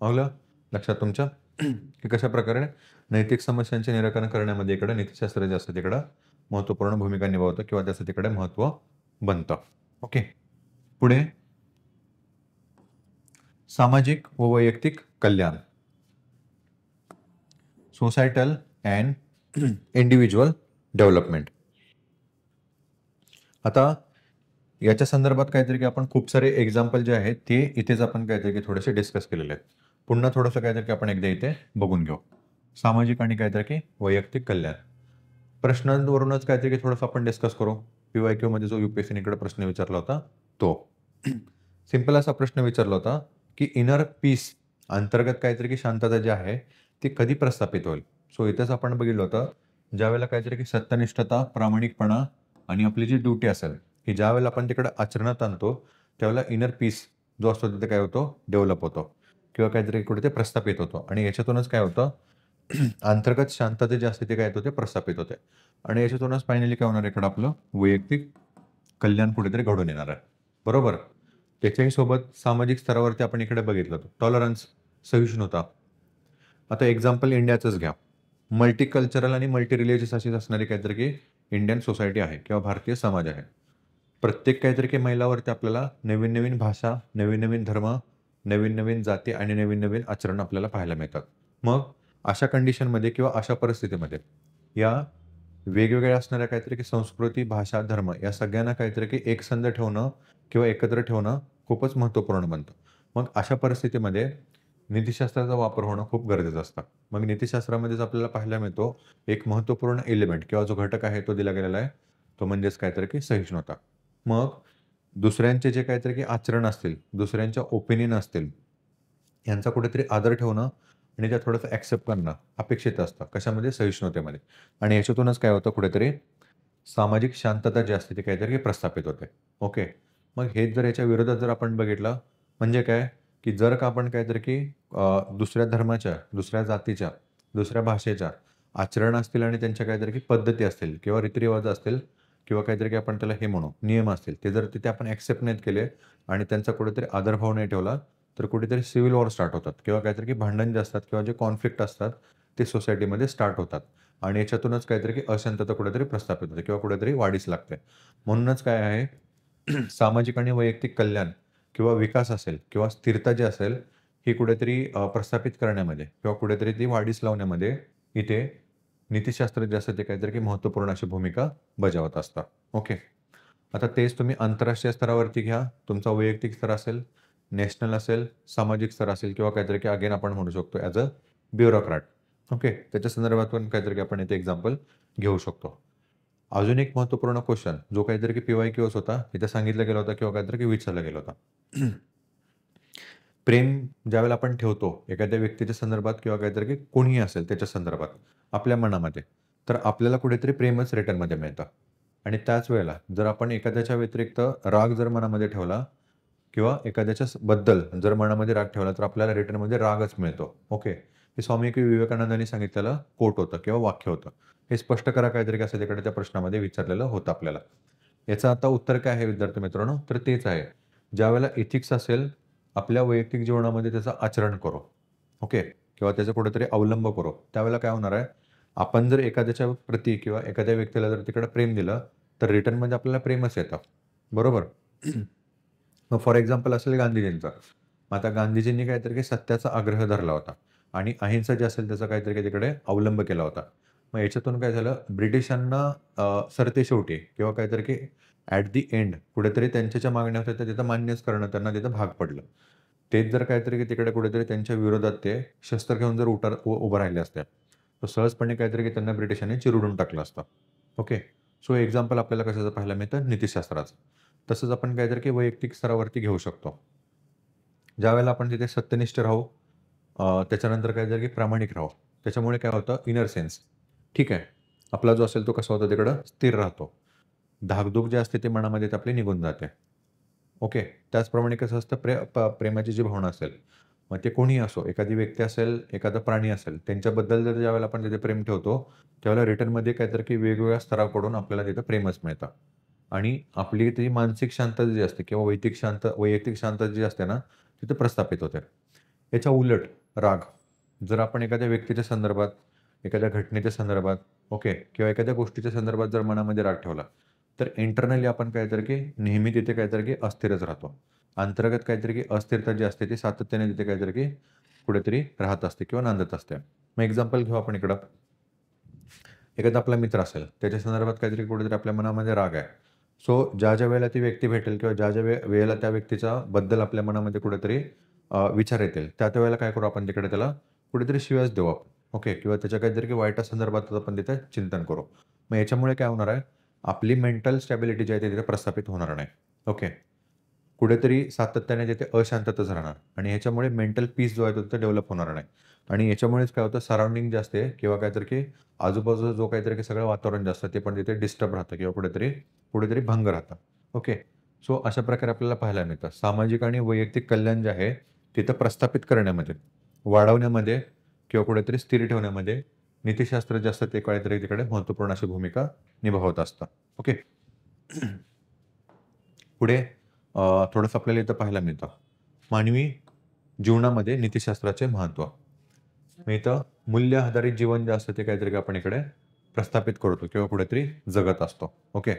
आलं लक्षात तुमच्या? की कशाप्रकारे नैतिक समस्यांचे निराकरण करण्यामध्ये इकडे नीतिशास्त्र जे असतं तिकडं महत्त्वपूर्ण भूमिका निभावतं किंवा त्याचं तिकडे महत्त्व बनतं. ओके. पुढे सामाजिक व वैयक्तिक कल्याण. Societal and individual development. आता याच्या संदर्भात काहीतरी की आपण खूप सारे एक्झाम्पल जे आहेत ते इथेच आपण काहीतरी की थोडेसे डिस्कस केलेले आहेत. पुन्हा थोडंसं काहीतरी की आपण एकदा इथे बघून घेऊ. सामाजिक आणि काहीतरी की वैयक्तिक कल्याण. प्रश्नांवरूनच काहीतरी थोडंसं आपण डिस्कस करू. PYQ मध्ये जो UPSCने इकडे प्रश्न विचारला होता तो. सिंपल असा प्रश्न विचारला होता, की इनर पीस अंतर्गत काहीतरी की शांतता जी आहे, ती कधी प्रस्थापित होईल? सो इथेच आपण बघितलं होतं, ज्यावेळेला काहीतरी की सत्यनिष्ठता, प्रामाणिकपणा आणि आपली जी ड्युटी असेल, की ज्यावेळेला आपण तिकडे आचरणात आणतो, त्यावेळेला इनर पीस जो असतो तिथे काय होतो? डेव्हलप होतो किंवा काहीतरी कुठे ते प्रस्थापित होतो आणि याच्यातूनच काय होतं? अंतर्गत शांतता जी असते ती काय होते? प्रस्थापित होते आणि याच्यातूनच फायनली काय होणार आहे इकडं आपलं वैयक्तिक कल्याण कुठेतरी घडून येणार आहे. बरोबर? त्याच्याही सोबत सामाजिक स्तरावरती आपण इकडे बघितलं होतं. टॉलरन्स, सहिष्णुता. आता एक्झाम्पल इंडियाचंच घ्या. मल्टीकल्चरल आणि मल्टी रिलिजियस अशी असणारी काहीतरी की इंडियन सोसायटी आहे किंवा भारतीय समाज आहे. प्रत्येक काहीतरी की मैलावरती आपल्याला नवीन-नवीन भाषा, नवीन-नवीन धर्म, नवीन-नवीन जाती आणि नवीन-नवीन आचरण आपल्याला पाहायला मिळतात. मग अशा कंडिशनमध्ये किंवा अशा परिस्थितीमध्ये या वेगवेगळ्या असणाऱ्या काहीतरी की संस्कृती, भाषा, धर्म या सगळ्यांना काहीतरी की एकसंध ठेवणं किंवा एकत्र ठेवणं खूपच महत्त्वपूर्ण बनतं. मग अशा परिस्थितीमध्ये नीतिशास्त्राचा वापर होणं खूप गरजेचं असतं. मग नीतिशास्त्रामध्येच आपल्याला पाहायला मिळतो एक महत्त्वपूर्ण एलिमेंट किंवा जो घटक आहे तो दिला गेलेला आहे. तो म्हणजेच काहीतरी की सहिष्णुता. मग दुसऱ्यांचे जे काहीतरी की आचरण असतील, दुसऱ्यांच्या ओपिनियन असतील, यांचा कुठेतरी आदर ठेवणं आणि त्या थोडंसं ॲक्सेप्ट करणं अपेक्षित असतं. कशामध्ये? सहिष्णुतेमध्ये. आणि याच्यातूनच काय होतं कुठेतरी सामाजिक शांतता जी असते ती काहीतरी प्रस्थापित होते. ओके. मग हेच जर याच्या विरोधात जर आपण बघितलं म्हणजे काय? की जर का आपण काहीतरी की दुसऱ्या धर्माच्या, दुसऱ्या जातीच्या, दुसऱ्या भाषेच्या आचरण असतील आणि त्यांच्या काहीतरी की पद्धती असतील किंवा रीतिरिवाज असतील किंवा काहीतरी की आपण त्याला हे म्हणू नियम असतील, ते जर तिथे आपण ॲक्सेप्ट नाहीत केले आणि त्यांचा कुठेतरी आदरभाव नाही ठेवला, तर कुठेतरी सिव्हिल वॉर स्टार्ट होतात किंवा काहीतरी की भांडण जे असतात किंवा जे कॉन्फ्लिक्ट असतात, ते सोसायटीमध्ये स्टार्ट होतात आणि याच्यातूनच काहीतरी की अशांतता कुठेतरी प्रस्थापित होते किंवा कुठेतरी वाढीस लागते. म्हणूनच काय आहे सामाजिक आणि वैयक्तिक कल्याण किंवा विकास असेल किंवा स्थिरता जी असेल, ही कुठेतरी प्रस्थापित करण्यामध्ये किंवा कुठेतरी ती वाढीस लावण्यामध्ये इथे नीतिशास्त्र जे असतं ते काहीतरी की महत्त्वपूर्ण अशी भूमिका बजावत असतात. ओके. आता तेच तुम्ही आंतरराष्ट्रीय स्तरावरती घ्या. तुमचा वैयक्तिक स्तर असेल, नॅशनल असेल, सामाजिक स्तर असेल किंवा काहीतरी की अगेन आपण म्हणू शकतो ॲज अ ब्युरोक्रॅट. ओके. त्याच्या संदर्भात पण काहीतरी की आपण इथे एक्झाम्पल घेऊ शकतो. अजून एक महत्त्वपूर्ण क्वेशन जो काहीतरी की PYQच होता. इथे सांगितलं गेलं होतं किंवा काहीतरी की विचारला गेला होता. प्रेम ज्यावेळेला आपण ठेवतो एखाद्या व्यक्तीच्या संदर्भात किंवा काहीतरी की कोणीही असेल त्याच्या संदर्भात आपल्या मनामध्ये, तर आपल्याला कुठेतरी प्रेमच रिटर्नमध्ये मिळतं. आणि त्याच वेळेला जर आपण एखाद्याच्या व्यतिरिक्त राग जर मनामध्ये ठेवला किंवा एखाद्याच्या बद्दल जर मनामध्ये राग ठेवला, तर आपल्याला रिटर्नमध्ये रागच मिळतो. ओके. हे स्वामी विवेकानंदांनी सांगितलेलं कोट होतं किंवा वाक्य होतं. हे स्पष्ट करा काहीतरी कसं तिकडे त्या प्रश्नामध्ये विचारलेलं होतं आपल्याला. याचं आता उत्तर काय आहे विद्यार्थी मित्रांनो? तर तेच आहे. ज्यावेळेला एथिक्स असेल, आपल्या वैयक्तिक जीवनामध्ये त्याचं आचरण करू. ओके. किंवा त्याचा कुठेतरी अवलंब करू. त्यावेळेला काय होणार आहे? आपण जर एखाद्याच्या प्रती किंवा एखाद्या व्यक्तीला जर तिकडे प्रेम दिलं, तर रिटर्नमध्ये आपल्याला प्रेमच येतं. बरोबर? मग फॉर एक्झाम्पल असेल गांधीजींचा. मग आता गांधीजींनी काहीतरी काही सत्याचा आग्रह धरला होता आणि अहिंसा जी असेल त्याचा काहीतरी काही तिकडे अवलंब केला होता. मग याच्यातून काय झालं ब्रिटिशांना सरतेशेवटी किंवा काहीतरी की ॲट दी एंड कुठेतरी त्यांच्या ज्या मागण्या होत्या त्या तिथं मान्यच करणं त्यांना तिथं भाग पडलं. तेच जर काहीतरी की तिकडे कुठेतरी त्यांच्या विरोधात ते शस्त्र घेऊन जर उभं राहिले असते, तर सहजपणे काहीतरी की त्यांना ब्रिटिशांनी चिरडून टाकलं असतं. ओके. सो एक्झाम्पल आपल्याला कशाचं पाहायला मिळतं? नीतिशास्त्राचं. तसंच आपण काहीतरी की वैयक्तिक स्तरावरती घेऊ शकतो. ज्यावेळेला आपण तिथे सत्यनिष्ठ राहू, त्याच्यानंतर काहीतरी की प्रामाणिक राहू. त्याच्यामुळे काय होतं इनर सेन्स. ठीक आहे. आपला जो असेल तो कसा होतो तिकडं स्थिर राहतो. धाकधूक जी असते ती मनामध्ये ती आपली निघून जाते. ओके. त्याचप्रमाणे कसं असतं प्रेमाची जी भावना असेल, मग ते कोणीही असो, एखादी व्यक्ती असेल, एखादा प्राणी असेल, त्यांच्याबद्दल जर ज्यावेळेला आपण तिथे प्रेम ठेवतो, त्यावेळेला रिटर्नमध्ये काहीतरी की वेगवेगळ्या स्तराकडून आपल्याला तिथं प्रेमच मिळतं. आणि आपली ती मानसिक शांतता जी असते किंवा वैयक्तिक शांतता जी असते ना, तिथे प्रस्थापित होते. याच्या उलट राग, जर आपण एखाद्या व्यक्तीच्या संदर्भात, एखाद्या घटनेच्या संदर्भात, ओके किंवा एखाद्या गोष्टीच्या संदर्भात जर मनामध्ये राग ठेवला, तर इंटरनली आपण काहीतरी की नेहमी तिथे काहीतरी की अस्थिरच राहतो. अंतर्गत काहीतरी की अस्थिरता जी असते ती सातत्याने तिथे काहीतरी की कुठेतरी राहत असते किंवा नांदत असते. मग एक्झाम्पल घेऊ आपण इकडं. एखादा आपला मित्र असेल, त्याच्या संदर्भात काहीतरी कुठेतरी आपल्या मनामध्ये राग आहे. सो ज्या वेळेला ती व्यक्ती भेटेल किंवा ज्या वेळेला त्या व्यक्तीच्या बद्दल आपल्या मनामध्ये कुठेतरी विचार येतील, त्या वेळेला काय करू आपण तिकडे त्याला कुठेतरी शिव्याच देऊ आपण. ओके किंवा त्याच्या काहीतरी वाईटा संदर्भात आपण तिथे चिंतन करू. मग याच्यामुळे काय होणार आहे, आपली मेंटल स्टॅबिलिटी जी आहे ती तिथे प्रस्थापित होणार नाही. ओके. कुठेतरी सातत्याने तिथे अशांतताच राहणार आणि ह्याच्यामुळे मेंटल पीस जो आहे तो तिथे डेव्हलप होणार नाही. आणि याच्यामुळेच काय होतं, सराउंडिंग जे असते किंवा काहीतरी की आजूबाजूचं जो काहीतरी की सगळं वातावरण जे असतं ते पण तिथे डिस्टर्ब राहतं किंवा कुठेतरी कुठेतरी भंग राहतं. ओके. सो अशा प्रकारे आपल्याला पाहायला मिळतं. सामाजिक आणि वैयक्तिक कल्याण जे आहे तिथं प्रस्थापित करण्यामध्ये, वाढवण्यामध्ये किंवा कुठेतरी स्थिर ठेवण्यामध्ये नीतिशास्त्र जे असतं ते काहीतरी तिकडे महत्त्वपूर्ण अशी भूमिका निभावत असतं. ओके. पुढे थोडंसं आपल्याला इथं पाहायला मिळतं. मानवी जीवनामध्ये नीतिशास्त्राचे महत्त्व. मग इथं मूल्य आधारित जीवन जे असतं ते काहीतरी आपण इकडे प्रस्थापित करतो किंवा कुठेतरी जगत असतो. ओके.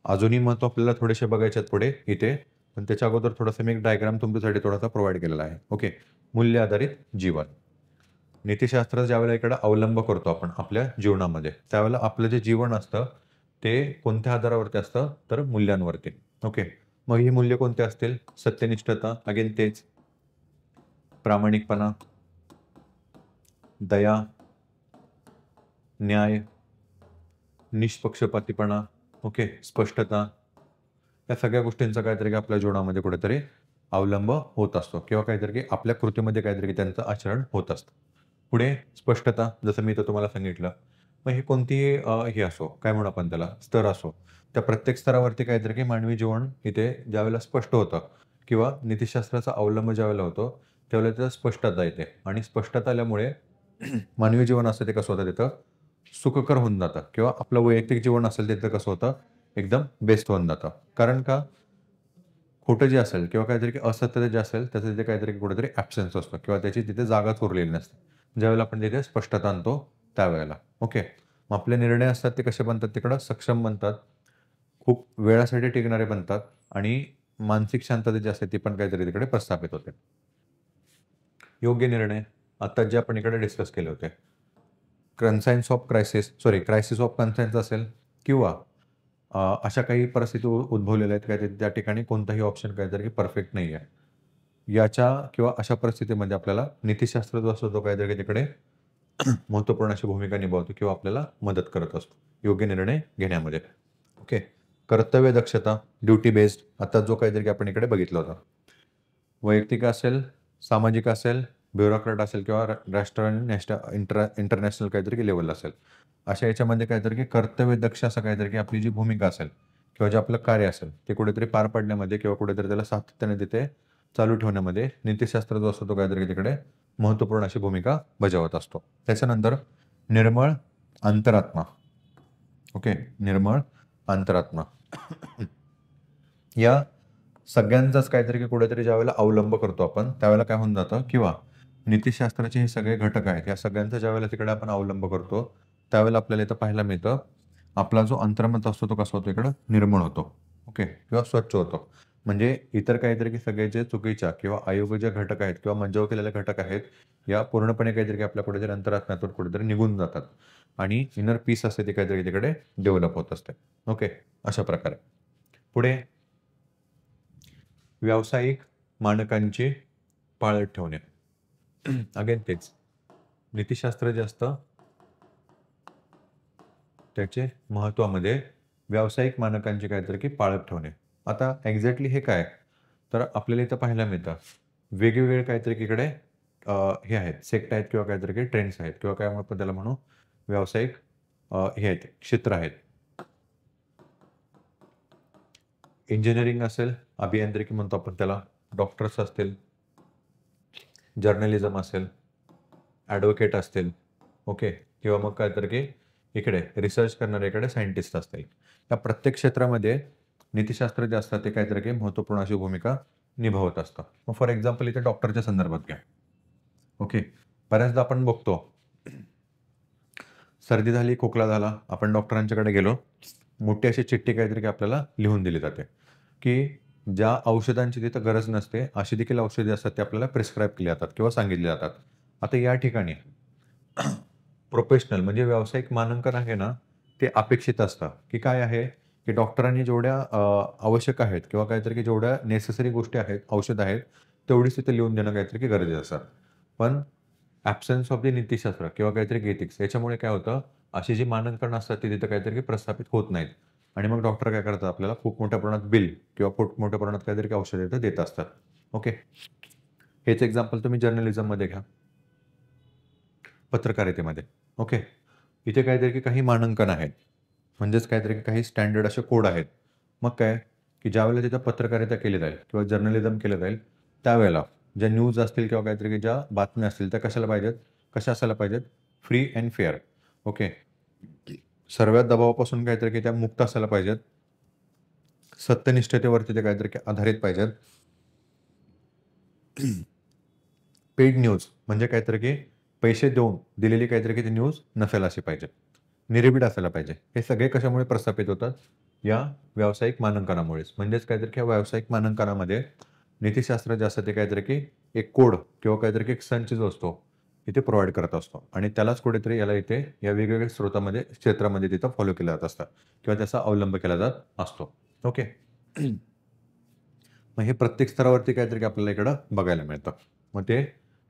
अजूनही महत्त्व आपल्याला थोडेसे बघायचे आहेत पुढे इथे. पण त्याच्या अगोदर थोडासा मी एक डायग्राम तुमच्यासाठी थोडासा प्रोव्हाईड केलेला आहे. ओके. मूल्य आधारित जीवन. नीतिशास्त्र ज्यावेळेला इकडे अवलंब करतो आपण आपल्या जीवनामध्ये, त्यावेळेला आपलं जे जीवन असतं ते कोणत्या आधारावरती असतं, तर मूल्यांवरती. ओके. मग ही मूल्य कोणती असतील? सत्यनिष्ठता, अगेन तेच. प्रामाणिकपणा, दया, न्याय, निष्पक्षपातीपणा, ओके, स्पष्टता. या सगळ्या गोष्टींचा काहीतरी आपल्या जीवनामध्ये कुठेतरी अवलंब होत असतो किंवा काहीतरी की आपल्या कृतीमध्ये काहीतरी त्यांचं आचरण होत असतं. पुढे स्पष्टता, जसं मी इथं तुम्हाला सांगितलं. मग हे कोणतीही हे असो, काय म्हणू आपण त्याला, स्तर असो. त्या प्रत्येक स्तरावरती काहीतरी की मानवी जीवन इथे ज्यावेळेला स्पष्ट होतं किंवा नीतिशास्त्राचा अवलंब ज्यावेळेला होतो, त्यावेळेला तिथं स्पष्टता येते आणि स्पष्टता आल्यामुळे मानवी जीवन असतं ते कसं होतं तिथं सुखकर होऊन जातं किंवा आपलं वैयक्तिक जीवन असेल तिथं कसं होतं, एकदम बेस्ट होऊन जातं. कारण का? खोटं जे असेल किंवा काहीतरी की असत्यता जे असेल त्याचं तिथे काहीतरी कुठेतरी ॲब्सेन्स असतो किंवा त्याची तिथे जागाच उरलेली नसते. ज्यावेळेला आपण तिथे स्पष्टता आणतो त्यावेळेला. ओके. मग आपले निर्णय असतात ते कसे बनतात तिकडं सक्षम बनतात. खूप वेळासाठी टिकणारे बनतात आणि मानसिक शांतता जी असते ती पण काहीतरी तिकडे प्रस्थापित होते. योग्य निर्णय, आता जे आपण इकडे डिस्कस केले होते. क्रायसिस ऑफ कन्सायन्स असेल किंवा अशा काही परिस्थिती उद्भवलेल्या आहेत काय त्या ठिकाणी कोणताही ऑप्शन काहीतरी परफेक्ट नाही आहे. याच्या किंवा अशा परिस्थितीमध्ये आपल्याला नीतिशास्त्र जो असतो तो काहीतरी तिकडे महत्त्वपूर्ण अशी भूमिका निभावतो किंवा आपल्याला मदत करत असतो योग्य निर्णय घेण्यामध्ये. ओके. कर्तव्य दक्षता, ड्युटी बेस्ड, आता जो काहीतरी आपण इकडे बघितला होता. वैयक्तिक असेल, सामाजिक असेल, ब्युरोक्रॅट असेल किंवा राष्ट्र आणि इंटरनॅशनल काहीतरी लेव्हल असेल. अशा याच्यामध्ये काहीतरी की कर्तव्यदक्ष असं काहीतरी की आपली जी भूमिका असेल किंवा जे आपलं कार्य असेल ते कुठेतरी पार पाडण्यामध्ये किंवा कुठेतरी त्याला सातत्याने तिथे चालू ठेवण्यामध्ये नीतिशास्त्र जो असतो तो काहीतरी तिकडे महत्त्वपूर्ण अशी भूमिका बजावत असतो. त्याच्यानंतर निर्मळ अंतरात्मा. ओके. निर्मळ अंतरात्मा. या सगळ्यांचाच काहीतरी की कुठेतरी ज्यावेळेला अवलंब करतो आपण, त्यावेळेला काय होऊन जातं किंवा नीतिशास्त्राचे हे सगळे घटक आहेत, या सगळ्यांचा ज्यावेळेला तिकडे आपण अवलंब करतो, त्यावेळेला आपल्याला इथं पाहायला मिळतं, आपला जो अंतर्मन असतो तो कसा होतो इकडं निर्मळ होतो. ओके. किंवा स्वच्छ होतो. म्हणजे इतर काहीतरी की सगळे जे चुकीच्या किंवा अयोग्य घटक आहेत किंवा मंजूर केलेले घटक आहेत, या पूर्णपणे काहीतरी की आपल्या कुठेतरी अंतरात्म्यातून कुठेतरी निघून जातात आणि इनर पीस असते ती काहीतरी तिकडे डेव्हलप होत असते. ओके. अशा प्रकारे. पुढे व्यावसायिक मानकांची पाळत ठेवणे. अगेन तेच. नीतिशास्त्र जे असतं त्याचे महत्त्वामध्ये व्यावसायिक मानकांची काहीतरी की पाळत ठेवणे. आता एक्झॅक्टली हे काय? तर आपल्याला इथं पाहायला मिळतं. वेगवेगळे काहीतरी इकडे हे आहेत, सेक्ट आहेत किंवा काहीतरी काही ट्रेंड्स आहेत किंवा काय आपण त्याला म्हणू व्यावसायिक हे आहेत, क्षेत्र आहेत. इंजिनिअरिंग असेल, अभियांत्रिकी म्हणतो आपण त्याला, डॉक्टर्स असतील, जर्नलिझम असेल, ॲडव्होकेट असतील, ओके, किंवा मग काहीतरी की इकडे रिसर्च करणारे इकडे सायंटिस्ट असतील. या प्रत्येक क्षेत्रामध्ये नीतिशास्त्र जे असतात ते काहीतरी की महत्त्वपूर्ण अशी भूमिका निभावत असतं. मग फॉर एक्झाम्पल इथे डॉक्टरच्या संदर्भात घ्या. ओके. बऱ्याचदा आपण बघतो, सर्दी झाली, खोकला झाला, आपण डॉक्टरांच्याकडे गेलो, मोठी अशी चिठ्ठी काहीतरी की आपल्याला लिहून दिली जाते, की ज्या औषधांची तिथं गरज नसते, अशी देखील औषधे असतात ते आपल्याला प्रिस्क्राईब केली जातात किंवा सांगितली जातात. आता या ठिकाणी प्रोफेशनल म्हणजे व्यावसायिक मानांकन आहे ना, ते अपेक्षित असतं, की काय आहे, की डॉक्टरांनी जेवढ्या आवश्यक आहेत किंवा काहीतरी की जेवढ्या नेसेसरी गोष्टी आहेत, औषध आहेत, तेवढीच तिथे लिहून देणं काहीतरी की गरजेचं असतं. पण ॲब्सेन्स ऑफ द नीतिशास्त्र किंवा काहीतरी एथिक्स याच्यामुळे काय होतं, अशी जी मानांकन असतात ती तिथं काहीतरी प्रस्थापित होत नाहीत. आणि मग डॉक्टर काय करतात आपल्याला खूप मोठ्या प्रमाणात बिल किंवा खूप मोठ्या प्रमाणात काहीतरी औषधं इथं देत असतात. ओके. हेच एक्झाम्पल तुम्ही जर्नलिझममध्ये घ्या. पत्रकारितेमध्ये. ओके. इथे काहीतरी की काही मानांकन आहेत. म्हणजेच काहीतरी की काही स्टँडर्ड असे कोड आहेत. मग काय, की ज्यावेळेला तिथं पत्रकारिता केली जाईल किंवा जर्नलिझम केलं जाईल, त्यावेळेला ज्या न्यूज असतील किंवा काहीतरी की ज्या बातम्या असतील त्या कशाला पाहिजेत, कशा असायला पाहिजेत? Free and fair. ओके. सर्व दबावापासून काहीतरी की त्या मुक्त असायला पाहिजेत. सत्यनिष्ठतेवरती ते काहीतरी की आधारित पाहिजेत. पेड न्यूज म्हणजे काहीतरी की पैसे देऊन दिलेली काहीतरी की ती न्यूज नसेल अशी पाहिजे. निरभीड असायला पाहिजे. हे सगळे कशामुळे प्रस्थापित होतात? या व्यावसायिक मानांकनामुळेच. म्हणजेच काहीतरी की व्यावसायिक मानांकनामध्ये नीतिशास्त्र जे असतं ते काहीतरी की एक कोड किंवा काहीतरी की एक संच जो असतो, इथे प्रोव्हाईड करत असतो आणि त्यालाच कुठेतरी याला इथे या वेगवेगळ्या स्रोतामध्ये, क्षेत्रामध्ये तिथं फॉलो केलं जात असतं किंवा त्याचा अवलंब केला जात असतो. ओके. मग हे प्रत्येक स्तरावरती काहीतरी आपल्याला इकडं बघायला मिळतं. मग ते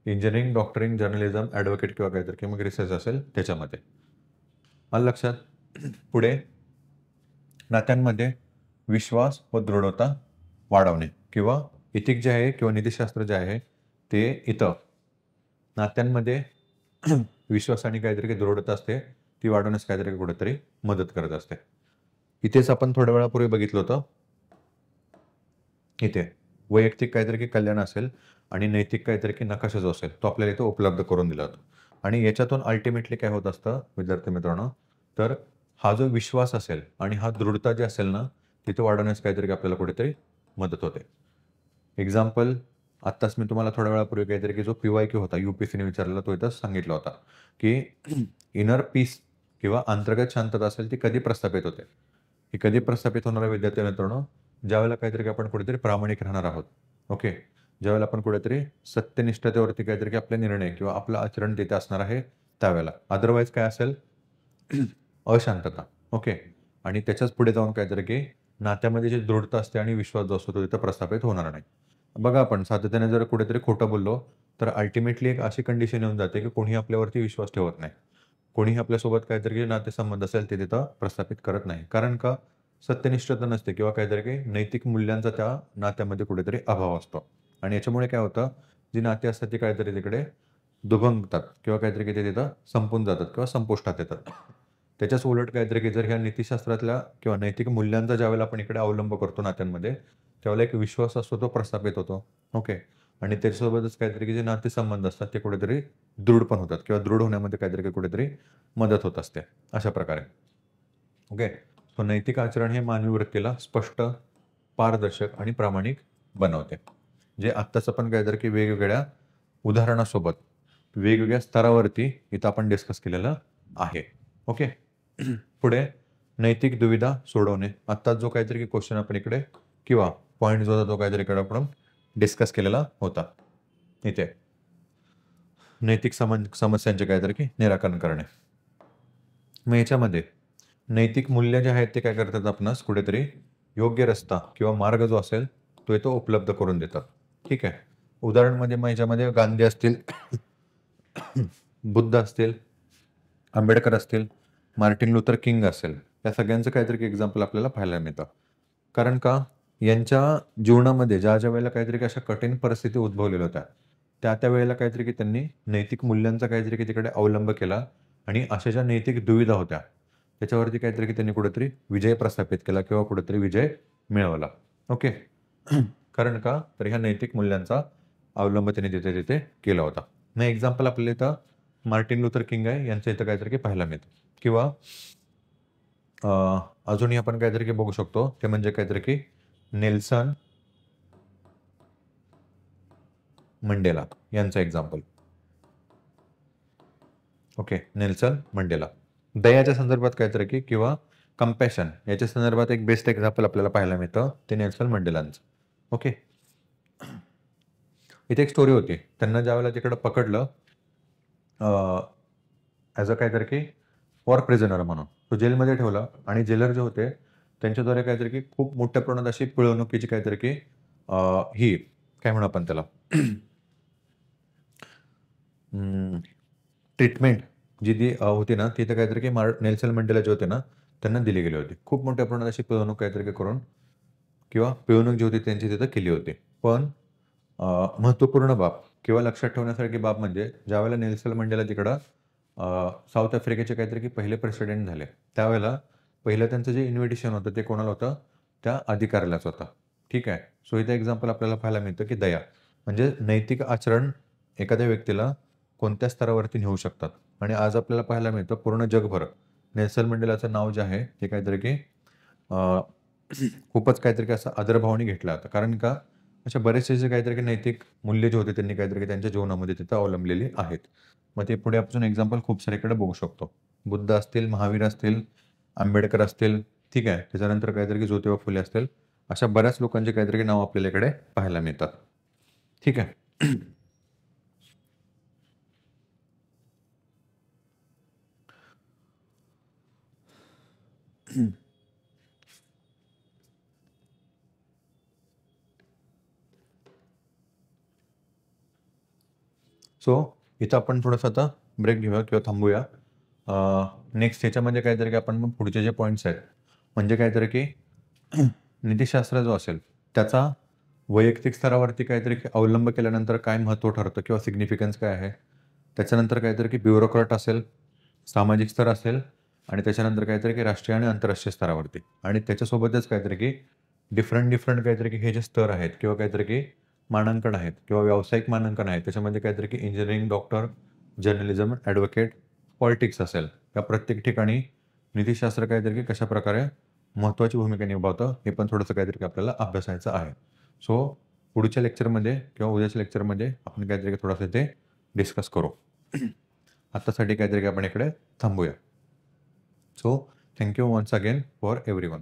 इंजिनिअरिंग, डॉक्टरिंग, जर्नलिझम, ॲडव्होकेट किंवा काहीतरी मग रिसर्च असेल त्याच्यामध्ये. आलं लक्षात? पुढे नात्यांमध्ये विश्वास व दृढता वाढवणे किंवा इथिक जे आहे किंवा नीतिशास्त्र जे आहे ते इथं नात्यांमध्ये विश्वास आणि काहीतरी दृढता असते ती वाढवण्यास काहीतरी कुठेतरी मदत करत असते. इथेच आपण थोड्या वेळापूर्वी बघितलं होतं. इथे वैयक्तिक काहीतरी की कल्याण असेल आणि नैतिक काहीतरी की नकाशा जो असेल तो आपल्याला इथं उपलब्ध करून दिला जातो. आणि याच्यातून अल्टिमेटली काय होत असतं विद्यार्थी मित्रांनो, तर हा जो विश्वास असेल आणि हा दृढता जी असेल ना, तिथे वाढवण्यास काहीतरी आपल्याला कुठेतरी मदत होते. एक्झाम्पल आत्ताच मी तुम्हाला थोड्या वेळापूर्वी काहीतरी की जो पी-वाय-क्यू होता, यू-पी-एस-सीने विचारलेला तो इथं सांगितला होता, की इनर पीस किंवा अंतर्गत शांतता असेल ती कधी प्रस्थापित होते? ही कधी प्रस्थापित होणार आहे विद्यार्थी मित्रांनो? ज्यावेळेला काहीतरी आपण कुठेतरी प्रामाणिक राहणार आहोत. ओके. ज्यावेळेला आपण कुठेतरी सत्यनिष्ठतेवरती काहीतरी की आपले निर्णय किंवा आपलं आचरण तिथे असणार आहे त्यावेळेला. अदरवाईज काय असेल? अशांतता. ओके. आणि त्याच्याच पुढे जाऊन काहीतरी की नात्यामध्ये जी दृढता असते आणि विश्वास जो असतो तो तिथं प्रस्थापित होणार नाही. बघा आपण सातत्याने जर कुठेतरी खोटं बोललो, तर अल्टिमेटली एक अशी कंडिशन येऊन जाते की कोणीही आपल्यावरती विश्वास ठेवत नाही. कोणीही आपल्यासोबत काहीतरी नातेसंबंध असेल ते तिथं प्रस्थापित करत नाही. कारण का? सत्यनिष्ठता नसते किंवा काहीतरी काही नैतिक मूल्यांचा त्या नात्यामध्ये कुठेतरी अभाव असतो. आणि याच्यामुळे काय होतं, जी नाती असतात ती काहीतरी तिकडे दुभंगतात किंवा काहीतरी की ते तिथं संपून जातात किंवा संपुष्टात येतात. त्याच्याच उलट काहीतरी की जर ह्या नीतिशास्त्रातल्या किंवा नैतिक मूल्यांचा ज्यावेळेला आपण इकडे अवलंब करतो नात्यांमध्ये, त्यावेळेला एक विश्वास असतो तो प्रस्थापित होतो. ओके. आणि त्याच्यासोबतच काहीतरी की जे नातेसंबंध असतात ते कुठेतरी दृढ पण होतात किंवा दृढ होण्यामध्ये काहीतरी की कुठेतरी मदत होत असते. अशा प्रकारे. ओके. सो नैतिक आचरण हे मानवी वृत्तीला स्पष्ट, पारदर्शक आणि प्रामाणिक बनवते. जे आत्ताच आपण काहीतरी की वेगवेगळ्या उदाहरणासोबत वेगवेगळ्या स्तरावरती इथं आपण डिस्कस केलेलं आहे. ओके. पुढे नैतिक दुविधा सोडवणे. आत्ताच जो काहीतरी क्वेश्चन आपण इकडे किंवा पॉइंट जो होता तो काहीतरी इकडे आपण डिस्कस केलेला होता. इथे नैतिक समस्यांचे काहीतरी की निराकरण करणे. मग याच्यामध्ये नैतिक मूल्य जे आहेत ते काय करतात आपणास कुठेतरी योग्य रस्ता किंवा मार्ग जो असेल तो इथं उपलब्ध करून देतात. ठीक आहे. उदाहरणमध्ये मग याच्यामध्ये गांधी असतील, बुद्ध असतील, आंबेडकर असतील, मार्टिन लुथर किंग असेल, या सगळ्यांचं काहीतरी एक्झाम्पल आपल्याला पाहायला मिळतं. कारण का? यांच्या जीवनामध्ये ज्या वेळेला काहीतरी अशा कठीण परिस्थिती उद्भवलेल्या होत्या, त्या वेळेला काहीतरी की त्यांनी नैतिक मूल्यांचा काहीतरी की तिकडे अवलंब केला आणि अशा ज्या नैतिक दुविधा होत्या, त्याच्यावरती काहीतरी की त्यांनी कुठेतरी विजय प्रस्थापित केला किंवा कुठेतरी विजय मिळवला. ओके. कारण का? तर ह्या नैतिक मूल्यांचा अवलंब त्यांनी तिथे केला होता. मग एक्झाम्पल आपल्याला इथं मार्टिन लुथर किंग आहे यांचं इथं काहीतरी की पाहायला मिळतं किंवा अजूनही आपण काहीतरी की बघू शकतो ते म्हणजे काहीतरी की नेल्सन मंडेला यांचं एक्झाम्पल. ओके. नेल्सन मंडेला. दयाच्या संदर्भात काहीतरी की किंवा कंपॅशन याच्या संदर्भात एक बेस्ट एक्झाम्पल आपल्याला पाहायला मिळतं ते नेल्सन मंडेलांचं. ओके. इथे एक स्टोरी होती. त्यांना ज्यावेळेला तिकडं पकडलं ॲज अ काहीतरी की वॉर प्रिझनर म्हणून. तो जेलमध्ये ठेवला आणि जेलर जे होते त्यांच्याद्वारे काहीतरी की खूप मोठ्या प्रमाणात अशी पिळवणुकीची काहीतरी की ही काय म्हणू आपण त्याला ट्रीटमेंट जी होती ना, ती तर काहीतरी की नेल्सन मंडेला जे होते ना, त्यांना दिली गेली होती. खूप मोठ्या प्रमाणात अशी पिळवणूक काहीतरी की करून किंवा पिळवणूक जी होती त्यांची तिथं केली होती. पण महत्त्वपूर्ण बाब किंवा लक्षात ठेवण्यासारखी बाब म्हणजे ज्यावेळेला नेल्सन मंडेला तिकडं साऊथ आफ्रिकेचे काहीतरी की पहिले प्रेसिडेंट झाले. त्यावेळेला पहिलं त्यांचं जे इन्व्हिटेशन होतं ते कोणाला होतं? त्या अधिकाऱ्यालाच होतं. ठीक आहे. सो इथं एक्झाम्पल आपल्याला पाहायला मिळतं की दया. म्हणजे नैतिक आचरण एखाद्या व्यक्तीला कोणत्या स्तरावरती नेऊ शकतात. आणि आज आपल्याला पाहायला मिळतं पूर्ण जगभर नेल्सन मंडेलाचं नाव जे आहे ते काहीतरी की अ, खूपच काहीतरी असं आदरभावाने घेतलं जातं. कारण का? अशा बरेचसे जे काहीतरी की नैतिक मूल्य जे होते त्यांनी काहीतरी की त्यांच्या जीवनामध्ये तिथं अवलंबलेली आहेत. मग ते पुढे आपण एक्झाम्पल खूप सारीकडे बघू शकतो. बुद्ध असतील, महावीर असतील, आंबेडकर असतील, ठीक आहे. त्याच्यानंतर काहीतरी की ज्योतिबा फुले असतील. अशा बऱ्याच लोकांचे काहीतरी नाव आपल्याला इकडे पाहायला मिळतात. ठीक आहे. सो इथं आपण थोडंसं आता ब्रेक घेऊया किंवा थांबूया. नेक्स्ट ह्याच्यामध्ये काहीतरी की आपण मग पुढचे जे पॉइंट्स आहेत, म्हणजे काहीतरी की नीतिशास्त्र जो असेल, त्याचा वैयक्तिक स्तरावरती काहीतरी की अवलंब केल्यानंतर काय महत्त्व ठरतं किंवा सिग्निफिकन्स काय आहे? त्याच्यानंतर काहीतरी की ब्युरोक्रॅट असेल, सामाजिक स्तर असेल आणि त्याच्यानंतर काहीतरी की राष्ट्रीय आणि आंतरराष्ट्रीय स्तरावरती आणि त्याच्यासोबतच काहीतरी की डिफरंट काहीतरी की हे जे स्तर आहेत किंवा काहीतरी की मानांकन आहेत किंवा व्यावसायिक मानांकन आहेत. त्याच्यामध्ये काहीतरी की engineering, doctor, journalism, advocate, politics असेल. या प्रत्येक ठिकाणी नीतिशास्त्र काहीतरी की कशाप्रकारे महत्त्वाची भूमिका निभावतं, हे पण थोडंसं काहीतरी आपल्याला अभ्यासायचं आहे. सो पुढच्या लेक्चरमध्ये किंवा उद्याच्या लेक्चरमध्ये आपण काहीतरी थोडंसं ते डिस्कस करू. आत्तासाठी काहीतरी आपण इकडे थांबूया. So thank you once again for everyone.